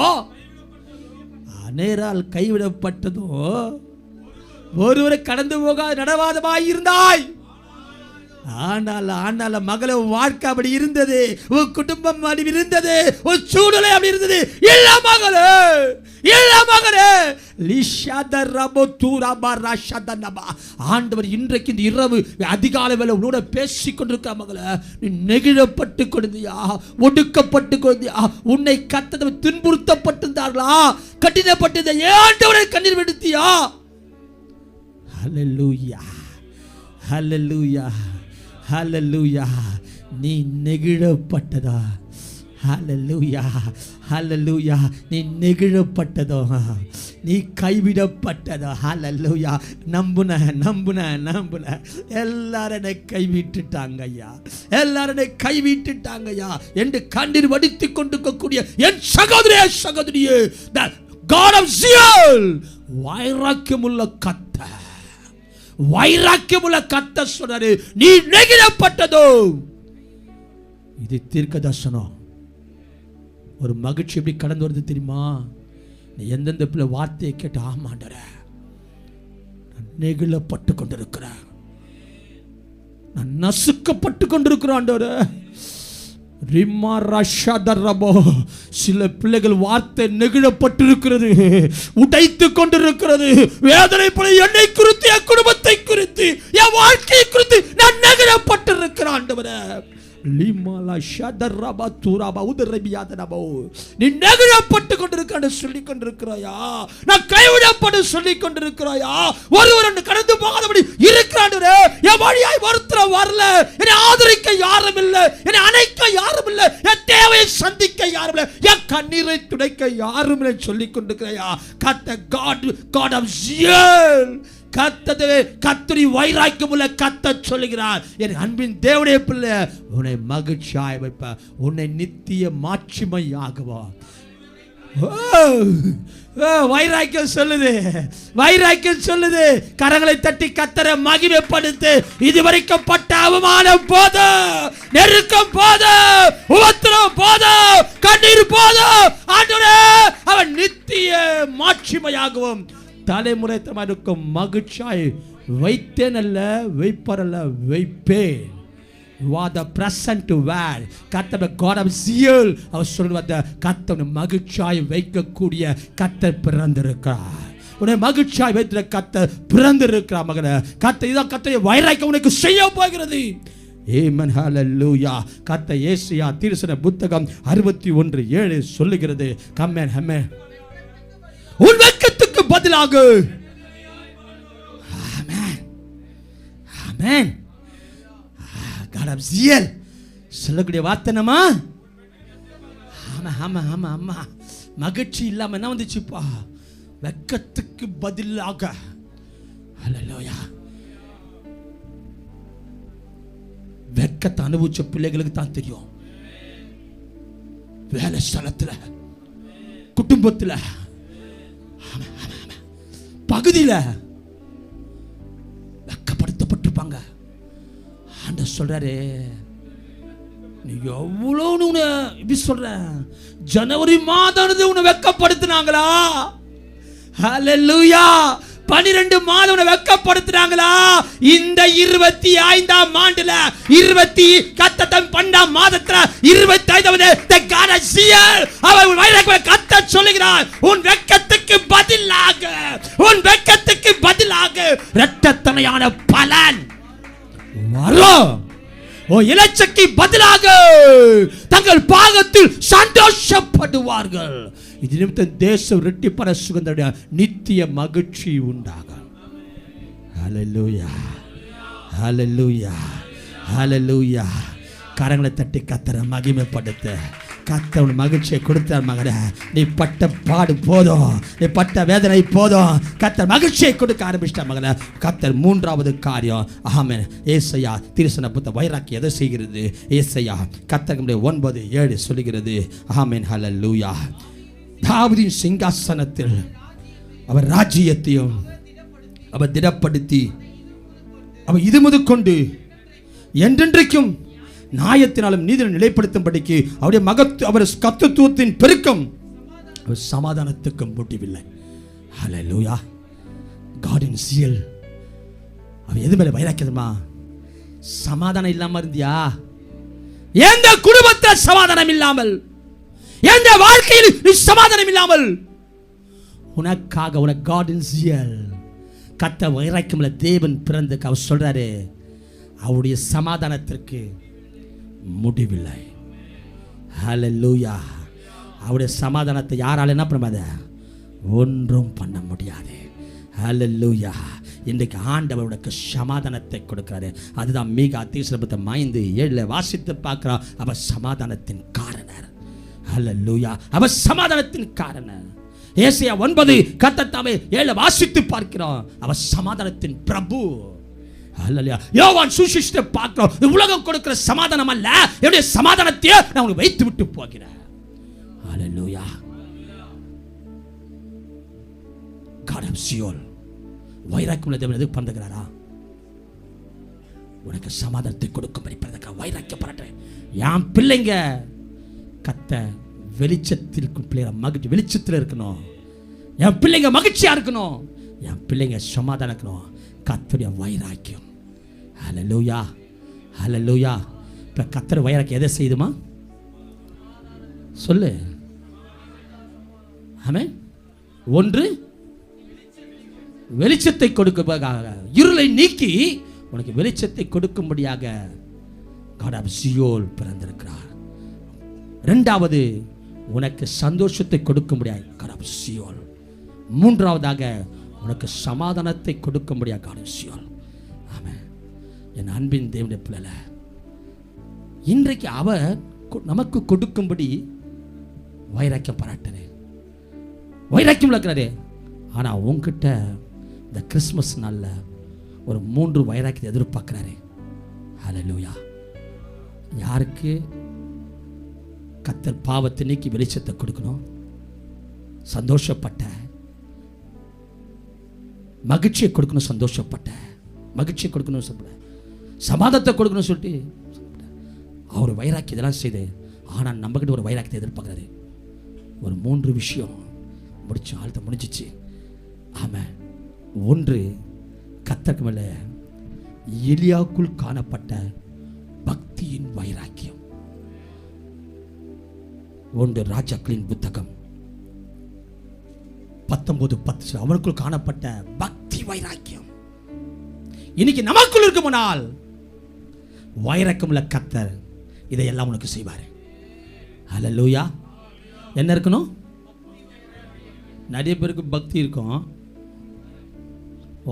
அநேரால் கைவிடப்பட்டதோ, ஒருவரை கடந்து போக நடவாதமாய் இருந்தாய். ஆனால் மகளே, வாழ்க்கை அப்படி இருந்தது, உன் குடும்பம் அப்படி இருந்தது, உன் சூழ்நிலை அப்படி இருந்தது. இல்ல மகளே, ஆண்டவர் இன்றைக்கு இந்த இரவு அதிகாலை வேளை உன்னோட பேசிக் கொண்டிருக்க மகளே. நீ நெகிழப்பட்டு கொண்டிருந்தியா, ஒடுக்கப்பட்டு கொண்டிருந்தியா, உன்னை கர்த்தர் துன்புறுத்தப்பட்டிருந்தார்களா, கடினப்பட்டு ஆண்டவரை கண்ணீர் விடுத்தியா? ஹல்லேலூயா, ஹல்லேலூயா, ஹல்லேலூயா. நீ நெகிழப்பட்டதா? ஹல்லேலூயா, ஹல்லேலூயா. நீ நெகிழப்பட்டதோ, நீ கைவிடப்பட்டதோ. ஹல்லேலூயா. நம்புன எல்லாரும் என்னை கைவிட்டுட்டாங்க ஐயா, எல்லாரும் கைவிட்டுட்டாங்க ஐயா என்று கண்ணீர் வடித்து கொண்டிருக்கக்கூடிய என் சகோதரியே, the God of Zion, வைராக்கியமுள்ள கர்த்தர், வைராக்கியமுள்ள கர்த்தர் சொல்றாரு, நீ நெகிழப்பட்டதோ. இது தீர்க்கதரிசனம். ஒரு மகிழ்ச்சி எப்படி கடந்து வருது தெரியுமா? நீ எந்தெந்த பிள்ளை வார்த்தையை கேட்டு, ஆமாண்டற நான் நெகிழப்பட்டு கொண்டிருக்கிறேன், நான் நசுக்கப்பட்டு கொண்டிருக்கிறேன் ஆண்டவரே. சில பிள்ளைகள் வார்த்தை நெகிழப்பட்டிருக்கிறது, உடைத்து கொண்டிருக்கிறது. வேதனை போல என்னை குறித்து, என் குடும்பத்தை குறித்து, என் வாழ்க்கையை குறித்து நான் நெகிழப்பட்டிருக்கிறேன் ஆண்டவரே. லிமாலா ஷதரபா துரபா உதரபியாதனபோ. நீ நெகிழப்பட்டு கொண்டிருக்க சொல்லிக் கொண்டிருக்கிறாயா? நான் கைவிடப்பட்டு சொல்லிக் கொண்டிருக்கிறாயா? ஒருவன் கடந்து போகாதபடி இருக்கிறானே. என் வழியாய் ஒருத்தர் வரல, என்னை ஆதரிக்க யாரும் இல்லை, என்னை அணைக்க யாரும் இல்லை, என் தேவையை சந்திக்க யாரும் இல்லை, என் கண்ணீரை துடைக்க யாரும் இல்லை சொல்லிக் கொண்டிருக்கிறாயா? கத்த God of zeal, கத்தரி வைராக்கியமுள்ள கத்த சொல்லுகிறார், என் அன்பின் தேவனுடைய பிள்ளை உன்னை மகிழ்ச்சியாய் வைப்ப, உன்னை நித்திய மாட்சிமையாகவா. வைராக்கியம் சொல்லுது, வைராக்கியம் சொல்லுது. கரங்களை தட்டி கத்தரை மகிமைப்படுத்து. இதுவரைக்கும் பட்ட அவமானம் போதும், நெருக்கம் போதும், உபத்திரம் போதும், கண்ணீர் போதும். ஆண்டவரே, அவன் நித்திய மாட்சிமையாகவும் தலைமுறை இருக்கும் மகிழ்ச்சியாய் வைத்தேன் அல்ல, வைப்பரல்ல, வைப்பேன். You are the present word. கர்த்தர் God of zeal. அவர் சொல்லுவார், கர்த்தர் மகிழ்ச்சியாய் வைக்கக்கூடிய கர்த்தர் பிறந்திருக்கிறார். உன்னை மகிழ்ச்சியாய் வைத்திருக்கிற கர்த்தர் பிறந்திருக்கிறார் மகனே. கர்த்தர் இதான் கர்த்தருடைய வைராக்கியம் உனக்கு செய்ய போகிறது. Amen, hallelujah. கர்த்தர் ஏசாயா தீர்க்கதரிசன புத்தகம் 61:7 சொல்லுகிறது, Amen, amen. உன் வெட்கத்துக்கு பதிலாக, ஆமென், ஆமென், God of zeal சொல்லக்கூடிய வார்த்தை நம்ம. ஆமா ஆமா ஆமா ஆமா. மகிழ்ச்சி இல்லாம என்ன வந்துச்சுப்பா? வெட்கத்துக்கு பதிலாக. ஹல்லேலூயா. வெட்கத்தை அனுபவிச்ச பிள்ளைகளுக்கு தான் தெரியும். வேலை ஸ்தலத்துல, குடும்பத்துல, பகுதியில வெட்கப்படுத்தப்பட்டிருப்பாங்க. ஆண்டவர் சொல்றாரு, நீ எவ்வளவு இப்படி சொல்ற, ஜனவரி மாதம் உன்னை வெட்கப்படுத்தினாங்களா? ஹல்லேலூயா. 12 மாதம் உன்னை வெட்கப்படுத்தினாங்களா? இந்த 25ஆம் ஆண்டுல 12ஆம் மாதத்துல 25வது அவர் வைராக்கிய கத்த சொல்லுகிறார், உன் வெட்கத்துக்கு பதிலாக, உன் வெட்கத்துக்கு பதிலாக இரட்டத்தனையான பலன் வரும். ஓ இலச்சைக்கு பதிலாக தங்கள் பாகத்தில் சந்தோஷப்படுவார்கள். இது நிமித்தம் தேசம் இரட்டிப்பான சுகந்தடைய நித்திய மகிழ்ச்சி உண்டாகும். ஹல்லேலூயா, ஹல்லேலூயா, ஹல்லேலூயா. கரங்களை தட்டி கர்த்தரை மகிமைப்படுத்த. கர்த்தர் மகிழ்ச்சியை கொடுத்தார் மகனே. நீ பட்ட பாடு போதும், நீ பட்ட வேதனை போதும். கர்த்தர் மகிழ்ச்சியை கொடுக்க ஆரம்பிச்சிட்ட மகனே. கர்த்தர் 3வது காரியம், ஆமென். ஏசாயா தீர்க்கதரிசன புத்தகம் வைராக்கியம் எதை செய்கிறது? ஏசாயா கர்த்தர் 9:7 சொல்லுகிறது, ஆமென், ஹல்லேலூயா. தாவீதின் சிங்காசனத்தில் அவர் ராஜ்யத்தையும் அவர் திடப்படுத்தி, அவர் இது முதற்கொண்டு என்றென்றைக்கும் நியாயத்தினாலும் நீதியை நிலைப்படுத்தும்படிக்கு அவருடைய அவர் கர்த்தத்துவத்தின் பெருக்கம், அவர் சமாதானத்துக்கு முடிவில்லை. ஹல்லேலூயா. God in zeal. அவர் எது மேல வைராக்கியமா? சமாதானம் இல்லாம இருந்தியா? எந்த குடும்பத்தில் சமாதானம் இல்லாமல், எந்த வாழ்க்கையில் நீ சமாதானம் இல்லாமல், உனக்காக உனக்கு God in zeal கர்த்தர் வைராக்கியமுள்ள தேவன் பிறந்து அவர் சொல்றாரு, அவருடைய சமாதானத்திற்கு முடிவில்லை. ஹல்லேலூயா. அவருடைய சமாதானத்தை யாரால என்ன பண்ண முடியாது? ஒன்றும் பண்ண முடியாது. ஹல்லேலூயா. இன்றைக்கு ஆண்டவர் உனக்கு சமாதானத்தை கொடுக்கிறாரு. அதுதான் மீகா தீர்க்கதரிசன புத்தகம் 5:7 வாசித்து பார்க்கிறோம். அவர் சமாதானத்தின் காரணர். ஹல்லேலூயா. அவர் சமாதானத்தின் காரணர். ஏசாயா 9 கர்த்தர் தாமே 7 வாசித்து பார்க்கிறோம். அவர் சமாதானத்தின் பிரபு. ஹல்லேலூயா. யோவான் சுவிசேஷத்தை பார்க்கிறோம். உலகம் கொடுக்கிற சமாதானம் அல்ல, என்னுடைய சமாதானத்தை நான் உங்களுக்கு வைத்து விட்டு போகிறேன். ஹல்லேலூயா. God of zeal. வைராக்கியமுள்ள தேவன் எதுக்கு பண்றாரா? உனக்கு சமாதானத்தை கொடுக்கும்படி பிறந்தக்க வைராக்கியப்படுறேன். என் பிள்ளைங்க கத்த வெளிச்சத்தில் மகிழ்ச்சி வெளிச்சத்தில் இருக்கணும். என் பிள்ளைங்க மகிழ்ச்சியா இருக்கணும். என் பிள்ளைங்க சமாதானம் இருக்கணும். கர்த்தருடைய வைராக்கியம். ஹல்லேலூயா, ஹல்லேலூயா. இப்ப கர்த்தர் வைராக்கியம் எதை செய்யுமா? சொல்லு. ஆமென். ஒன்று வெளிச்சத்தை கொடுக்க, இருளை நீக்கி உனக்கு வெளிச்சத்தை கொடுக்கும்படியாக God of Zion பிறந்திருக்கிறார். இரண்டாவது, உனக்கு சந்தோஷத்தை கொடுக்க முடியாது God of Zion. மூன்றாவதாக, உனக்கு சமாதானத்தை கொடுக்க முடியாது God of Zion. ஆமென். என் அன்பின் தேவனுடைய பிள்ளைகளே, இன்றைக்கு அவர் நமக்கு கொடுக்கும்படி வைராக்கியம் பாராட்டுறாரு, வைராக்கியம் இருக்கிறாரு. ஆனால் உங்ககிட்ட இந்த கிறிஸ்மஸ் நாளில் ஒரு 3 வைராக்கியத்தை எதிர்பார்க்கிறாரு. ஹல்லேலூயா. யாருக்கு? கர்த்தர் பாவத்தை நீக்கி வெளிச்சத்தை கொடுக்கணும், சந்தோஷப்பட்ட மகிழ்ச்சியை கொடுக்கணும், சந்தோஷப்பட்ட மகிழ்ச்சியை கொடுக்கணும், சமாதானத்தை கொடுக்கணும் சொல்லிட்டு அவர் வைராக்கியம் இதெல்லாம் செய்து. ஆனால் நம்மகிட்ட ஒரு வைராக்கியத்தை எதிர்பார்க்குறாரு. ஒரு 3 விஷயம் முடிச்சு ஆழ்த்த முடிஞ்சிச்சு. ஆமாம். 1, கர்த்தருக்கு மேலே எலியாவுக்குள் காணப்பட்ட பக்தியின் வைராக்கியம். 1 ராஜாக்களின் புத்தகம் 19:10 அவனுக்குள் காணப்பட்ட பக்தி வைராக்கியம். இன்னைக்கு நமக்குள் இருக்குமானால் வைராக்கியமுள்ள கர்த்தர் இதையெல்லாம் உனக்கு செய்வார். ஹல்லேலூயா. என்ன இருக்கணும்? நிறைய பேருக்கு பக்தி இருக்கும்,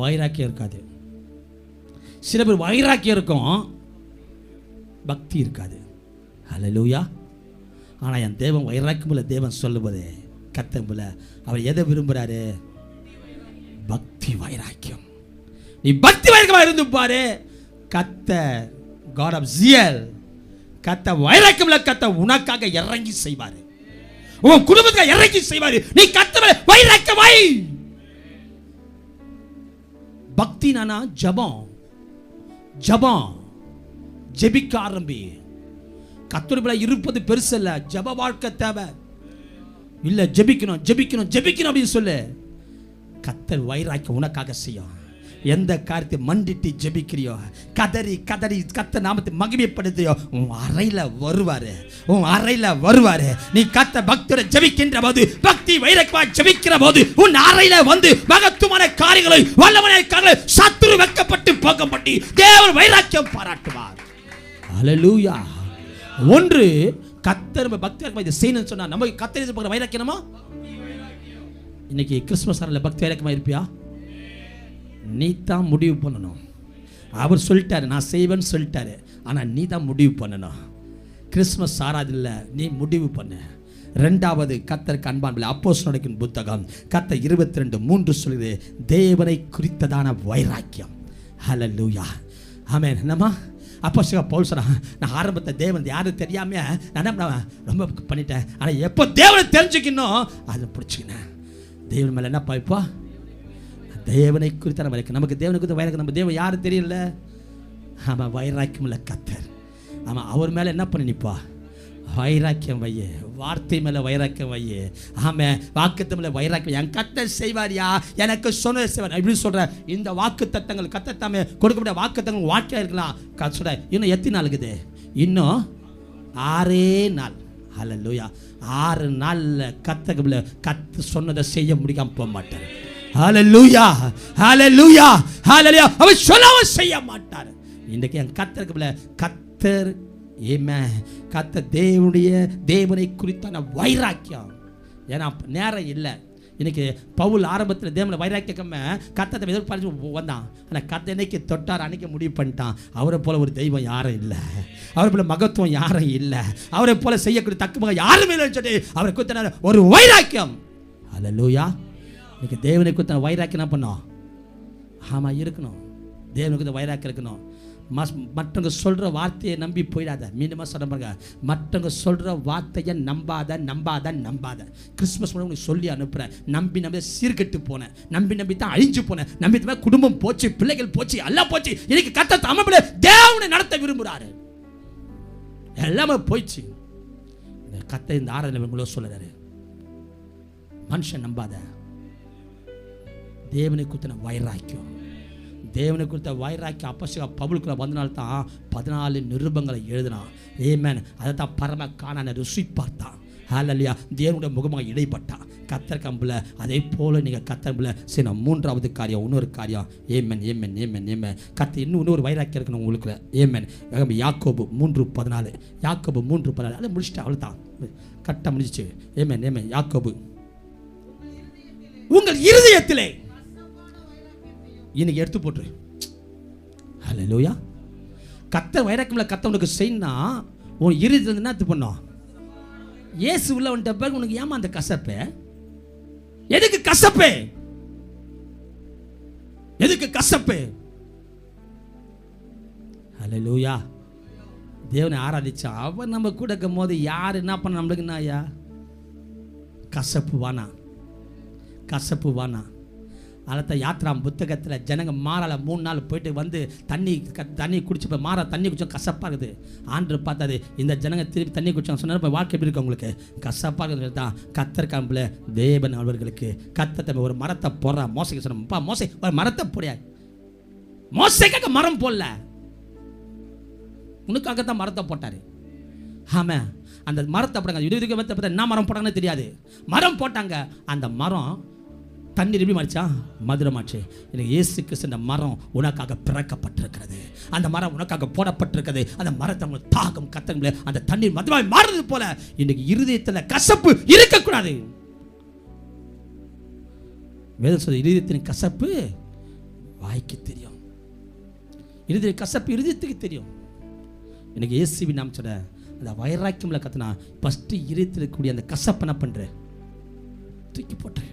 வைராக்கியம் இருக்காது. சில பேர் வைராக்கியம் இருக்கும், பக்தி இருக்காது. ஹல்லேலூயா. ஆனால் என் தேவன் வைராக்கியமுள்ள தேவன் சொல்லுவது கர்த்தர் அவர் எதை விரும்புகிறாரு? பக்தி வைராக்கியம். நீ பக்தி வைராக்கியமாக இருந்து பாரு, கர்த்தர் God of Zion, கர்த்தர் வைராக்கியமுள்ள கர்த்தர் உனக்காக இறங்கி செய்வார், உன் குடும்பத்துக்கு இறங்கி செய்வார். நீ கர்த்தர் வைராக்கியமாய். பக்தி நானா ஜபம், ஜபம் ஜெபிக்க ஆரம்பி. கர்த்தருக்குள்ள இருப்பது பெருசு இல்ல, ஜப வாழ்க்கை தேவை. இல்ல ஜெபிக்கணும் ஜெபிக்கணும் ஜெபிக்கணும் அப்படின்னு சொல்லு. கர்த்தர் வைராக்கியம் உனக்காக செய்யும். எந்த காரியத்தை மண்டிட்டு ஜெபிக்கிறியோ, கதறி கதறி கர்த்தர் நாமத்தை மகிமைப்படுத்தியோ, உன் அறையில வருவாரு, உன் அறையில வருவாரு. நீ கர்த்தர் பக்தியோட ஜெபிக்கின்ற போது, பக்தி வைராக்கியமா ஜெபிக்கிற போது, உன் அறையில வந்து மகத்துவமான காரியங்களை வல்லமையான காரியங்களை சத்துரு வெட்கப்பட்டு போகப்பட்டு தேவன் வைராக்கியம் பாராட்டுவார். ஹல்லேலூயா. 1 கர்த்தர் பக்தி இதை செய்யணும்னு சொன்னா நம்ம கர்த்தர் எதிர்பார்க்கிற வைராக்கியமா? இன்னைக்கு கிறிஸ்துமஸ் நாளில் பக்தி வைராக்கியமா இருப்பியா? நீ தான் முடிவு பண்ணணும். அவர் சொல்லிட்டாரு, நான் செய்வேன்னு சொல்லிட்டாரு. ஆனால் நீ தான் முடிவு பண்ணணும். கிறிஸ்துமஸ் ஆராதில்ல, நீ முடிவு பண்ணு. 2வது, கர்த்தருக்கு அன்பான அப்போஸ்தலர்களின் புத்தகம் கர்த்தர் 22:3 சொல்லுது, தேவனை குறித்ததான வைராக்கியம். ஹல்லேலூயா. ஆமென். என்னம்மா அப்போஸ்தலர் பவுல் சொல்றான், நான் ஆரம்பத்தை தேவன் யாரும் தெரியாம நான் ரொம்ப பண்ணிட்டேன். ஆனால் எப்போ தேவனை தெரிஞ்சுக்கணும் அதை பிடிச்சிக்கினேன். தேவன் மேலே என்ன பாய்ப்பா? தேவனை குறித்தான வைராக்கியம். நமக்கு தேவனை குறித்த வைராக்கியம். நம்ம தேவன் யாரும் தெரியல. ஆமாம், வைராக்கியம் இல்லை கர்த்தர். ஆமாம், அவர் மேலே என்ன பண்ணி நிற்பா? வைராக்கியம் வைய, வார்த்தை மேலே வைராக்கியம் வைய. ஆமாம், வாக்குத்தத்தம் மேலே வைராக்கியம். என் கர்த்தர் செய்வாரியா, எனக்கு சொன்னதை செய்வார் இப்படி சொல்ற. இந்த வாக்கு தத்தங்கள் கர்த்தர் கொடுக்கக்கூடிய வாக்குத்தங்கள் வாழ்க்கையாக இருக்கலாம். சொல்ற இன்னும் எத்தனை நாள் இருக்குது? இன்னும் 6 நாள். ஹல்லேலூயா. 6 நாள்ல கர்த்தர் சொன்னதை செய்ய முடியாம போக மாட்டார். ஹல்லேலூயா, ஹல்லேலூயா, ஹல்லேலூயா. அவர் சொல்லாம செய்ய மாட்டார். இன்றைக்கு என் கர்த்தர் கர்த்தர் தேவனை குறித்தான வைராக்கியம். ஏன்னா நேரம் இல்லை. இன்னைக்கு பவுல் ஆரம்பத்தில் தேவனை வைராக்கியக்கம்ம கர்த்தரை எதிர்பார்த்து வந்தான். ஆனால் கர்த்தர் என்னைக்கு தொட்டார் அன்னைக்கு முடிவு பண்ணிட்டான். அவரை போல ஒரு தெய்வம் யாரும் இல்லை, அவரை போல மகத்துவம் யாரும் இல்லை, அவரை போல செய்யக்கூடிய தக்க யாருமே இல்லைன்னு சொல்லி அவரை குறித்தான ஒரு வைராக்கியம். ஹல்லேலூயா. இன்னைக்கு தேவனை குறித்தான வைராக்கியம் என்ன பண்ணோம்? ஆமாம் இருக்கணும். தேவனை குறித்த வைராக்கியம் இருக்கணும். மற்றவங்க சொல்கிற வார்த்தையை நம்பி போயிடாத. மீண்டுமா சொல்ல பாருங்க, மற்றவங்க சொல்கிற வார்த்தையை நம்பாத. கிறிஸ்மஸ் உனக்கு சொல்லி அனுப்புகிறேன். நம்பி சீர்கெட்டு போனேன், நம்பி தான் அழிஞ்சு போனேன், நம்பி குடும்பம் போச்சு, பிள்ளைகள் போச்சு, எல்லாம் போச்சு. இன்னைக்கு கர்த்தர் தமிழ்ல தேவனை நடத்த விரும்புகிறாரு. எல்லாமே போயிடுச்சு. கர்த்தர் இந்த ஆராதனை உங்களோ சொல்லுறாரு, மனுஷன் நம்பாத. தேவனை குறித்த வைராக்கியம், தேவனை குறித்த வைராக்கியம் அப்போஸ்தலர் பவுலுக்குள்ள வந்தனால்தான் 14 நிருபங்களை எழுதினான். ஆமென். அதை தான் பரம காணான ருசி பார்த்தான். ஹல்லேலூயா. தேவனுடைய முகமாக இடைப்பட்டான். கத்தர் கம்பில் அதே போல் நீங்கள் கத்தம்பில் சரி நான் 3வது காரியம் இன்னொரு காரியம் ஏமன் ஏமன் ஏமன் ஏமன் கத்த இன்னொரு வைராக்கியம் இருக்கணும் உங்களுக்கு ஏமன். யாக்கோபு 3:14 யாக்கோபு 3:14 அதை முடிச்சுட்டு அவள் தான் கட்ட முடிஞ்சிச்சு. ஏமன் ஏமன் யாக்கோபு உங்கள் இருதயத்திலே இன்னைக்கு எடுத்து போட்டுரு. ஹல்லேலூயா. கத்த வைராக்கியம்ல கத்த உனக்கு செய்யணும்னா உன் இருதயத்துல என்ன எடுத்து பண்ணோம்? இயேசு உள்ள வந்துட்ட பிறகு உனக்கு ஏமா அந்த கசப்பு? எதுக்கு கசப்பு? எதுக்கு கசப்பு? ஹல்லேலூயா. தேவனை ஆராதிச்சா அவர் நம்ம கூட இருக்கும் போது யார் என்ன பண்ண நம்மளுக்கு என்ன ஐயா? கசப்பு வானா, கசப்பு வானா. அலத்த யாத்ரா புத்தகத்தில் ஜனங்க மாறால 3 நாள் போயிட்டு வந்து தண்ணி குடிச்சு மாறா தண்ணி குடிச்சோம் கசப்பாக இருக்குது. ஆண்டு பார்த்தாது இந்த ஜனங்க திருப்பி தண்ணி குடிச்சாங்க சொன்னார் வாழ்க்கை எப்படி இருக்கு உங்களுக்கு? கசப்பாக இருக்கிறது தான். கத்தர் காம்பில் தேவன் அவர்களுக்கு கத்த ஒரு மரத்தை போடுறா. மோசைக்கு சொன்னப்பா மோசை ஒரு மரத்தை போடியா. மோசைக்காக மரம் போடல, உனக்காகத்தான் மரத்தை போட்டாரு. ஆமா அந்த மரத்தை போட்டாங்க. இதுக்கு என்ன மரம் போட்டாங்கன்னு தெரியாது. மரம் போட்டாங்க. அந்த மரம் தண்ணீர் எப்படி மாறிச்சா? மதுரமாச்சு. எனக்கு இயேசு கிறிஸ்து மரம் உனக்காக பிறக்கப்பட்டிருக்கிறது. அந்த மரம் உனக்காக போடப்பட்டிருக்கிறது. அந்த மரத்தை உங்களுக்கு தாகம் கத்தங்கள அந்த தண்ணீர் மதுரமாய் மாறுறது போல இன்னைக்கு இருதயத்தில் கசப்பு இருக்கக்கூடாது. வேதம் சொல்ற இருதயத்தின் கசப்பு வாய்க்கு தெரியும். இருதய கசப்பு இருதயத்துக்கு தெரியும். எனக்கு இயேசுவின் நாம் சொல்ற அந்த வைராக்கியம்ல கத்தனா ஃபர்ஸ்ட் இருதயத்தில் இருக்கக்கூடிய அந்த கசப்பை என்ன பண்ற? தூக்கி போட்டு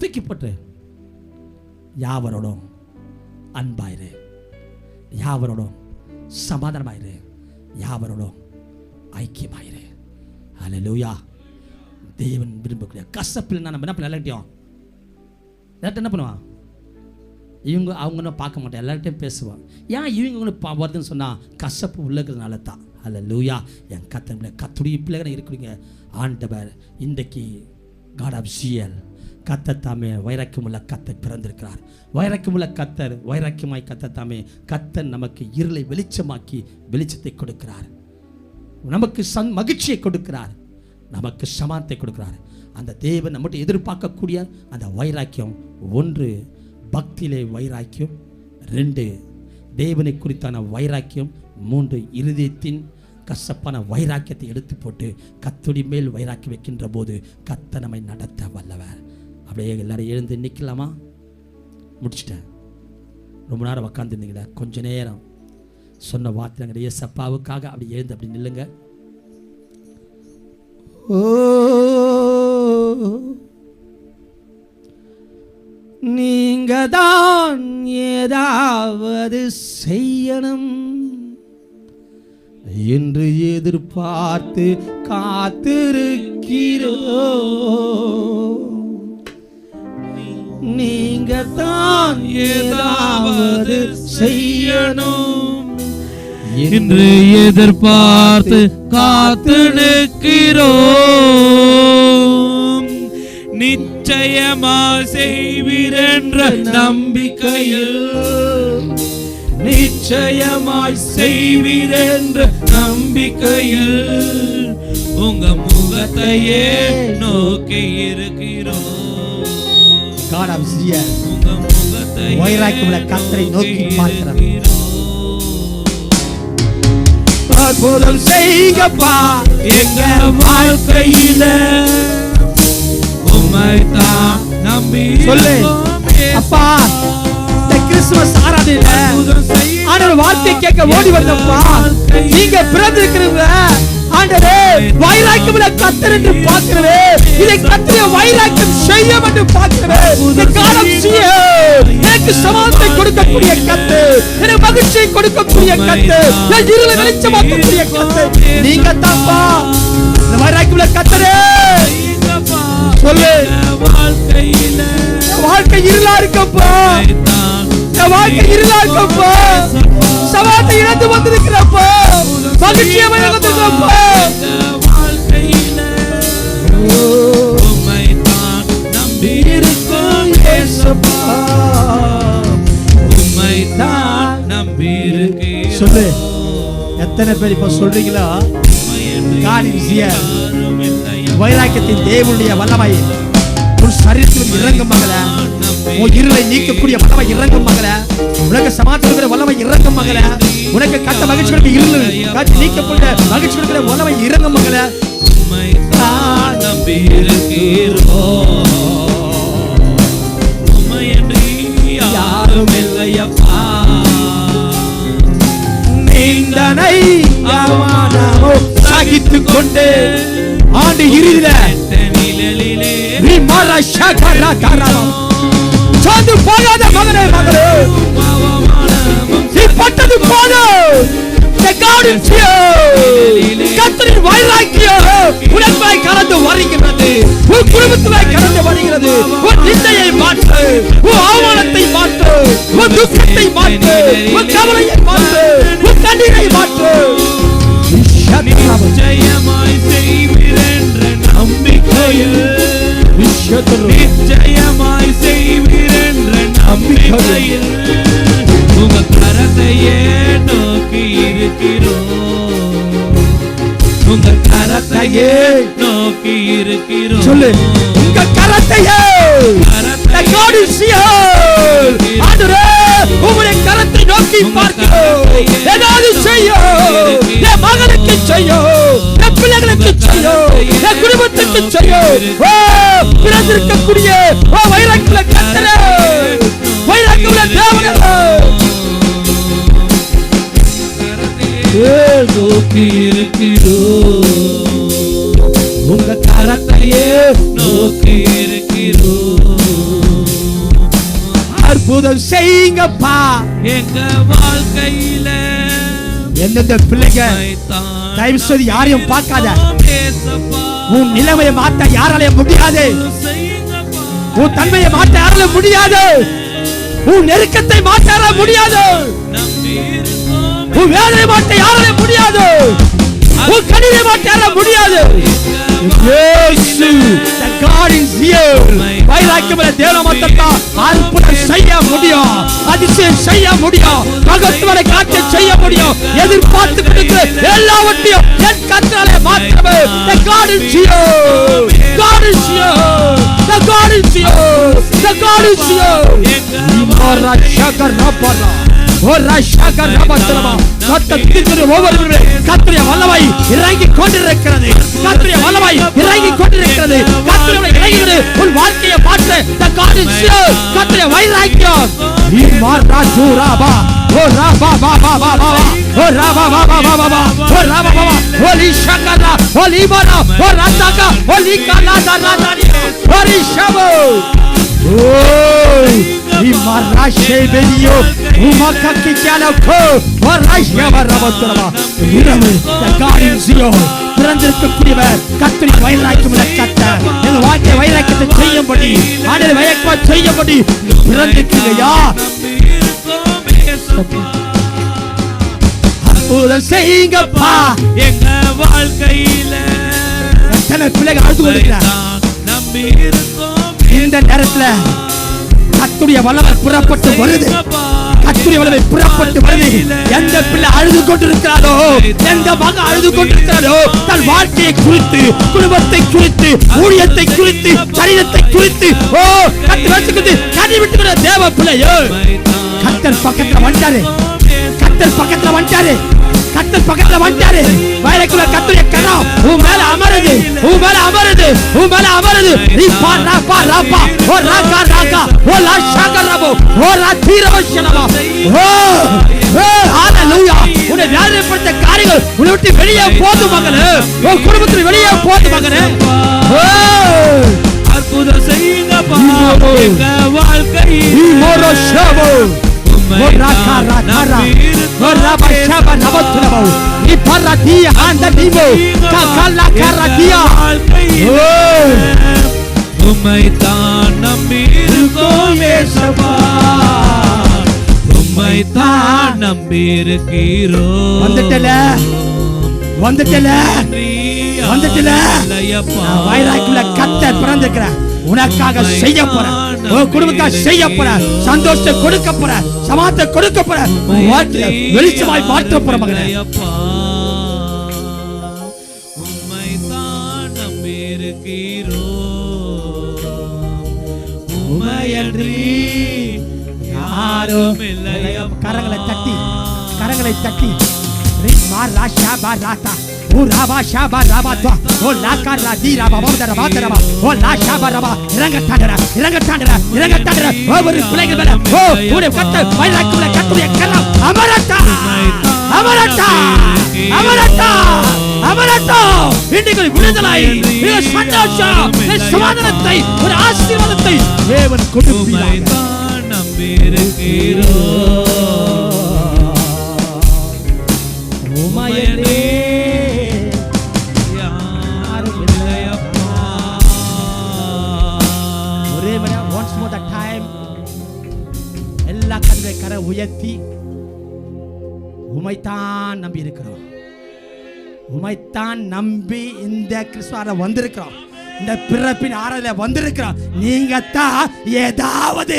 தூக்கி போட்டு யாவரோடும் அன்பாயிரு, யாவரோடும் சமாதானமாயிரு, யாவரோடும் ஐக்கியமாயிரு. ஹல்லேலூயா. தேவன் விரும்பக்கூடிய கசப்பில் நம்ம என்ன பண்ண எல்லார்ட்டையும் என்ன பண்ணுவான்? இவங்க அவங்க பார்க்க மாட்டேன், எல்லார்ட்டையும் பேசுவான். ஏன் இவங்க வருதுன்னு சொன்னால் கசப்பு உள்ளதுனால தான். ஹல்லேலூயா. என் கத்துடைய பிள்ளைகளை இருக்கிறீங்க. ஆண்டவர் இன்றைக்கு காட் ஆஃப் சிஎல் கத்தத்தாமே வைராக்கியமுள்ள கத்தர் பிறந்திருக்கிறார். வைராக்கியமுள்ள கத்தர் வைராக்கியமாய் கத்தத்தாமே கத்தர் நமக்கு இருளை வெளிச்சமாக்கி வெளிச்சத்தை கொடுக்கிறார். நமக்கு மகிழ்ச்சியை கொடுக்கிறார், நமக்கு சமானத்தை கொடுக்கிறார். அந்த தேவன் நம்மகிட்ட எதிர்பார்க்கக்கூடிய அந்த வைராக்கியம் 1 பக்தியிலே வைராக்கியம், 2 தேவனை குறித்தான வைராக்கியம், 3 இருதயத்தின் கசப்பான வைராக்கியத்தை எடுத்து போட்டு கத்துடி மேல் வைராக்கி வைக்கின்ற போது கத்த நம்மை நடத்த வல்லவர். அப்படியே எல்லாரும் எழுந்து நிற்கலாமா? முடிச்சிட்டேன். ரொம்ப நேரம் உக்காந்துருந்தீங்களா? கொஞ்ச நேரம் சொன்ன வார்த்தை ஏசப்பாவுக்காக அப்படி எழுந்து அப்படி நில்லுங்க. ஓ நீங்க தான் ஏதாவது செய்யணும் என்று எதிர்பார்த்து காத்திருக்கிறோம். நீங்க தான் ஏதாவது செய்யணும் என்று எதிர்பார்த்து காத்து நிற்கிறோம். நிச்சயமா செய்வீரென்ற நம்பிக்கையில், நிச்சயமாய் செய்வீரென்ற நம்பிக்கையில் உங்க முகத்தையே நோக்கி இருக்கிறோம். God of Zion உங்க முகத்தையே வைராக்கியமுள்ள கர்த்தரை நோக்கி பார்க்கிறோம். அற்புதம் செய்யுங்கப்பா எங்க வாழ்க்கையில, உம்மைத்தான் நம்பி சொல்லு அப்பா. இந்த கிறிஸ்துமஸ் ஆராதனையில ஆண்டவர் வார்த்தை கேட்க ஓடி வந்தப்பா. நீங்க பிறந்திருக்கிறவங்க ஆண்டவரே வைராக்கியமுள்ள கர்த்தர் என்று பார்க்கிறவே, இதை கர்த்தரே வைராக்கியம் செய்யும் என்று பார்க்கிறவே. இந்த காலம் எனக்கு சமாதானத்தை கொடுக்கக்கூடிய கர்த்தர், எனக்கு மகிழ்ச்சியை கொடுக்கக்கூடிய கர்த்தர், என் இருளை வெளிச்சமாக்கக்கூடிய கர்த்தர் நீங்க தான்ப்பா. இந்த வைராக்கியமுள்ள கர்த்தரே சொல்லு. வாழ்க்கை இருளா இருக்கப்பா, வாழ்க்கை இருளா இருக்கப்பா, சமாதானத்தை இழந்து வந்திருக்கிறப்பா, மகிழ்ச்சியை வந்திருக்கிறப்பா. உம்மைத்தான் நம்பி இருக்கோம் இயேசுப்பா, உம்மைத்தான் நம்பி இருக்கோம். சொல்லு. எத்தனை பேர் இப்ப சொல்றீங்களா? God is here. வைராக்கியத்தின் தேவனுடைய வல்லமை உன் சரீரத்தில் இறங்கும் மகளே. உன் இருளை நீக்கக்கூடிய வல்லமை இறங்கும் மகளே. உனக்கு சமாதானம் வல்லமை இறங்கும் மகளே. உனக்கு கட்ட மகிழ்ச்சி கொடுக்க இருள் காட்சி நீக்கக்கூடிய மகிழ்ச்சி கொடுக்கிற வல்லமை இறங்கும் மகளே. யாரும் இல்லையப்பா, நிந்தனை அவமானமோ சகித்துக் கொண்டு ஆண்டு இறுதியில சாந்து போகாத மகனே மகளே, நீ பட்டது போதும். கர்த்தரின் வைராக்கியம் உனக்காய் கடந்து வருகிறது. உன் குடும்பத்திலாய் கடந்து வருகிறது. உன் நிந்தையை மாற்று, உன் அவமானத்தை மாற்று, உன் துக்கத்தை மாற்று, உன் கவலையை மாற்று, உன் கண்ணீரை மாற்று. நிச்சயமாய் செய்வீரென்ற நம்பிக்கையில், நிச்சயமாய் செய்வீரென்ற நம்பிக்கையில் உங்க கரத்தையே நோக்கி இருக்கிறோம். உங்க கரத்தையே நோக்கி இருக்கிறோம். சொல்லு, உங்க கரத்தையே உங்களுடைய கரத்தை நோக்கி பார்க்கிறோம். ஏதாவது செய்யும், என் மகனுக்கு செய்யும், என் பிள்ளைகளுக்கு செய்யும், என் குடும்பத்துக்கு செய்யும். பிறந்திருக்கக்கூடிய வைராக்கிய கர்த்தரே, வைராக்கிய தேவனே, நோக்கி இருக்கிறோம். உங்க கரத்தையே நோக்கி இருக்கிறோம். அற்புதம் செய்யுங்கப்பா எங்க வாழ்க்கையில. எந்தெந்த பிள்ளைங்க தயவு செய்து யாரையும் பார்க்காத. உன் நிலைமையை மாற்ற யாராலையும் முடியாது. உன் தன்மையை மாற்ற யாரால முடியாது. உன் நெருக்கத்தை மாற்ற யாரால முடியாது. உன் வேதனை மாற்ற யாரால முடியாது. உன் கண்ணீரை மாற்ற யாரால முடியாது. இயேசு, the God is here. வைராக்கியமுள்ள தேவனை மாற்றத்தான் அற்புதம் செய்ய முடியும், அதிசயம் செய்ய முடியும், மகத்துவத்தை காட்சி செய்ய முடியும். எதிர்பார்த்து கொடுத்து எல்லாவற்றையும் என் கர்த்தராலே மாற்றவே. The God is here. God is here. The God is here. The God is here. இமரா ஷகர் ரபரா ஓரா ஷகர் ரபத்ரமா கர்த்தர் ஒவ்வொரு கர்த்தருடைய வல்லமை இறங்கி கொண்டிருக்கிறது. கர்த்தருடைய வல்லமை இறங்கி கொண்டிருக்கிறது. கர்த்தருடைய இறங்குகிறது உன் வாழ்க்கையை மாற்ற. The God is here. கர்த்தருடைய வைராக்கியம் இமரா ஜூராபா ஓரா பா பா பா பா பா ஓரா பா பா பா பா பா ஓரா பா பா ஓலி ஷகரா ஓலி பரா ஓரா தகா ஓலி கலா தராதரி ஓரி ஷபோ ஓய் இமராஷே பெரியோ உமக்கி கேலகோ ஓராஷே வரவத்ரமா இரவு தகாரிசியோ பிறந்திருக்கக்கூடியவர் கர்த்தரின் வைராக்கியமுள்ள கர்த்தர். இந்த வாக்கிய வைராக்கியத்தை செய்யும்படி ஆண்டவர் வைராக்கியம் செய்யும்படி பிறந்திருக்கீங்கயா. அற்புதம் செய்யுங்கப்பா எங்க வாழ்க்கையில. எத்தனை பிள்ளைகள் அழுது கொண்டிருக்கிறார். நம்பி இருக்கோம். இந்த நேரத்துல கர்த்தருடைய வல்லமை புறப்பட்டு வருது. கர்த்தருடைய வல்லமை புறப்பட்டு வருது. எந்த பிள்ளை அழுது கொண்டிருக்கிறாரோ, எந்த மகன் அழுது கொண்டிருக்கிறாரோ, தன் வாழ்க்கையை குறித்து, குடும்பத்தை குறித்து, ஊழியத்தை குறித்து, சரீரத்தை குறித்து கர்த்தர் கனி விட்டு தேவ பிள்ளையோ, கர்த்தர் பக்கத்துல வந்துட்டாரு. கர்த்தர் பக்கத்துல வந்துட்டாரு. கர்த்தர் பக்கத்துல வந்துட்டாரு. வயலுக்குள்ள கர்த்தருடைய கரம் உன் மேல அமருது. உன் மேல அமருது. உன் மேல அமருது. நீ பாரா பாரா பா ஓ ராகா ராகா ஓ லா ஷகரபோ ஓ லா தீரவஷனமா ஓ ஹalleluya. உன்னை வேதனைப்படுத்த காரியங்கள் உன்னை விட்டு வெளியே போது மகனே. உன் குடும்பத்தில் வெளியே போது மகனே. ஓ அற்புதம் செய்யுங்கப்பா எங்க வாழ்க்கையில். இமரோ ஷபோ ஓரா காரா காரா ஓரா பஷபா நபத்ரபோ இபரதி ஆண்டதிபோ ககலா கரதியா. ஓ உம்மை தான் நம்பி இருக்கோம் இயேசுவா. உம்மை தான் நம்பி இருக்கிறோம். வந்துட்டல வந்துட்டல வந்துட்டல. வைராக்கியமுள்ள கர்த்தர் பிறந்திருக்கிறார். உனக்காக செய்ய போற, உன் குடும்பத்துக்காக செய்ய போற, சந்தோஷத்தை கொடுக்க போற, சமாதானத்தை கொடுக்க போற, வாழ்க்கையை வெளிச்சமாய் மாற்ற போற மகனே. உம்மை தான் நம்பியிருக்கிறோம். உமையன்றி யாரும் இல்லை. கரங்களை தட்டி மாரா ஷாபா ராதா உராபா ஷாபா ராபாத்வா ஓ லாகா ராதி ராபா பவதர பாதரபா ஓ லா ஷாபா ரபா இறங்க தாண்டற ஒவ்வொரு பிள்ளைகள் மேல ஓ உடைய கத்த வைராக்கியமுள்ள கர்த்தருடைய கரம் அமரட்டா இன்றைக்கு விடுதலை, சந்தோஷம், சமாதானத்தை, ஒரு ஆசீர்வாதத்தை தேவன் கொடுப்பார். நம்பியிருக்கிறோம். உமையனே யாரும் இல்லையப்பா. ஒரே முறை once more the time எல்லா கரை உயர்த்தி உமைத்தான் நம்பி இருக்கிறோம். உமைத்தான் நம்பி இந்த கிறிஸ்துவார வந்திருக்கிறோம். இந்த பிறப்பின் ஆராதனை வந்திருக்கிறோம். நீங்க தான் ஏதாவது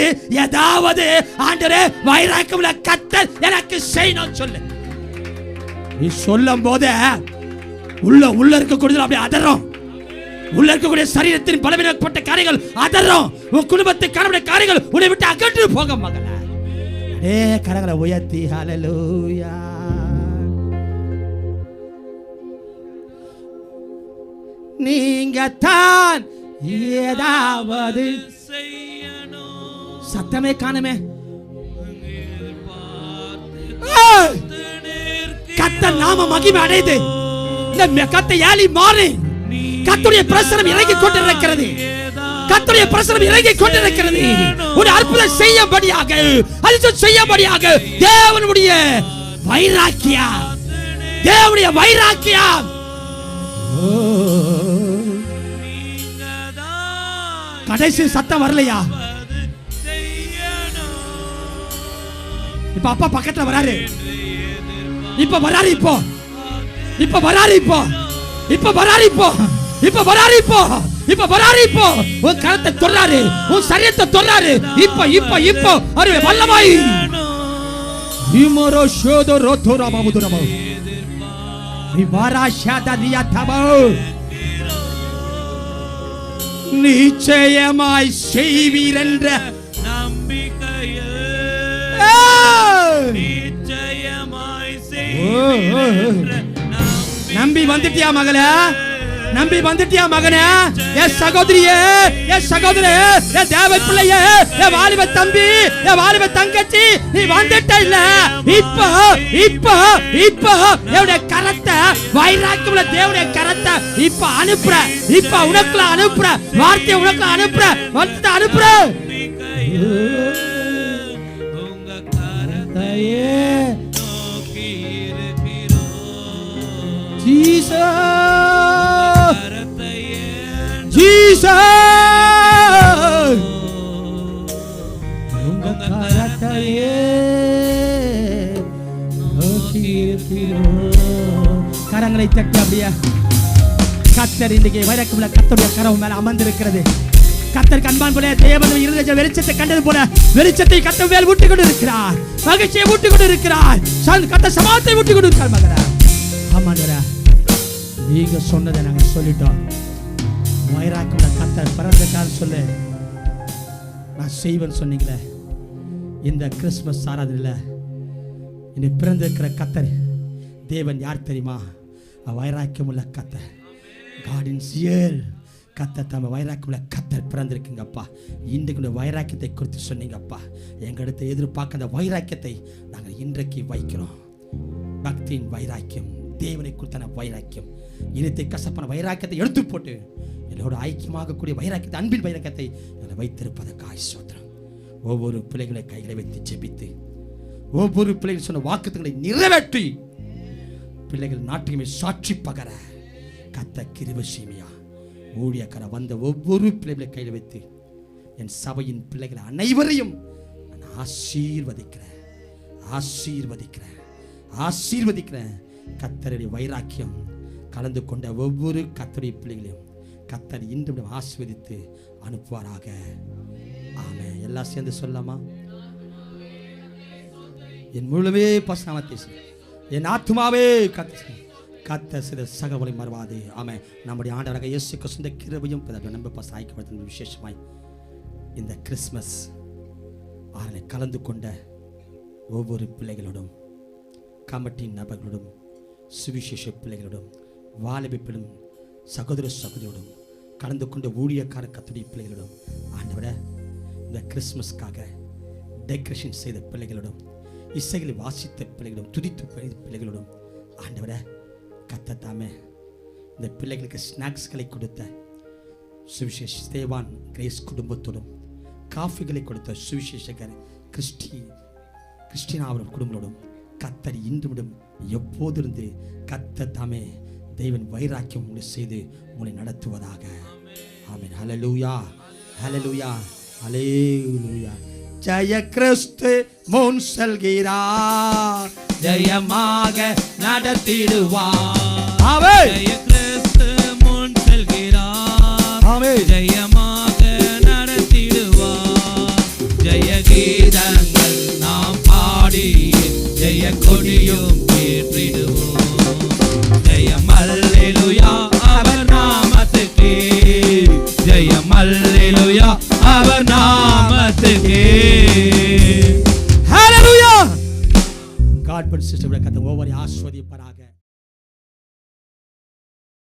ஆண்டவரே வைராக்கியமுள்ள கர்த்தர் எனக்கு செய்யணும் சொல்லு. நீ சொல்லும் போது உள்ள இருக்கக்கூடிய அப்படியே அதறோம். உள்ள இருக்கக்கூடிய சரீரத்தின் பலவீனப்பட்ட காரியங்கள் அதறோம். உன் குடும்பத்துக்கான காரியங்கள் உன்னை விட்டு அகன்று போக மகனே. கரங்களை உயர்த்தி ஹல்லேலூயா. நீங்க தான் ஏதாவது செய்யணும். சத்தமே காணுமே. கர்த்தர் நாம மகிமை அடையுது. இந்த கர்த்தர் ஏலி மாறி கர்த்தருடைய பிரசனம் இறங்கிக் கொண்டிருக்கிறது. கர்த்தருடைய பிரசனம் இறங்கிக் கொண்டிருக்கிறது. ஒரு அற்புதம் செய்யபடியாக அதிசயம் செய்யபடியாக தேவனுடைய வைராக்கியம், தேவனுடைய வைராக்கியம். கடைசி சத்தம் வரலையா? இப்ப அப்பா பக்கத்துல வராரு. இப்ப வராரு. உன் கரத்தை தொடுறாரு, உன் சரீரத்தை தொடுறாரு. இப்ப அவருடைய வல்லமை இமரோ ஷோதோ ரோதோரா பாபுதுரபோ விவாரா ஷாதரியா தபோ. நிச்சயமாய் செய்வீர் என்ற நம்பிக்கையில் நிச்சயமாய் நம்பி வந்துட்டியா மகளே? நம்பி வந்துட்டியா மகனே? என் சகோதரியே, என் சகோதரே, என் தேவ பிள்ளையே, என் வாலிப தம்பி, என் வாலிப தங்கச்சி, நீ வந்துட்ட இல்ல? இப்ப என்னுடைய கரத்தை, வைராக்கியமுள்ள தேவனுடைய கரத்தை இப்ப அனுப்புற. இப்ப உனக்குள்ள அனுப்புற. வார்த்தையை உனக்குள்ள அனுப்புற. வந்து அனுப்புற. உங்க கரத்தையே நோக்கி இருக்கிறோம். ஜீசஸ் உங்க கரத்தையே நோக்கி இருக்கிறோம். கரங்களை தட்டி அப்படியே கர்த்தர் இன்றைக்கு வைராக்கியமுள்ள கர்த்தருடைய கரம் மேல அமர்ந்திருக்கிறது. கர்த்தருக்கு அன்பான் போல தேவன் இருந்த வெளிச்சத்தை கண்டது போல வெளிச்சத்தை கர்த்தர் மேல் ஊட்டிக் கொண்டு இருக்கிறார். மகிழ்ச்சியை ஊட்டிக் கொண்டு இருக்கிறார். கர்த்தர் சமாதானத்தை ஊட்டிக் கொண்டு இருக்கிறார். மகனே, ஆமாண்டா, நீங்க சொன்னதை நாங்க சொல்லிட்டோம். வைராக்கியமுள்ள கர்த்தர் பிறந்திருக்கார் சொல்லு. நான் செய்வேன் சொன்னீங்களே. இந்த கிறிஸ்துமஸ் ஆராதனையில இன்னைக்கு பிறந்திருக்கிற கர்த்தர் தேவன் யார் தெரியுமா? வைராக்கியமுள்ள கர்த்தர். God is here. கர்த்தர் தம்ம வைராக்கியமுள்ள கர்த்தர் பிறந்திருக்குங்கப்பா. இன்றைக்கு வைராக்கியத்தை குறித்து சொன்னீங்கப்பா. எங்களிடத்தை எதிர்பார்க்க அந்த வைராக்கியத்தை நாங்கள் இன்றைக்கு வைக்கிறோம். பக்தியின் வைராக்கியம், தேவனை குறித்தான வைராக்கியம், இனத்தை கசப்பான வைராக்கியத்தை எடுத்து போட்டு என்னோட ஐக்கியமாகக்கூடிய வைராக்கியத்தை, அன்பின் வைராக்கியத்தை என்னை வைத்திருப்பதற்காக ஸ்தோத்திரம். ஒவ்வொரு பிள்ளைகளை கைகளை வைத்து ஜெபித்து ஒவ்வொரு பிள்ளைகள் சொன்ன வாக்குகளை நிறைவேற்றி பிள்ளைகள் நாட்டுக்குமே சாட்சி பகர கர்த்தர் கிருபை செய்யுமையா. ஊழியக்கார வந்த ஒவ்வொரு பிள்ளைகளை கையில் வைத்து என் சபையின் பிள்ளைகள் அனைவரையும் நான் ஆசீர்வதிக்கிறேன். கர்த்தருடைய வைராக்கியம் கலந்து கொண்ட ஒவ்வொரு கர்த்தருடைய பிள்ளைகளையும் கர்த்தர் இன்றும் ஆசீர்வதித்து அனுப்புவாராக. ஆமென். எல்லாம் சேர்ந்து சொல்லலாமா? என் முழுவே பசுநாமத்தை என் ஆத்துமாவே கத்த சில சகவலை மறவாது. ஆமென். நம்முடைய ஆண்டவராக இயேசு கிறிஸ்துவின் கிருபையும் நம்ப சாய்க்கப்படுத்த விசேஷமாய் இந்த கிறிஸ்மஸ் ஆறில் கலந்து கொண்ட ஒவ்வொரு பிள்ளைகளோடும், கமிட்டி நபர்களோடும், சுவிசேஷ பிள்ளைகளோடும், வாலிபிப்பிலும் சகோதர சகோதரியோடும் கலந்து கொண்ட ஊழியக்கார கத்துடைய பிள்ளைகளோடும், ஆண்டவரை இந்த கிறிஸ்மஸ்க்காக டெக்கரேஷன் செய்த பிள்ளைகளோடும், இசைகளை வாசித்த பிள்ளைகளோடும், துதித்து பிள்ளைகளோடும், ஆண்டவரை கத்தத்தாமே இந்த பிள்ளைகளுக்கு ஸ்நாக்ஸ்களை கொடுத்த சுவிசேஷ ஸ்தேவான் கிரேஸ் குடும்பத்தோடும், காஃபிகளை கொடுத்த சுவிசேஷகர் கிறிஸ்டினா அவர்கள் குடும்பத்தோடும் கத்தர் இன்றுவிடும் எப்போதிருந்து கத்தத்தாமே தேவன் வைராக்கியம் உங்களை செய்து உங்களை நடத்துவதாக. ஆமென். ஹல்லேலூயா, ஹல்லேலூயா, ஹல்லேலூயா. ஜெய கிறிஸ்து முன் செல்கிறார், ஜெயமாக நடத்திடுவார். ஆமென். ஜெய கிறிஸ்து முன் செல்கிறார், ஆமென். ஜெயமாக நடத்திடுவார். ஜெய கீதங்கள் நாம் பாடி ஜெய கொடியும் ஏற்றிடுவோம். ஜெயம் அல்லேலூயா அவர் நாமத்துக்கே, ஜெயம் அல்லேலூயா அவர் நாமத்துக்கே. ஹல்லேலூயா. காட் பிளஸ் சிஸ்டர் கத்த ஒவ்வொரு ஆசீர்வதிப்பாராக.